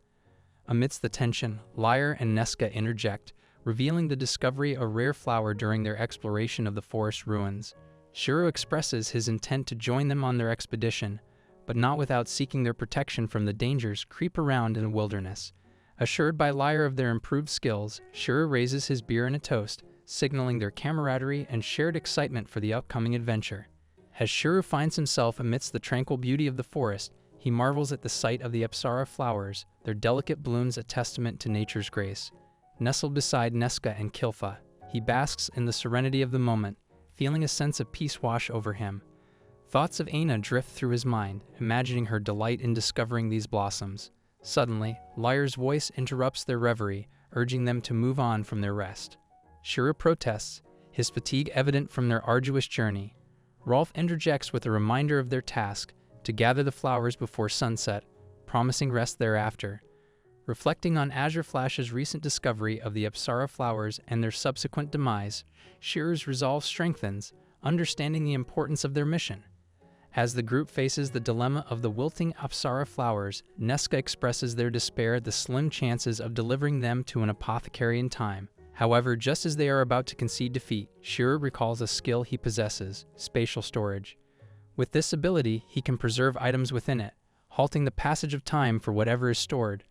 Amidst the tension, Lyre and Nesca interject, revealing the discovery of a rare flower during their exploration of the forest ruins. Shiru expresses his intent to join them on their expedition, but not without seeking their protection from the dangers creep around in the wilderness. Assured by Lyre of their improved skills, Shiru raises his beer in a toast, signaling their camaraderie and shared excitement for the upcoming adventure. As Shiru finds himself amidst the tranquil beauty of the forest, he marvels at the sight of the Apsara flowers, their delicate blooms a testament to nature's grace. Nestled beside Nesca and Kilfa, he basks in the serenity of the moment, feeling a sense of peace wash over him. Thoughts of Aina drift through his mind, imagining her delight in discovering these blossoms. Suddenly, Lyre's voice interrupts their reverie, urging them to move on from their rest. Shiru protests, his fatigue evident from their arduous journey. Rolf interjects with a reminder of their task, to gather the flowers before sunset, promising rest thereafter. Reflecting on Azure Flash's recent discovery of the Apsara flowers and their subsequent demise, Shiru's resolve strengthens, understanding the importance of their mission. As the group faces the dilemma of the wilting Apsara flowers, Nesca expresses their despair at the slim chances of delivering them to an apothecary in time. However, just as they are about to concede defeat, Shiru recalls a skill he possesses, spatial storage. With this ability, he can preserve items within it, halting the passage of time for whatever is stored.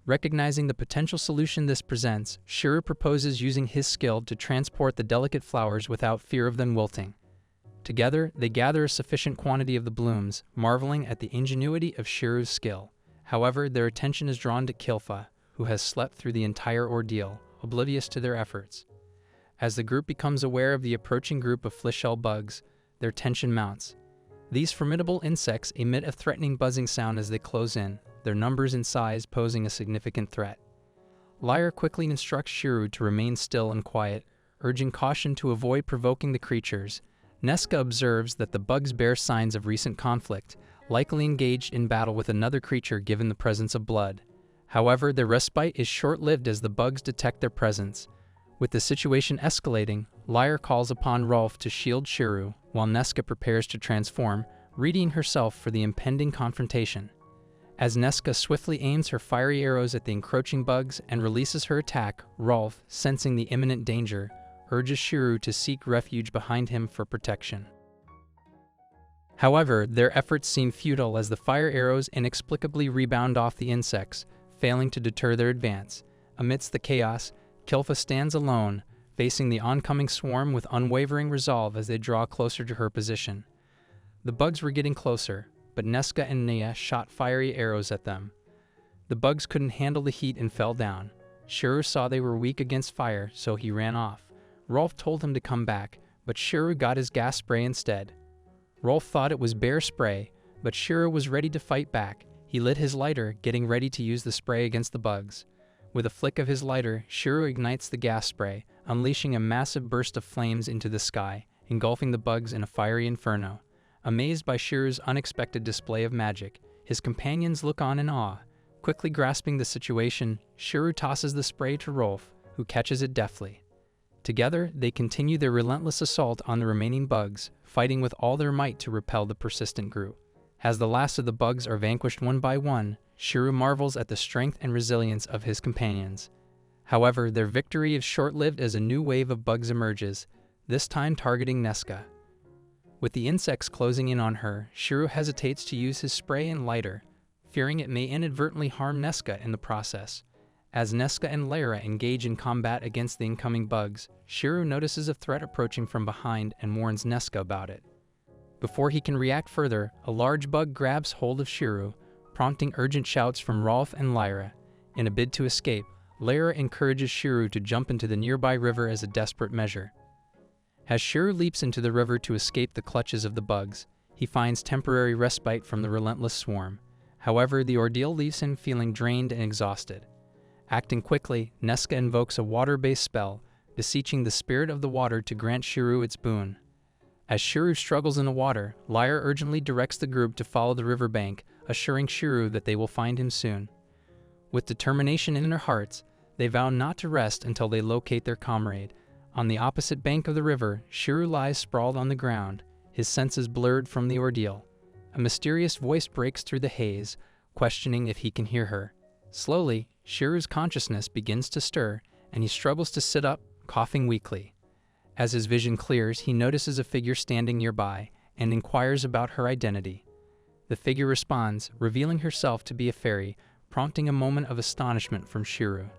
Recognizing the potential solution this presents, Shiro proposes using his skill to transport the delicate flowers without fear of them wilting. Together, they gather a sufficient quantity of the blooms, marveling at the ingenuity of Shiro's skill. However, their attention is drawn to Kilfa, who has slept through the entire ordeal, oblivious to their efforts. As the group becomes aware of the approaching group of fleshshell bugs, their tension mounts. These formidable insects emit a threatening buzzing sound as they close in, their numbers and size posing a significant threat. Lyra quickly instructs Shiro to remain still and quiet, urging caution to avoid provoking the creatures. Nesca observes that the bugs bear signs of recent conflict, likely engaged in battle with another creature given the presence of blood. However, their respite is short-lived as the bugs detect their presence. With the situation escalating, Lyra calls upon Rolf to shield Shiro, while Nesca prepares to transform, readying herself for the impending confrontation. As Nesca swiftly aims her fiery arrows at the encroaching bugs and releases her attack, Rolf, sensing the imminent danger, urges Shiro to seek refuge behind him for protection. However, their efforts seem futile as the fire arrows inexplicably rebound off the insects, failing to deter their advance. Amidst the chaos, Kilfa stands alone, facing the oncoming swarm with unwavering resolve as they draw closer to her position. The bugs were getting closer, but Nesca and Nia shot fiery arrows at them. The bugs couldn't handle the heat and fell down. Shiro saw they were weak against fire, so he ran off. Rolf told him to come back, but Shiro got his gas spray instead. Rolf thought it was bear spray, but Shiro was ready to fight back. He lit his lighter, getting ready to use the spray against the bugs. With a flick of his lighter, Shiro ignites the gas spray, unleashing a massive burst of flames into the sky, engulfing the bugs in a fiery inferno. Amazed by Shiro's unexpected display of magic, his companions look on in awe. Quickly grasping the situation, Shiro tosses the spray to Rolf, who catches it deftly. Together, they continue their relentless assault on the remaining bugs, fighting with all their might to repel the persistent group. As the last of the bugs are vanquished one by one, Shiro marvels at the strength and resilience of his companions. However, their victory is short-lived as a new wave of bugs emerges, this time targeting Nesca. With the insects closing in on her, Shiro hesitates to use his spray and lighter, fearing it may inadvertently harm Nesca in the process. As Nesca and Lyra engage in combat against the incoming bugs, Shiro notices a threat approaching from behind and warns Nesca about it. Before he can react further, a large bug grabs hold of Shiro, prompting urgent shouts from Rolf and Lyra. In a bid to escape, Lyra encourages Shiro to jump into the nearby river as a desperate measure. As Shiro leaps into the river to escape the clutches of the bugs, he finds temporary respite from the relentless swarm. However, the ordeal leaves him feeling drained and exhausted. Acting quickly, Nesca invokes a water-based spell, beseeching the spirit of the water to grant Shiro its boon. As Shiro struggles in the water, Lyra urgently directs the group to follow the riverbank, assuring Shiro that they will find him soon. With determination in their hearts, they vow not to rest until they locate their comrade. On the opposite bank of the river, Shiro lies sprawled on the ground, his senses blurred from the ordeal. A mysterious voice breaks through the haze, questioning if he can hear her. Slowly, Shiro's consciousness begins to stir, and he struggles to sit up, coughing weakly. As his vision clears, he notices a figure standing nearby, and inquires about her identity. The figure responds, revealing herself to be a fairy, prompting a moment of astonishment from Shiro.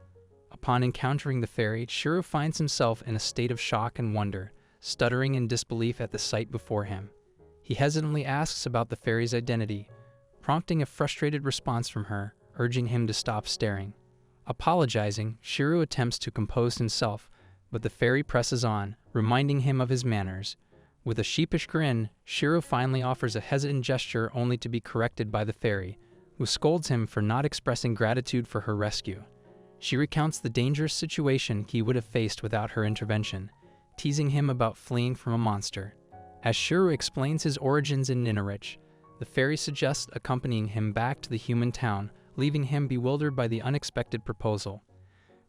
Upon encountering the fairy, Shiro finds himself in a state of shock and wonder, stuttering in disbelief at the sight before him. He hesitantly asks about the fairy's identity, prompting a frustrated response from her, urging him to stop staring. Apologizing, Shiro attempts to compose himself, but the fairy presses on, reminding him of his manners. With a sheepish grin, Shiro finally offers a hesitant gesture only to be corrected by the fairy, who scolds him for not expressing gratitude for her rescue. She recounts the dangerous situation he would have faced without her intervention, teasing him about fleeing from a monster. As Shiro explains his origins in Ninerich, the fairy suggests accompanying him back to the human town, leaving him bewildered by the unexpected proposal.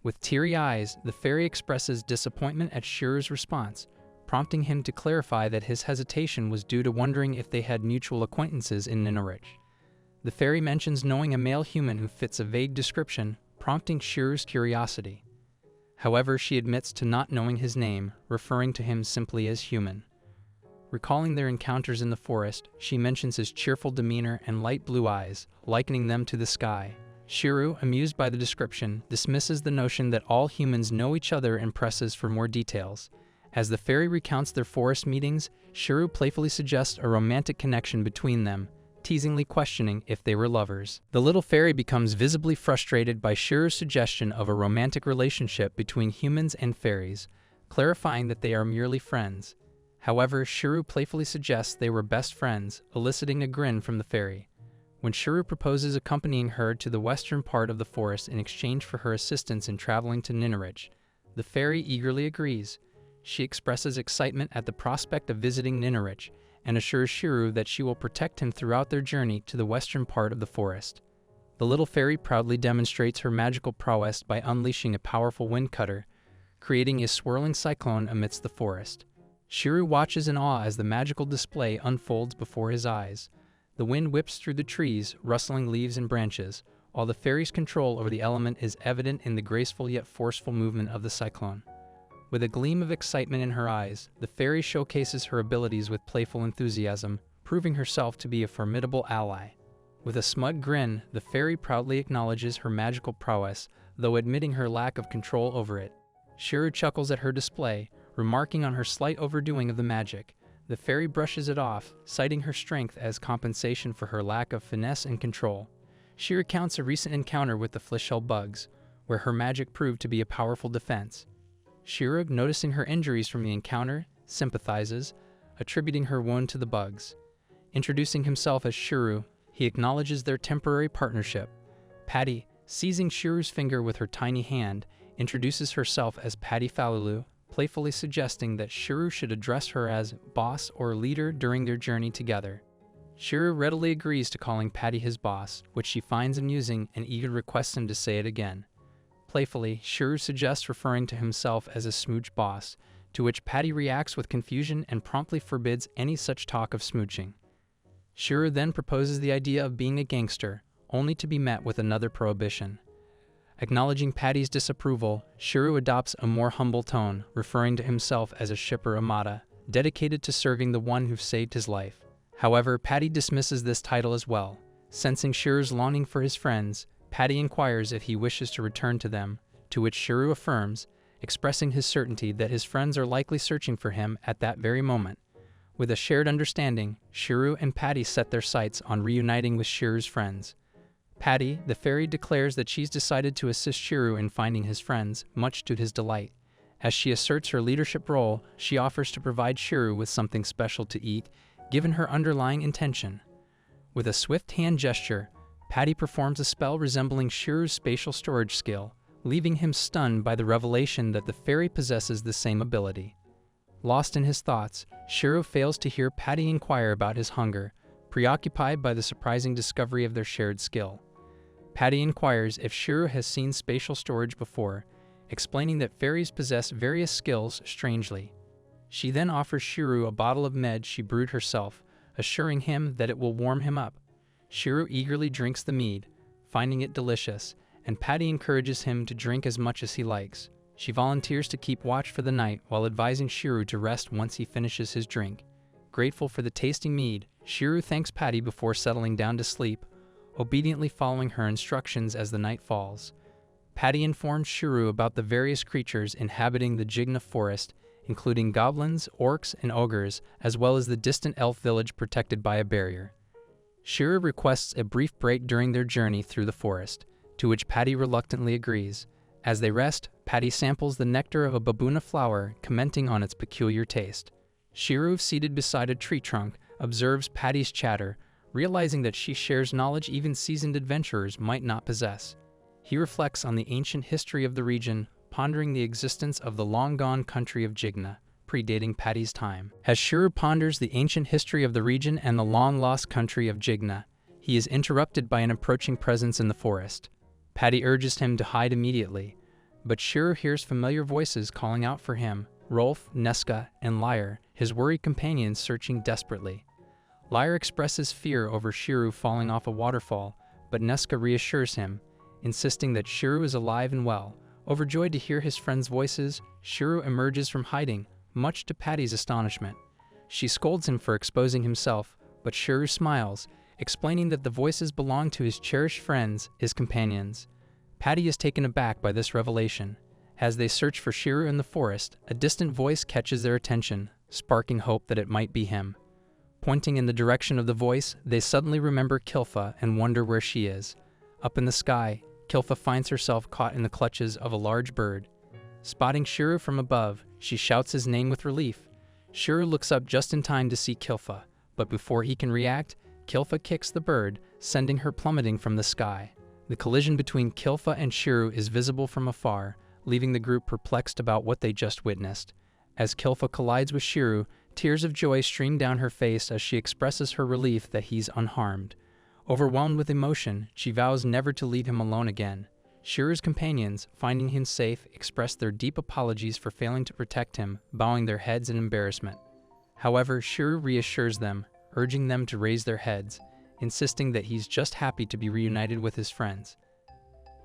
With teary eyes, the fairy expresses disappointment at Shiro's response, prompting him to clarify that his hesitation was due to wondering if they had mutual acquaintances in Ninerich. The fairy mentions knowing a male human who fits a vague description, prompting Shiro's curiosity. However, she admits to not knowing his name, referring to him simply as human. Recalling their encounters in the forest, she mentions his cheerful demeanor and light blue eyes, likening them to the sky. Shiro, amused by the description, dismisses the notion that all humans know each other and presses for more details. As the fairy recounts their forest meetings, Shiro playfully suggests a romantic connection between them, teasingly questioning if they were lovers. The little fairy becomes visibly frustrated by Shiro's suggestion of a romantic relationship between humans and fairies, clarifying that they are merely friends. However, Shiro playfully suggests they were best friends, eliciting a grin from the fairy. When Shiro proposes accompanying her to the western part of the forest in exchange for her assistance in traveling to Ninerich, the fairy eagerly agrees. She expresses excitement at the prospect of visiting Ninerich and assures Shiro that she will protect him throughout their journey to the western part of the forest. The little fairy proudly demonstrates her magical prowess by unleashing a powerful wind cutter, creating a swirling cyclone amidst the forest. Shiro watches in awe as the magical display unfolds before his eyes. The wind whips through the trees, rustling leaves and branches, while the fairy's control over the element is evident in the graceful yet forceful movement of the cyclone. With a gleam of excitement in her eyes, the fairy showcases her abilities with playful enthusiasm, proving herself to be a formidable ally. With a smug grin, the fairy proudly acknowledges her magical prowess, though admitting her lack of control over it. Shiro chuckles at her display, remarking on her slight overdoing of the magic. The fairy brushes it off, citing her strength as compensation for her lack of finesse and control. She recounts a recent encounter with the fleshshell bugs, where her magic proved to be a powerful defense. Shiro, noticing her injuries from the encounter, sympathizes, attributing her wound to the bugs. Introducing himself as Shiro, he acknowledges their temporary partnership. Patty, seizing Shiro's finger with her tiny hand, introduces herself as Patty Falulu, playfully suggesting that Shiro should address her as boss or leader during their journey together. Shiro readily agrees to calling Patty his boss, which she finds amusing and even requests him to say it again. Playfully, Shiro suggests referring to himself as a smooch boss, to which Patty reacts with confusion and promptly forbids any such talk of smooching. Shiro then proposes the idea of being a gangster, only to be met with another prohibition. Acknowledging Patty's disapproval, Shiro adopts a more humble tone, referring to himself as a shipper Amata, dedicated to serving the one who saved his life. However, Patty dismisses this title as well. Sensing Shiro's longing for his friends, Patty inquires if he wishes to return to them, to which Shiro affirms, expressing his certainty that his friends are likely searching for him at that very moment. With a shared understanding, Shiro and Patty set their sights on reuniting with Shiro's friends. Patty, the fairy, declares that she's decided to assist Shiro in finding his friends, much to his delight. As she asserts her leadership role, she offers to provide Shiro with something special to eat, given her underlying intention. With a swift hand gesture, Patty performs a spell resembling Shiro's spatial storage skill, leaving him stunned by the revelation that the fairy possesses the same ability. Lost in his thoughts, Shiro fails to hear Patty inquire about his hunger, preoccupied by the surprising discovery of their shared skill. Patty inquires if Shiro has seen spatial storage before, explaining that fairies possess various skills strangely. She then offers Shiro a bottle of med she brewed herself, assuring him that it will warm him up. Shiro eagerly drinks the mead, finding it delicious, and Patty encourages him to drink as much as he likes. She volunteers to keep watch for the night while advising Shiro to rest once he finishes his drink. Grateful for the tasty mead, Shiro thanks Patty before settling down to sleep, obediently following her instructions as the night falls. Patty informs Shiro about the various creatures inhabiting the Jigna forest, including goblins, orcs, and ogres, as well as the distant elf village protected by a barrier. Shiro requests a brief break during their journey through the forest, to which Patty reluctantly agrees. As they rest, Patty samples the nectar of a babuna flower, commenting on its peculiar taste. Shiro, seated beside a tree trunk, observes Patty's chatter, realizing that she shares knowledge even seasoned adventurers might not possess. He reflects on the ancient history of the region, pondering the existence of the long-gone country of Jigna, predating Patty's time. As Shiro ponders the ancient history of the region and the long-lost country of Jigna, he is interrupted by an approaching presence in the forest. Patty urges him to hide immediately, but Shiro hears familiar voices calling out for him, Rolf, Neska, and Lyre, his worried companions searching desperately. Lyre expresses fear over Shiro falling off a waterfall, but Neska reassures him, insisting that Shiro is alive and well. Overjoyed to hear his friends' voices, Shiro emerges from hiding, much to Patty's astonishment. She scolds him for exposing himself, but Shiro smiles, explaining that the voices belong to his cherished friends, his companions. Patty is taken aback by this revelation. As they search for Shiro in the forest, a distant voice catches their attention, sparking hope that it might be him. Pointing in the direction of the voice, they suddenly remember Kilfa and wonder where she is. Up in the sky, Kilfa finds herself caught in the clutches of a large bird. Spotting Shiro from above, she shouts his name with relief. Shiro looks up just in time to see Kilfa, but before he can react, Kilfa kicks the bird, sending her plummeting from the sky. The collision between Kilfa and Shiro is visible from afar, leaving the group perplexed about what they just witnessed. As Kilfa collides with Shiro, tears of joy stream down her face as she expresses her relief that he's unharmed. Overwhelmed with emotion, she vows never to leave him alone again. Shiro's companions, finding him safe, express their deep apologies for failing to protect him, bowing their heads in embarrassment. However, Shiro reassures them, urging them to raise their heads, insisting that he's just happy to be reunited with his friends.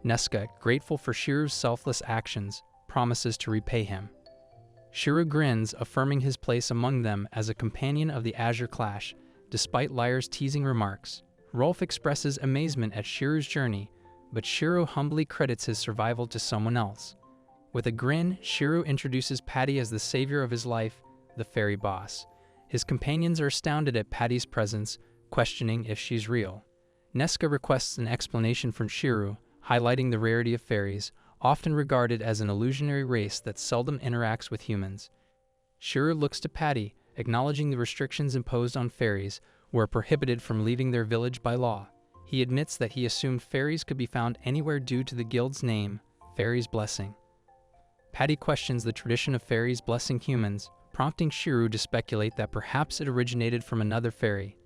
Neska, grateful for Shiro's selfless actions, promises to repay him. Shiro grins, affirming his place among them as a companion of the Azure Clash, despite Lyre's teasing remarks. Rolf expresses amazement at Shiro's journey, but Shiro humbly credits his survival to someone else. With a grin, Shiro introduces Patty as the savior of his life, the fairy boss. His companions are astounded at Patty's presence, questioning if she's real. Neska requests an explanation from Shiro, highlighting the rarity of fairies, often regarded as an illusionary race that seldom interacts with humans. Shiro looks to Patty, acknowledging the restrictions imposed on fairies, who are prohibited from leaving their village by law. He admits that he assumed fairies could be found anywhere due to the guild's name, Fairy's Blessing. Patty questions the tradition of fairies blessing humans, prompting Shiro to speculate that perhaps it originated from another fairy.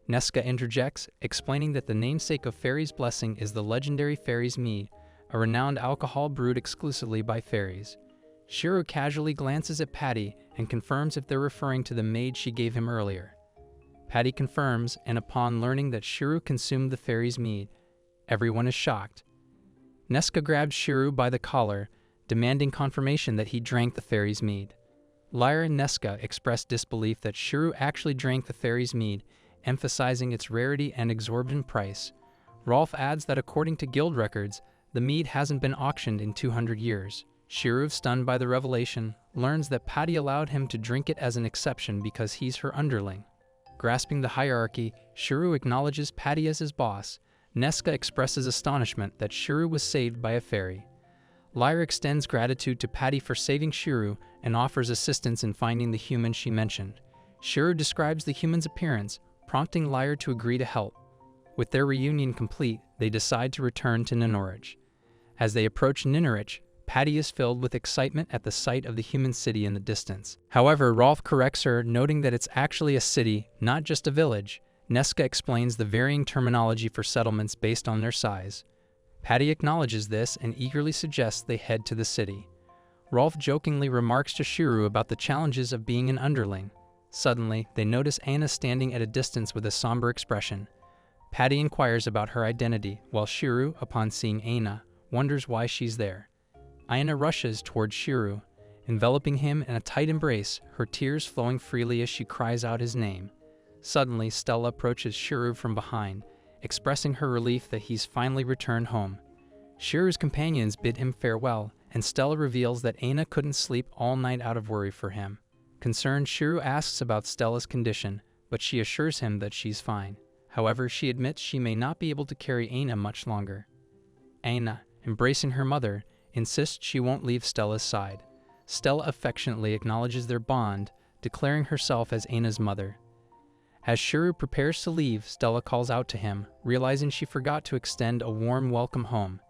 Neska interjects, explaining that the namesake of Fairy's Blessing is the legendary Fairy's Mead, a renowned alcohol brewed exclusively by fairies. Shiro casually glances at Patty and confirms if they're referring to the maid she gave him earlier. Patty confirms, and upon learning that Shiro consumed the fairy's mead, everyone is shocked. Neska grabs Shiro by the collar, demanding confirmation that he drank the fairy's mead. Lyra and Neska express disbelief that Shiro actually drank the fairy's mead, emphasizing its rarity and exorbitant price. Rolf adds that according to guild records, the mead hasn't been auctioned in 200 years. Shiro, stunned by the revelation, learns that Patty allowed him to drink it as an exception because he's her underling. Grasping the hierarchy, Shiro acknowledges Patty as his boss. Neska expresses astonishment that Shiro was saved by a fairy. Lyra extends gratitude to Patty for saving Shiro and offers assistance in finding the human she mentioned. Shiro describes the human's appearance, prompting Lyra to agree to help. With their reunion complete, they decide to return to Ninerich. As they approach Ninerich, Patty is filled with excitement at the sight of the human city in the distance. However, Rolf corrects her, noting that it's actually a city, not just a village. Neska explains the varying terminology for settlements based on their size. Patty acknowledges this and eagerly suggests they head to the city. Rolf jokingly remarks to Shiro about the challenges of being an underling. Suddenly, they notice Anna standing at a distance with a somber expression. Patty inquires about her identity, while Shiro, upon seeing Anna, wonders why she's there. Aina rushes towards Shiro, enveloping him in a tight embrace, her tears flowing freely as she cries out his name. Suddenly, Stella approaches Shiro from behind, expressing her relief that he's finally returned home. Shiro's companions bid him farewell, and Stella reveals that Aina couldn't sleep all night out of worry for him. Concerned, Shiro asks about Stella's condition, but she assures him that she's fine. However, she admits she may not be able to carry Aina much longer. Aina, embracing her mother, insists she won't leave Stella's side. Stella affectionately acknowledges their bond, declaring herself as Aina's mother. As Shiro prepares to leave, Stella calls out to him, realizing she forgot to extend a warm welcome home.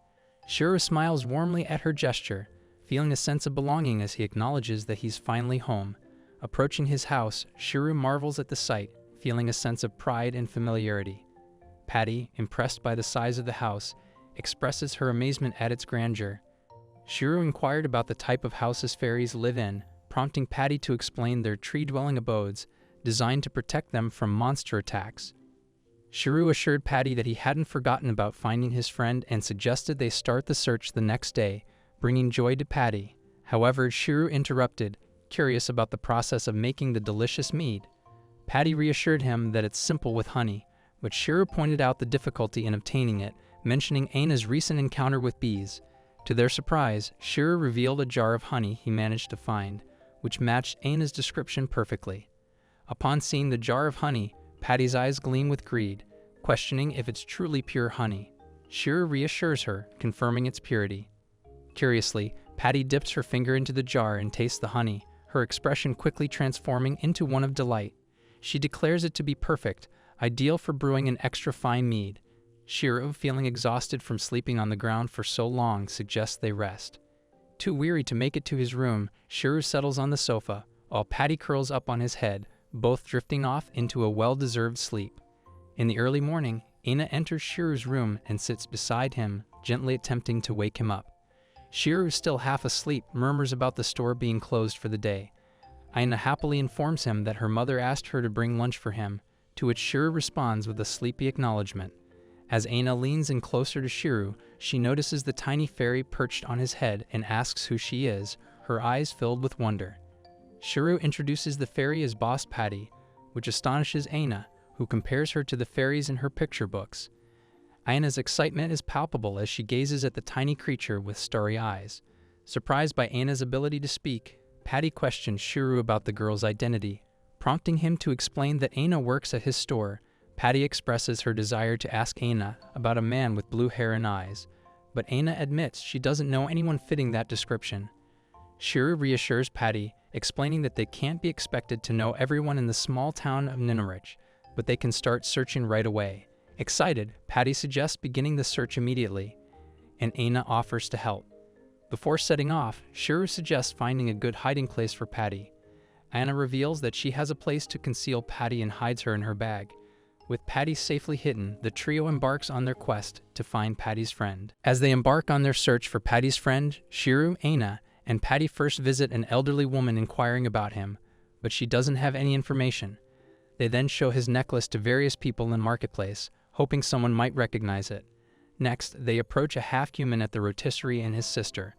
Shiro smiles warmly at her gesture, feeling a sense of belonging as he acknowledges that he's finally home. Approaching his house, Shiro marvels at the sight, feeling a sense of pride and familiarity. Patty, impressed by the size of the house, expresses her amazement at its grandeur. Shiro inquired about the type of houses fairies live in, prompting Patty to explain their tree-dwelling abodes, designed to protect them from monster attacks. Shiro assured Patty that he hadn't forgotten about finding his friend and suggested they start the search the next day, bringing joy to Patty. However, Shiro interrupted, curious about the process of making the delicious mead. Patty reassured him that it's simple with honey, but Shiro pointed out the difficulty in obtaining it, mentioning Aina's recent encounter with bees. To their surprise, Shiro revealed a jar of honey he managed to find, which matched Aina's description perfectly. Upon seeing the jar of honey, Patty's eyes gleam with greed, questioning if it's truly pure honey. Shiro reassures her, confirming its purity. Curiously, Patty dips her finger into the jar and tastes the honey, her expression quickly transforming into one of delight. She declares it to be perfect, ideal for brewing an extra fine mead. Shiro, feeling exhausted from sleeping on the ground for so long, suggests they rest. Too weary to make it to his room, Shiro settles on the sofa, while Patty curls up on his head, both drifting off into a well-deserved sleep. In the early morning, Aina enters Shiro's room and sits beside him, gently attempting to wake him up. Shiro, still half asleep, murmurs about the store being closed for the day. Aina happily informs him that her mother asked her to bring lunch for him, to which Shiro responds with a sleepy acknowledgement. As Aina leans in closer to Shiro, she notices the tiny fairy perched on his head and asks who she is, her eyes filled with wonder. Shiro introduces the fairy as Boss Patty, which astonishes Aina, who compares her to the fairies in her picture books. Aina's excitement is palpable as she gazes at the tiny creature with starry eyes. Surprised by Aina's ability to speak, Patty questions Shiro about the girl's identity. Prompting him to explain that Aina works at his store, Patty expresses her desire to ask Aina about a man with blue hair and eyes, but Aina admits she doesn't know anyone fitting that description. Shiro reassures Patty, explaining that they can't be expected to know everyone in the small town of Ninerich, but they can start searching right away. Excited, Patty suggests beginning the search immediately, and Aina offers to help. Before setting off, Shiro suggests finding a good hiding place for Patty. Aina reveals that she has a place to conceal Patty and hides her in her bag. With Patty safely hidden, the trio embarks on their quest to find Patty's friend. As they embark on their search for Patty's friend, Shiro, Aina, and Patty first visit an elderly woman inquiring about him, but she doesn't have any information. They then show his necklace to various people in the marketplace, hoping someone might recognize it. Next, they approach a half-human at the rotisserie and his sister,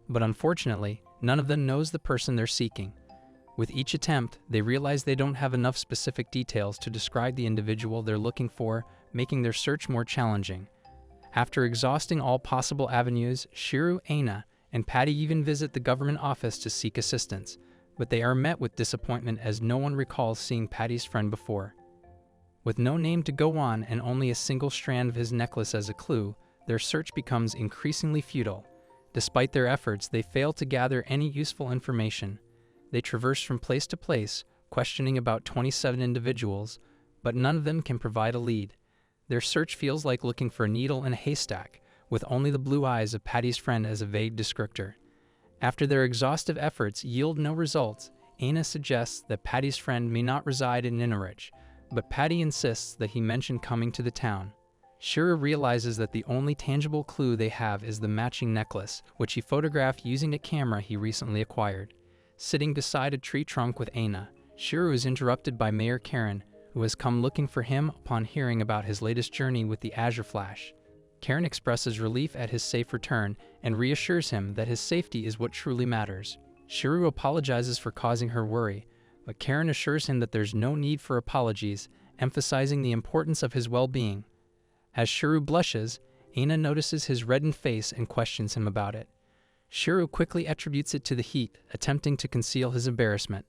but unfortunately, none of them knows the person they're seeking. With each attempt, they realize they don't have enough specific details to describe the individual they're looking for, making their search more challenging. After exhausting all possible avenues, Shiro, Aina, and Patty even visit the government office to seek assistance, but they are met with disappointment as no one recalls seeing Patty's friend before. With no name to go on and only a single strand of his necklace as a clue, their search becomes increasingly futile. Despite their efforts, they fail to gather any useful information. They traverse from place to place, questioning about 27 individuals, but none of them can provide a lead. Their search feels like looking for a needle in a haystack, with only the blue eyes of Patty's friend as a vague descriptor. After their exhaustive efforts yield no results, Aina suggests that Patty's friend may not reside in Ninerich, but Patty insists that he mention coming to the town. Shiro realizes that the only tangible clue they have is the matching necklace, which he photographed using a camera he recently acquired. Sitting beside a tree trunk with Aina, Shiro is interrupted by Mayor Karen, who has come looking for him upon hearing about his latest journey with the Azure Flash. Karen expresses relief at his safe return and reassures him that his safety is what truly matters. Shiro apologizes for causing her worry, but Karen assures him that there's no need for apologies, emphasizing the importance of his well-being. As Shiro blushes, Aina notices his reddened face and questions him about it. Shiro quickly attributes it to the heat, attempting to conceal his embarrassment.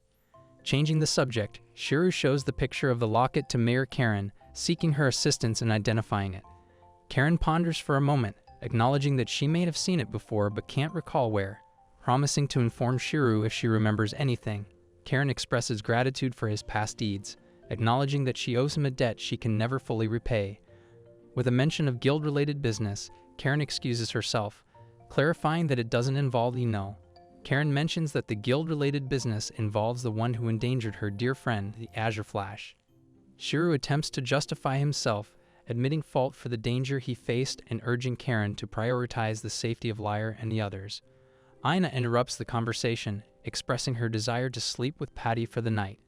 Changing the subject, Shiro shows the picture of the locket to Mayor Karen, seeking her assistance in identifying it. Karen ponders for a moment, acknowledging that she may have seen it before but can't recall where. Promising to inform Shiro if she remembers anything, Karen expresses gratitude for his past deeds, acknowledging that she owes him a debt she can never fully repay. With a mention of guild-related business, Karen excuses herself, clarifying that it doesn't involve Eno. Karen mentions that the guild-related business involves the one who endangered her dear friend, the Azure Flash. Shiro attempts to justify himself, admitting fault for the danger he faced and urging Karen to prioritize the safety of Lyre and the others. Aina interrupts the conversation, expressing her desire to sleep with Patty for the night.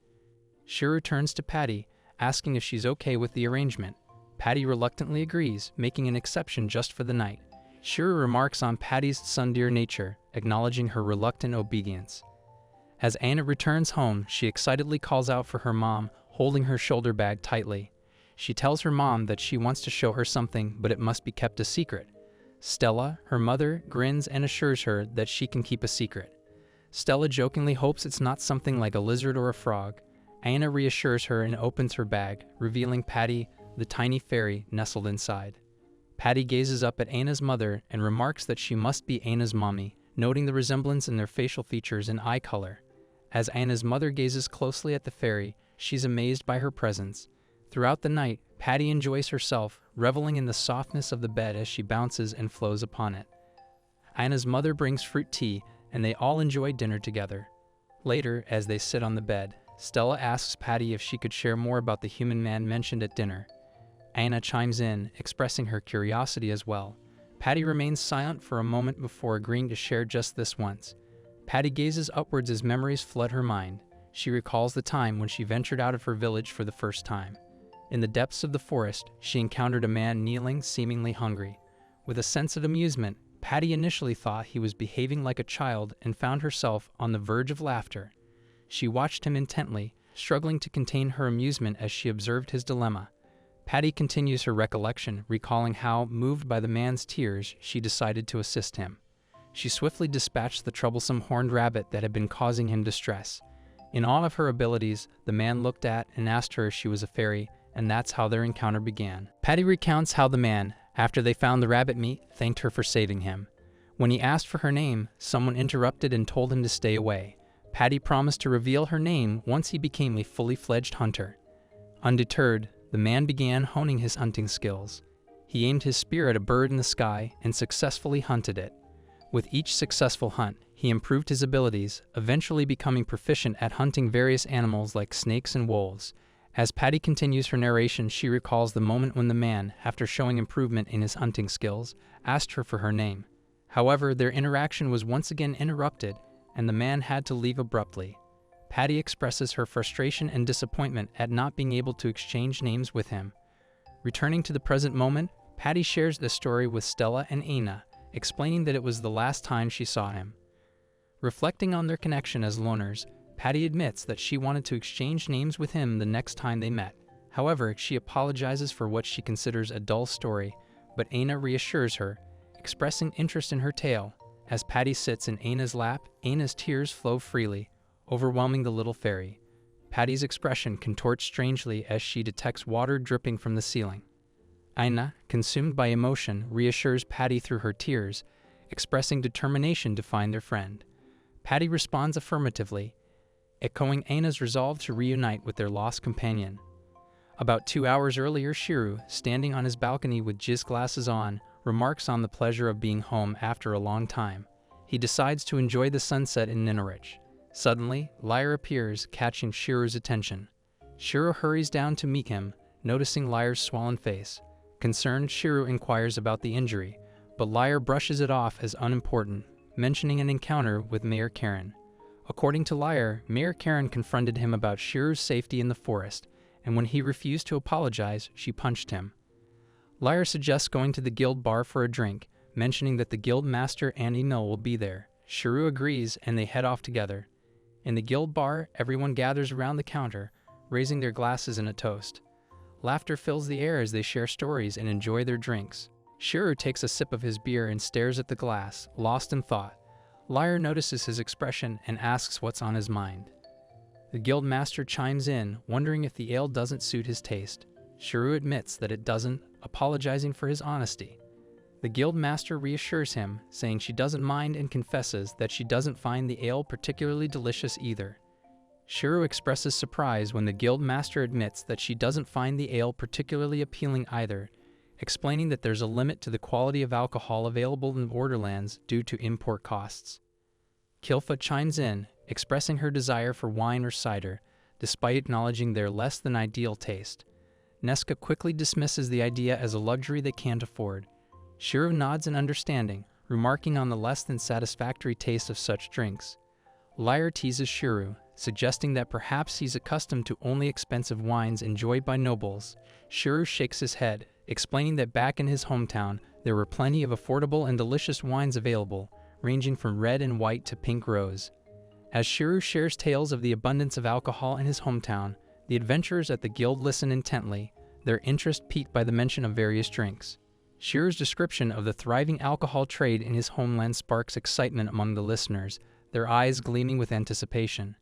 Shiro turns to Patty, asking if she's okay with the arrangement. Patty reluctantly agrees, making an exception just for the night. Shiro remarks on Patty's tsundere nature, acknowledging her reluctant obedience. As Aina returns home, she excitedly calls out for her mom, holding her shoulder bag tightly. She tells her mom that she wants to show her something, but it must be kept a secret. Stella, her mother, grins and assures her that she can keep a secret. Stella jokingly hopes it's not something like a lizard or a frog. Aina reassures her and opens her bag, revealing Patty, the tiny fairy, nestled inside. Patty gazes up at Aina's mother and remarks that she must be Aina's mommy, noting the resemblance in their facial features and eye color. As Aina's mother gazes closely at the fairy, she's amazed by her presence. Throughout the night, Patty enjoys herself, reveling in the softness of the bed as she bounces and flows upon it. Aina's mother brings fruit tea, and they all enjoy dinner together. Later, as they sit on the bed, Stella asks Patty if she could share more about the human man mentioned at dinner. Aina chimes in, expressing her curiosity as well. Patty remains silent for a moment before agreeing to share just this once. Patty gazes upwards as memories flood her mind. She recalls the time when she ventured out of her village for the first time. In the depths of the forest, she encountered a man kneeling, seemingly hungry. With a sense of amusement, Patty initially thought he was behaving like a child and found herself on the verge of laughter. She watched him intently, struggling to contain her amusement as she observed his dilemma. Patty continues her recollection, recalling how, moved by the man's tears, she decided to assist him. She swiftly dispatched the troublesome horned rabbit that had been causing him distress. In awe of her abilities, the man looked at and asked her if she was a fairy, and that's how their encounter began. Patty recounts how the man, after they found the rabbit meat, thanked her for saving him. When he asked for her name, someone interrupted and told him to stay away. Patty promised to reveal her name once he became a fully fledged hunter. Undeterred, the man began honing his hunting skills. He aimed his spear at a bird in the sky and successfully hunted it. With each successful hunt, he improved his abilities, eventually becoming proficient at hunting various animals like snakes and wolves. As Patty continues her narration, she recalls the moment when the man, after showing improvement in his hunting skills, asked her for her name. However, their interaction was once again interrupted, and the man had to leave abruptly. Patty expresses her frustration and disappointment at not being able to exchange names with him. Returning to the present moment, Patty shares this story with Stella and Aina, explaining that it was the last time she saw him. Reflecting on their connection as loners, Patty admits that she wanted to exchange names with him the next time they met. However, she apologizes for what she considers a dull story, but Aina reassures her, expressing interest in her tale. As Patty sits in Aina's lap, Aina's tears flow freely, overwhelming the little fairy. Patty's expression contorts strangely as she detects water dripping from the ceiling. Aina, consumed by emotion, reassures Patty through her tears, expressing determination to find their friend. Patty responds affirmatively, echoing Aina's resolve to reunite with their lost companion. About 2 hours earlier, Shiru, standing on his balcony with jizz glasses on, remarks on the pleasure of being home after a long time. He decides to enjoy the sunset in Ninerich. Suddenly, Lyre appears, catching Shiru's attention. Shiru hurries down to meet him, noticing Lyre's swollen face. Concerned, Shiru inquires about the injury, but Lyre brushes it off as unimportant, mentioning an encounter with Mayor Karen. According to Lyre, Mayor Karen confronted him about Shiru's safety in the forest, and when he refused to apologize, she punched him. Lyre suggests going to the guild bar for a drink, mentioning that the guild master Andy Null will be there. Shiru agrees, and they head off together. In the guild bar, everyone gathers around the counter, raising their glasses in a toast. Laughter fills the air as they share stories and enjoy their drinks. Shiru takes a sip of his beer and stares at the glass, lost in thought. Lyre notices his expression and asks what's on his mind. The guild master chimes in, wondering if the ale doesn't suit his taste. Shiru admits that it doesn't, apologizing for his honesty. The guild master reassures him, saying she doesn't mind, and confesses that she doesn't find the ale particularly delicious either. Shiru expresses surprise when the guild master admits that she doesn't find the ale particularly appealing either, explaining that there's a limit to the quality of alcohol available in the Borderlands due to import costs. Kilfa chimes in, expressing her desire for wine or cider, despite acknowledging their less than ideal taste. Nesca quickly dismisses the idea as a luxury they can't afford. Shiru nods in understanding, remarking on the less than satisfactory taste of such drinks. Lyre teases Shiru, suggesting that perhaps he's accustomed to only expensive wines enjoyed by nobles. Shiru shakes his head, explaining that back in his hometown, there were plenty of affordable and delicious wines available, ranging from red and white to pink rose. As Shiru shares tales of the abundance of alcohol in his hometown, the adventurers at the guild listen intently, their interest piqued by the mention of various drinks. Shiro's description of the thriving alcohol trade in his homeland sparks excitement among the listeners, their eyes gleaming with anticipation.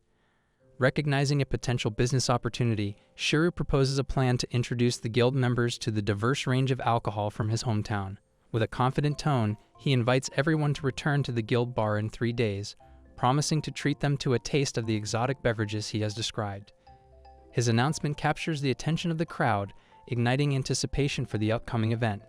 Recognizing a potential business opportunity, Shiro proposes a plan to introduce the guild members to the diverse range of alcohol from his hometown. With a confident tone, he invites everyone to return to the guild bar in 3 days, promising to treat them to a taste of the exotic beverages he has described. His announcement captures the attention of the crowd, igniting anticipation for the upcoming event.